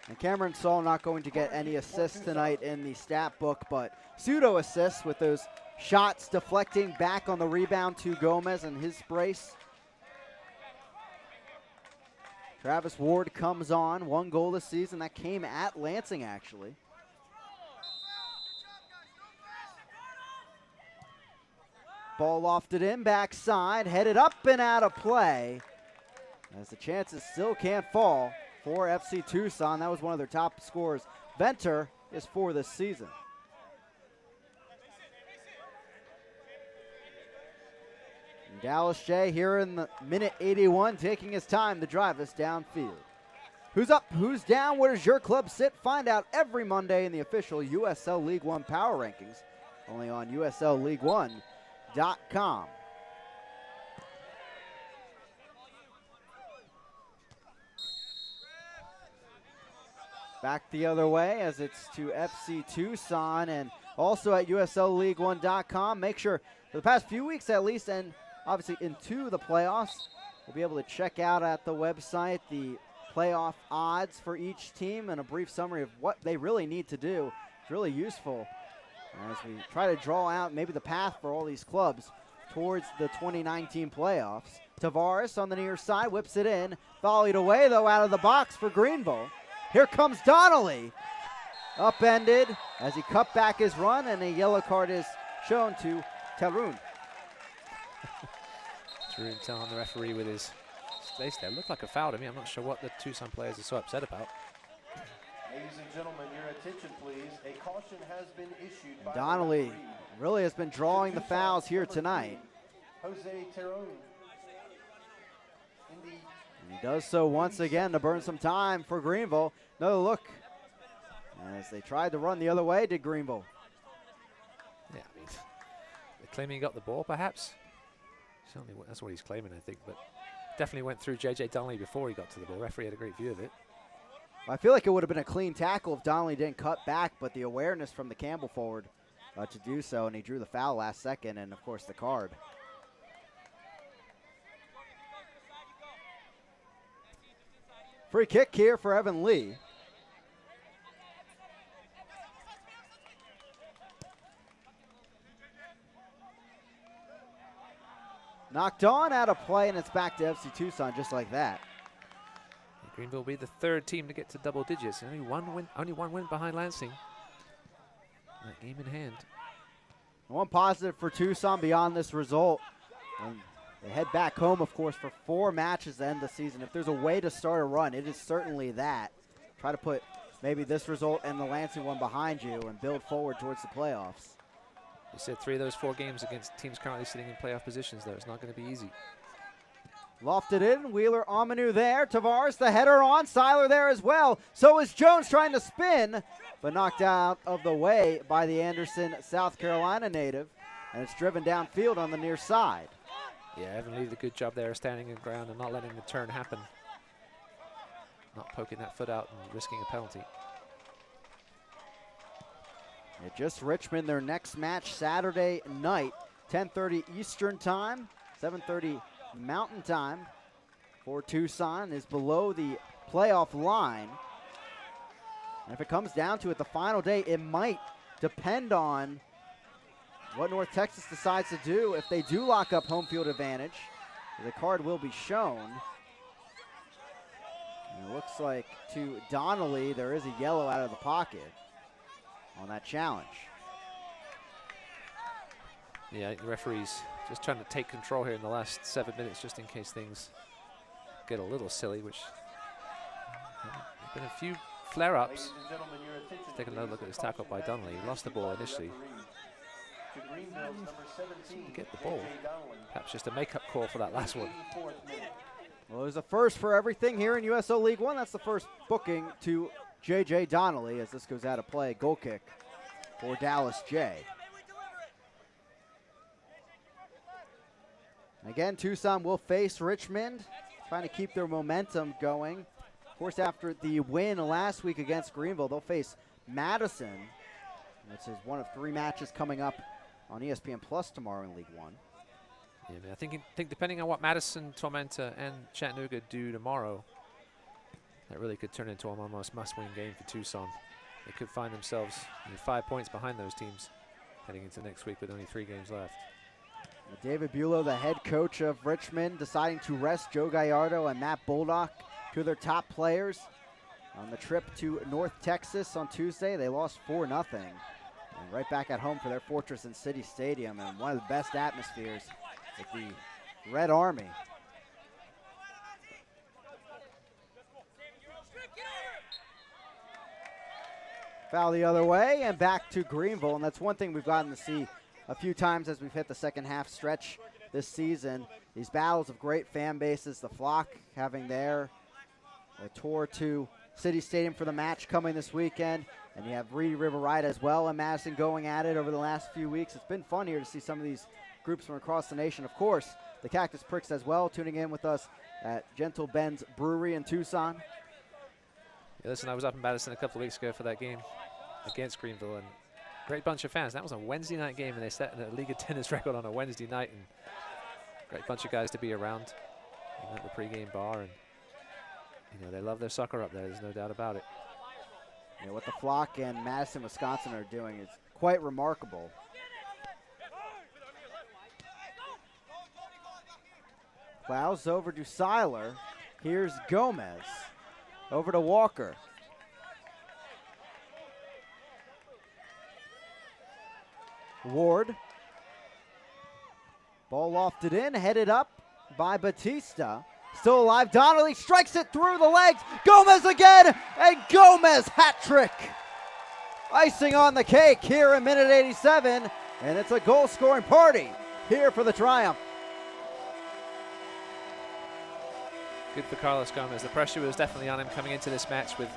And Cameron Saul not going to get any assists tonight in the stat book, but pseudo assists with those shots deflecting back on the rebound to Gomez and his brace. Travis Ward comes on, 1 goal this season. That came at Lansing, actually. Ball lofted in, backside, headed up and out of play. As the chances still can't fall for FC Tucson. That was one of their top scorers. Venter is for this season. And Dallas J here in the minute 81, taking his time to drive us downfield. Who's up, who's down, where does your club sit? Find out every Monday in the official USL League One Power Rankings, only on USLLeague1.com. Back the other way as it's to FC Tucson and also at USLLeague1.com. Make sure for the past few weeks at least, and obviously into the playoffs, we'll be able to check out at the website the playoff odds for each team and a brief summary of what they really need to do. It's really useful as we try to draw out maybe the path for all these clubs towards the 2019 playoffs. Tavares on the near side whips it in, volleyed away though out of the box for Greenville. Here comes Donnelly, upended as he cut back his run, and a yellow card is shown to Tarun. Tarun telling the referee with his face there. Looked like a foul to me. I'm not sure what the Tucson players are so upset about. Ladies and gentlemen, your attention, please. A caution has been issued by Donnelly really has been drawing the fouls here tonight. Jose Tarun. And he does so once again to burn some time for Greenville. Another look as they tried to run the other way, did Greenville. Yeah, I mean, they're claiming he got the ball, perhaps. Certainly, that's what he's claiming, I think. But definitely went through J.J. Donnelly before he got to the ball. Referee had a great view of it. I feel like it would have been a clean tackle if Donnelly didn't cut back, but the awareness from the Campbell forward to do so, and he drew the foul last second, and, of course, the card. Free kick here for Evan Lee. Knocked on, out of play, and it's back to FC Tucson just like that. Greenville will be the 3rd team to get to double digits. Only one win behind Lansing. That game in hand. One positive for Tucson beyond this result. And they head back home, of course, for 4 matches to end the season. If there's a way to start a run, it is certainly that. Try to put maybe this result and the Lansing one behind you and build forward towards the playoffs. You said 3 of those 4 games against teams currently sitting in playoff positions, though. It's not going to be easy. Lofted in, Wheeler Amanu there. Tavares, the header on. Seiler there as well. So is Jones trying to spin, but knocked out of the way by the Anderson, South Carolina native. And it's driven downfield on the near side. Yeah, Evan Lee did a good job there, standing in ground and not letting the turn happen. Not poking that foot out and risking a penalty. Yeah, just Richmond, their next match Saturday night, 10:30 Eastern time, 7:30 Mountain time for Tucson, is below the playoff line. And if it comes down to it, the final day, it might depend on what North Texas decides to do. If they do lock up home field advantage, the card will be shown. And it looks like to Donnelly, there is a yellow out of the pocket on that challenge. Yeah, the referee's just trying to take control here in the last 7 minutes, just in case things get a little silly, which there's been a few flare-ups. Let's take another look at this tackle by Donnelly. He lost the ball initially. Get the ball. Perhaps just a make-up call for that last one. Well, there's a first for everything here in USO League One. That's the first booking to J.J. Donnelly as this goes out of play. Goal kick for Dallas J. Again, Tucson will face Richmond, trying to keep their momentum going. Of course, after the win last week against Greenville, they'll face Madison, which is one of 3 matches coming up on ESPN Plus tomorrow in League One. Yeah, man, I think depending on what Madison, Tormenta, and Chattanooga do tomorrow, that really could turn into an almost must-win game for Tucson. They could find themselves 5 points behind those teams heading into next week with only 3 games left. David Bulow, the head coach of Richmond, deciding to rest Joe Gallardo and Matt Boldock, 2 of their top players. On the trip to North Texas on Tuesday, they lost 4-0. And right back at home for their Fortress and City Stadium, and one of the best atmospheres with the Red Army. Foul the other way, and back to Greenville, and that's one thing we've gotten to see a few times as we've hit the second half stretch this season. These battles of great fan bases, the Flock having their tour to City Stadium for the match coming this weekend, and you have Reedy River Ride as well and Madison going at it over the last few weeks. It's been fun here to see some of these groups from across the nation. Of course, the Cactus Pricks as well, tuning in with us at Gentle Ben's Brewery in Tucson. Yeah, listen, I was up in Madison a couple of weeks ago for that game against Greenville, and great bunch of fans. That was a Wednesday night game, and they set a League of Tennis record on a Wednesday night, and great bunch of guys to be around at the pregame bar, and they love their soccer up there. There's no doubt about it. Yeah, what the Flock and Madison, Wisconsin are doing is quite remarkable. Klaus over to Seiler. Here's Gomez. Over to Walker. Ward. Ball lofted in, headed up by Batista. Still alive, Donnelly strikes it through the legs. Gomez again, and Gomez hat trick. Icing on the cake here in minute 87, and it's a goal scoring party here for the Triumph. Good for Carlos Gomez. The pressure was definitely on him coming into this match with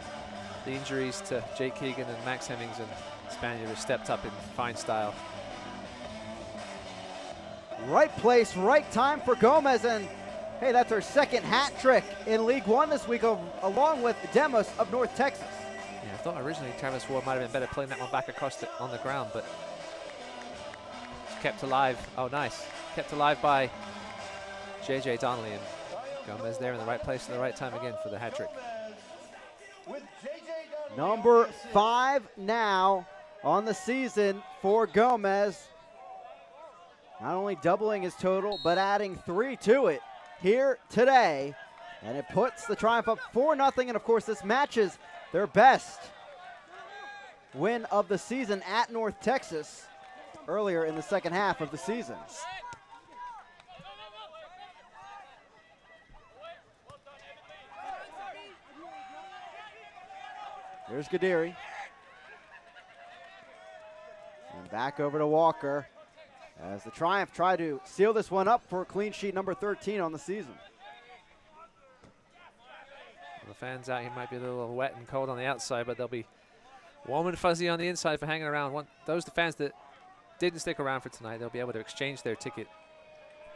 the injuries to Jake Keegan and Max Hemmings, and Spaniard has stepped up in fine style. Right place, right time for Gomez, and hey, that's our second hat trick in League One this week, along with Demos of North Texas. Yeah, I thought originally Travis Ward might have been better playing that one back across on the ground, but it's kept alive. Oh, nice. Kept alive by J.J. Donnelly, and Gomez there in the right place at the right time again for the hat trick. Number 5 now on the season for Gomez. Not only doubling his total, but adding 3 to it here today. And it puts the Triumph up 4-0. And of course, this matches their best win of the season at North Texas earlier in the second half of the season. There's Gadiri. And Back over to Walker as the Triumph try to seal this one up for clean sheet number 13 on the season. Well, the fans out here might be a little wet and cold on the outside, but they'll be warm and fuzzy on the inside for hanging around. The fans that didn't stick around for tonight, they'll be able to exchange their ticket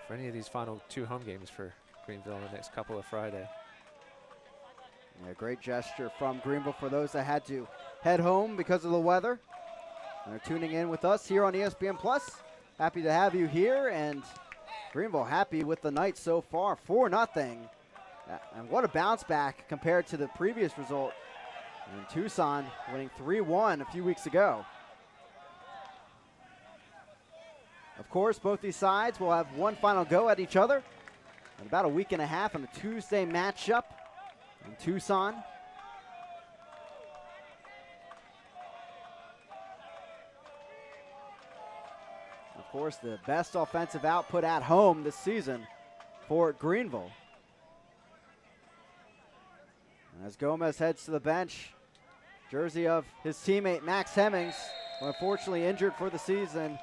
for any of these final 2 home games for Greenville in the next couple of Friday. Yeah, great gesture from Greenville for those that had to head home because of the weather. And they're tuning in with us here on ESPN Plus. Happy to have you here, and Greenville happy with the night so far, 4-0. And what a bounce back compared to the previous result. And Tucson winning 3-1 a few weeks ago. Of course, both these sides will have one final go at each other in about a week and a half on a Tuesday matchup in Tucson. Of course, the best offensive output at home this season for Greenville. And as Gomez heads to the bench, jersey of his teammate Max Hemmings, unfortunately injured for the season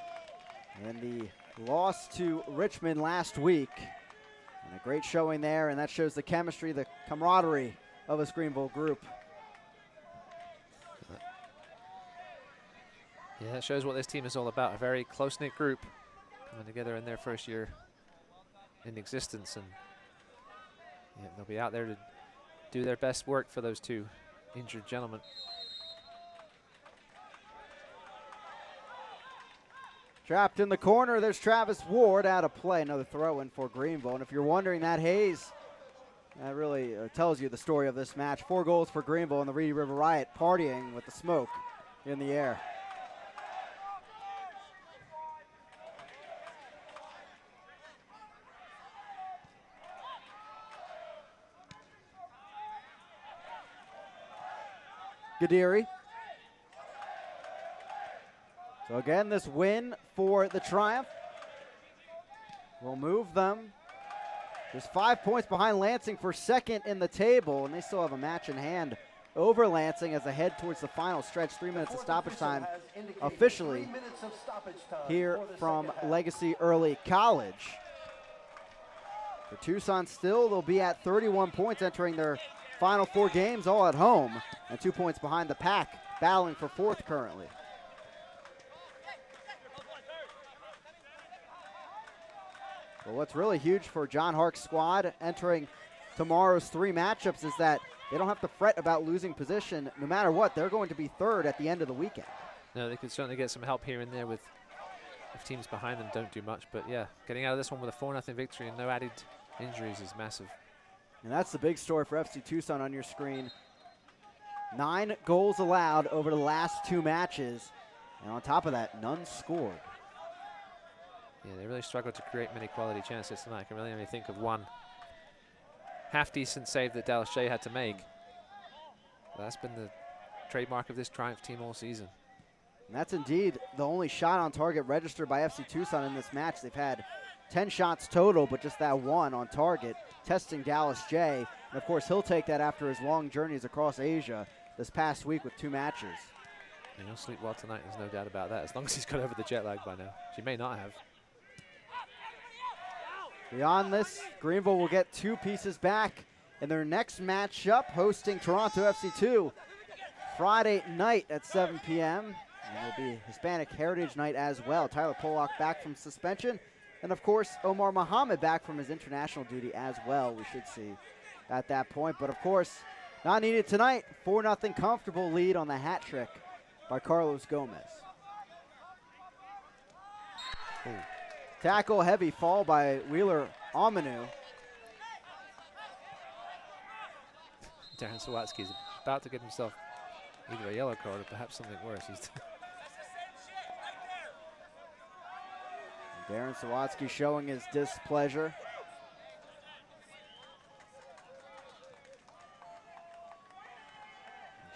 in the loss to Richmond last week. And a great showing there, and that shows the chemistry, the camaraderie of this Greenville group. Yeah, that shows what this team is all about. A very close-knit group coming together in their first year in existence. And yeah, they'll be out there to do their best work for those 2 injured gentlemen. Trapped in the corner, there's Travis Ward out of play. Another throw-in for Greenville. And if you're wondering, that haze, that really tells you the story of this match. 4 goals for Greenville in the Reedy River Riot, partying with the smoke in the air. Gadiri. So again, this win for the Triumph will move them just 5 points behind Lansing for second in the table, and they still have a match in hand over Lansing as they head towards the final stretch. 3 minutes of stoppage time officially here from Legacy Early College. For Tucson still, they'll be at 31 points entering their final 4 games, all at home, and 2 points behind the pack, battling for 4th currently. But what's really huge for John Hark's squad entering tomorrow's 3 matchups is that they don't have to fret about losing position. No matter what, they're going to be 3rd at the end of the weekend. No, they could certainly get some help here and there with if teams behind them don't do much. But yeah, getting out of this one with a 4-0 victory and no added injuries is massive. And that's the big story for FC Tucson on your screen. 9 goals allowed over the last 2 matches. And on top of that, none scored. Yeah, they really struggled to create many quality chances tonight. I can really only think of one half-decent save that Dallas J had to make. But that's been the trademark of this Triumph team all season. And that's indeed the only shot on target registered by FC Tucson in this match. They've had 10 shots total, but just that one on target, testing Dallas J. And of course, he'll take that after his long journeys across Asia this past week with 2 matches. And he'll sleep well tonight, there's no doubt about that, as long as he's got over the jet lag by now. She may not have. Beyond this, Greenville will get 2 pieces back in their next matchup, hosting Toronto FC2 Friday night at 7 p.m. And it'll be Hispanic Heritage Night as well. Tyler Pollock back from suspension. And of course, Omar Muhammad back from his international duty as well, we should see at that point. But of course, not needed tonight. 4-0 comfortable lead on the hat trick by Carlos Gomez. Ooh. Tackle, heavy fall by Wheeler Amanu. Darren Sawatsky is about to get himself either a yellow card or perhaps something worse. Darren Sawatsky showing his displeasure.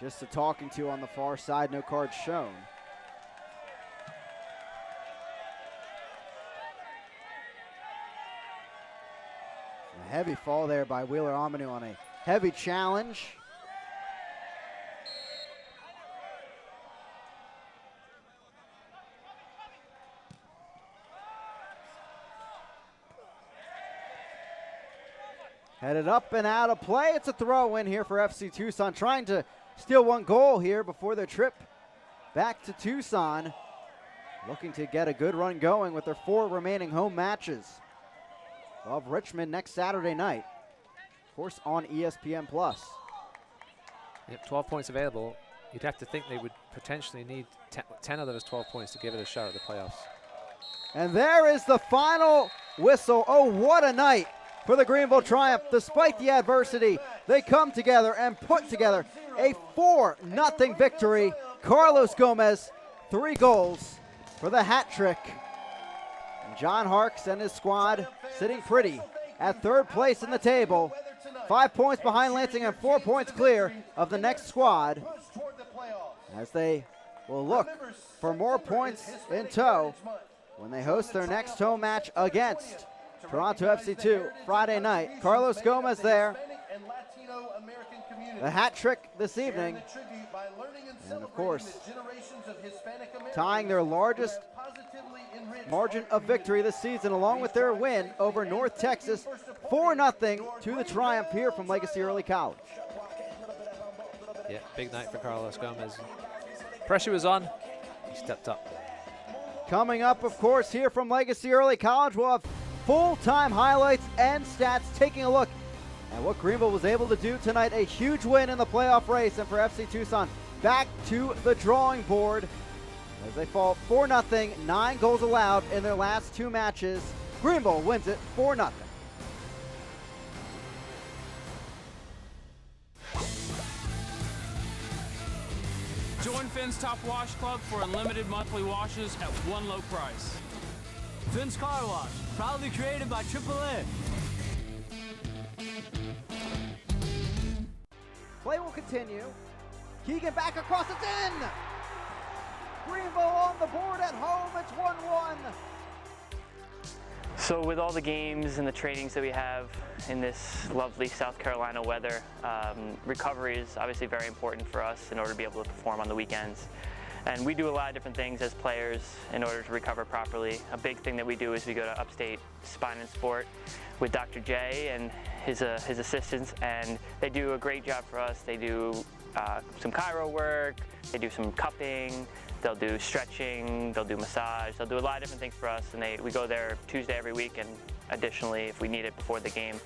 Just a talking to on the far side, no cards shown. A heavy fall there by Wheeler Amanu on a heavy challenge. Headed up and out of play. It's a throw in here for FC Tucson, trying to steal one goal here before their trip back to Tucson. Looking to get a good run going with their 4 remaining home matches. Of Richmond next Saturday night. Of course, on ESPN+. Yep, 12 points available. You'd have to think they would potentially need 10 of those 12 points to give it a shot at the playoffs. And there is the final whistle. Oh, what a night for the Greenville Triumph. Despite the adversity, they come together and put together a 4-0 victory. Carlos Gomez, 3 goals for the hat trick. And John Harks and his squad sitting pretty at 3rd place in the table. 5 points behind Lansing and 4 points clear of the next squad, as they will look for more points in tow when they host their next home match against Toronto FC2 Friday night. Carlos Gomez there. The hat trick this evening. And of course, tying their largest margin of victory this season, along with their win over North Texas, 4-0 to the Triumph here from Legacy Early College. Yeah, big night for Carlos Gomez. Pressure was on. He stepped up. Coming up, of course, here from Legacy Early College, we'll have full-time highlights and stats, taking a look at what Greenville was able to do tonight. A huge win in the playoff race, and for FC Tucson, back to the drawing board as they fall 4-0, 9 goals allowed in their last 2 matches. Greenville wins it 4-0. Join Finn's Top Wash Club for unlimited monthly washes at one low price. Finn's Car Wash, proudly created by AAA. Play will continue. Keegan back across, it's in! Greenville on the board at home, it's 1-1. So with all the games and the trainings that we have in this lovely South Carolina weather, recovery is obviously very important for us in order to be able to perform on the weekends. And we do a lot of different things as players in order to recover properly. A big thing that we do is we go to Upstate Spine and Sport with Dr. J and his assistants, and they do a great job for us. They do some chiro work, they do some cupping, they'll do stretching, they'll do massage, they'll do a lot of different things for us, and we go there Tuesday every week, and additionally if we need it before the game.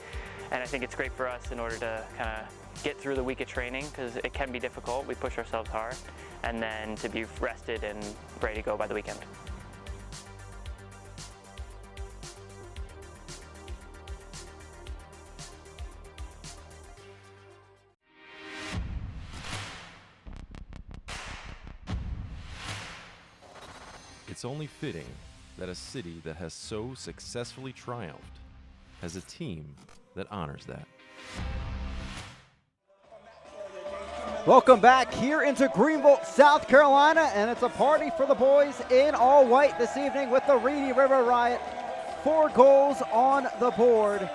And I think it's great for us in order to kind of get through the week of training, because it can be difficult. We push ourselves hard, and then to be rested and ready to go by the weekend. It's only fitting that a city that has so successfully triumphed has a team that honors that. Welcome back here into Greenville, South Carolina, and it's a party for the boys in all white this evening with the Reedy River Riot. 4 goals on the board,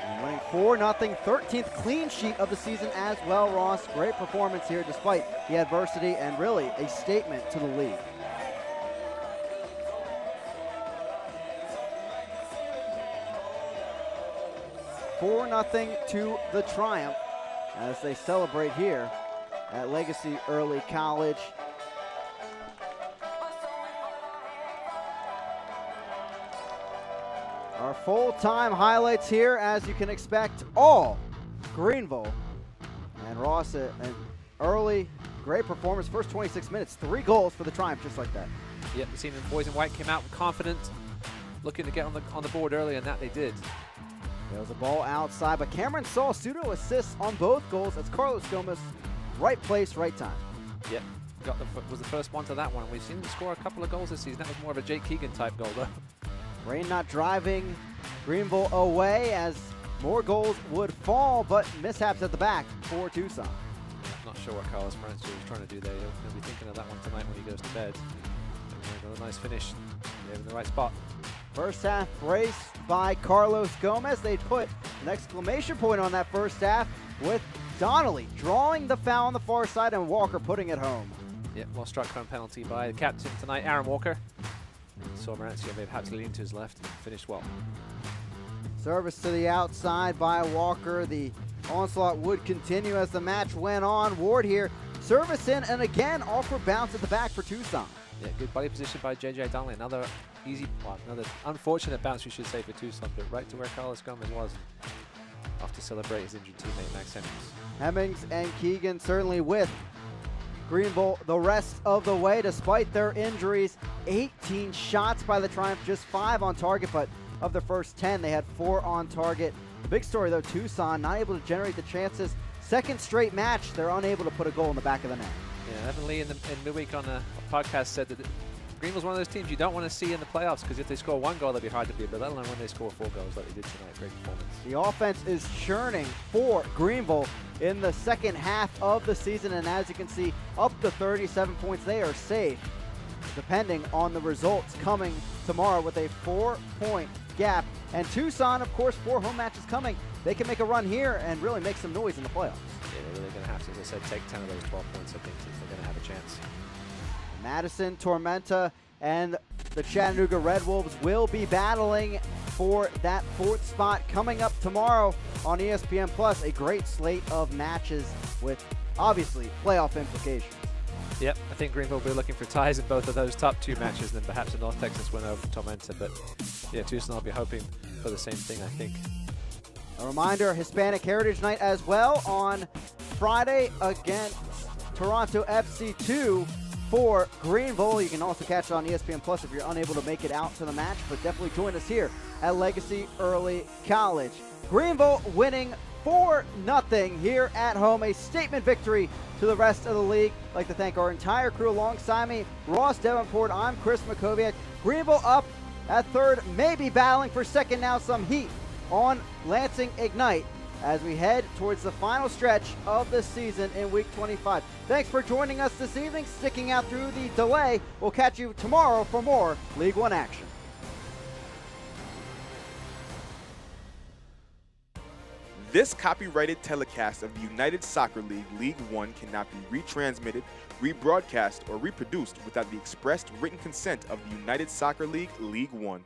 and winning 4-0, 13th clean sheet of the season as well, Ross. Great performance here despite the adversity, and really a statement to the league. $4-0 to the Triumph as they celebrate here at Legacy Early College. Our full-time highlights here, as you can expect, all Greenville. And Ross, an early, great performance. First 26 minutes, 3 goals for the Triumph, just like that. Yep, the team in boys in white came out confident, looking to get on the board early, and that they did. There was a ball outside, but Cameron Saul pseudo assists on both goals. It's Carlos Gomez, right place, right time. Yep, was the first one to that one. We've seen him score a couple of goals this season. That was more of a Jake Keegan type goal, though. Rain not driving Greenville away as more goals would fall, but mishaps at the back for Tucson. Not sure what Carlos Francis was trying to do there. He'll be thinking of that one tonight when he goes to bed. Got a nice finish. They're in the right spot. First half race by Carlos Gomez. They put an exclamation point on that first half with Donnelly drawing the foul on the far side and Walker putting it home. Yeah, well struck home penalty by the captain tonight, Aaron Walker. Saw Marancio maybe perhaps lean to his left and finished well. Service to the outside by Walker. The onslaught would continue as the match went on. Ward here, service in, and again, awkward bounce at the back for Tucson. Yeah, good body position by JJ Donnelly. Another another unfortunate bounce, we should say, for Tucson, but right to where Carlos Gomez was. Off to celebrate his injured teammate, Max Hemmings. Hemmings and Keegan certainly with Greenville the rest of the way, despite their injuries. 18 shots by the Triumph, just 5 on target, but of the first 10, they had 4 on target. The big story, though, Tucson not able to generate the chances. Second straight match, they're unable to put a goal in the back of the net. Yeah, Evan Lee in midweek on a podcast said that Greenville's one of those teams you don't want to see in the playoffs, because if they score 1 goal, they'll be hard to beat, but let alone when they score 4 goals like they did tonight. Great performance. The offense is churning for Greenville in the second half of the season, and as you can see, up to 37 points. They are safe, depending on the results coming tomorrow with a 4-point gap. And Tucson, of course, 4 home matches coming. They can make a run here and really make some noise in the playoffs. Yeah, they're really going to have to, as I said, take 10 of those 12 points, I think, if they're going to have a chance. Madison, Tormenta, and the Chattanooga Red Wolves will be battling for that 4th spot coming up tomorrow on ESPN+. A great slate of matches with, obviously, playoff implications. Yep, I think Greenville will be looking for ties in both of those top 2 matches, and then perhaps a North Texas win over Tormenta. But yeah, Tucson will be hoping for the same thing, I think. A reminder, Hispanic Heritage Night as well on Friday against Toronto FC2 for Greenville. You can also catch it on ESPN Plus if you're unable to make it out to the match, but definitely join us here at Legacy Early College. Greenville winning 4-0 here at home, a statement victory to the rest of the league. I'd like to thank our entire crew alongside me, Ross Davenport, I'm Chris Makoviak. Greenville up at 3rd, maybe battling for 2nd now, some heat on Lansing Ignite as we head towards the final stretch of the season in Week 25. Thanks for joining us this evening, sticking out through the delay. We'll catch you tomorrow for more League One action. This copyrighted telecast of the United Soccer League League One cannot be retransmitted, rebroadcast, or reproduced without the expressed written consent of the United Soccer League League One.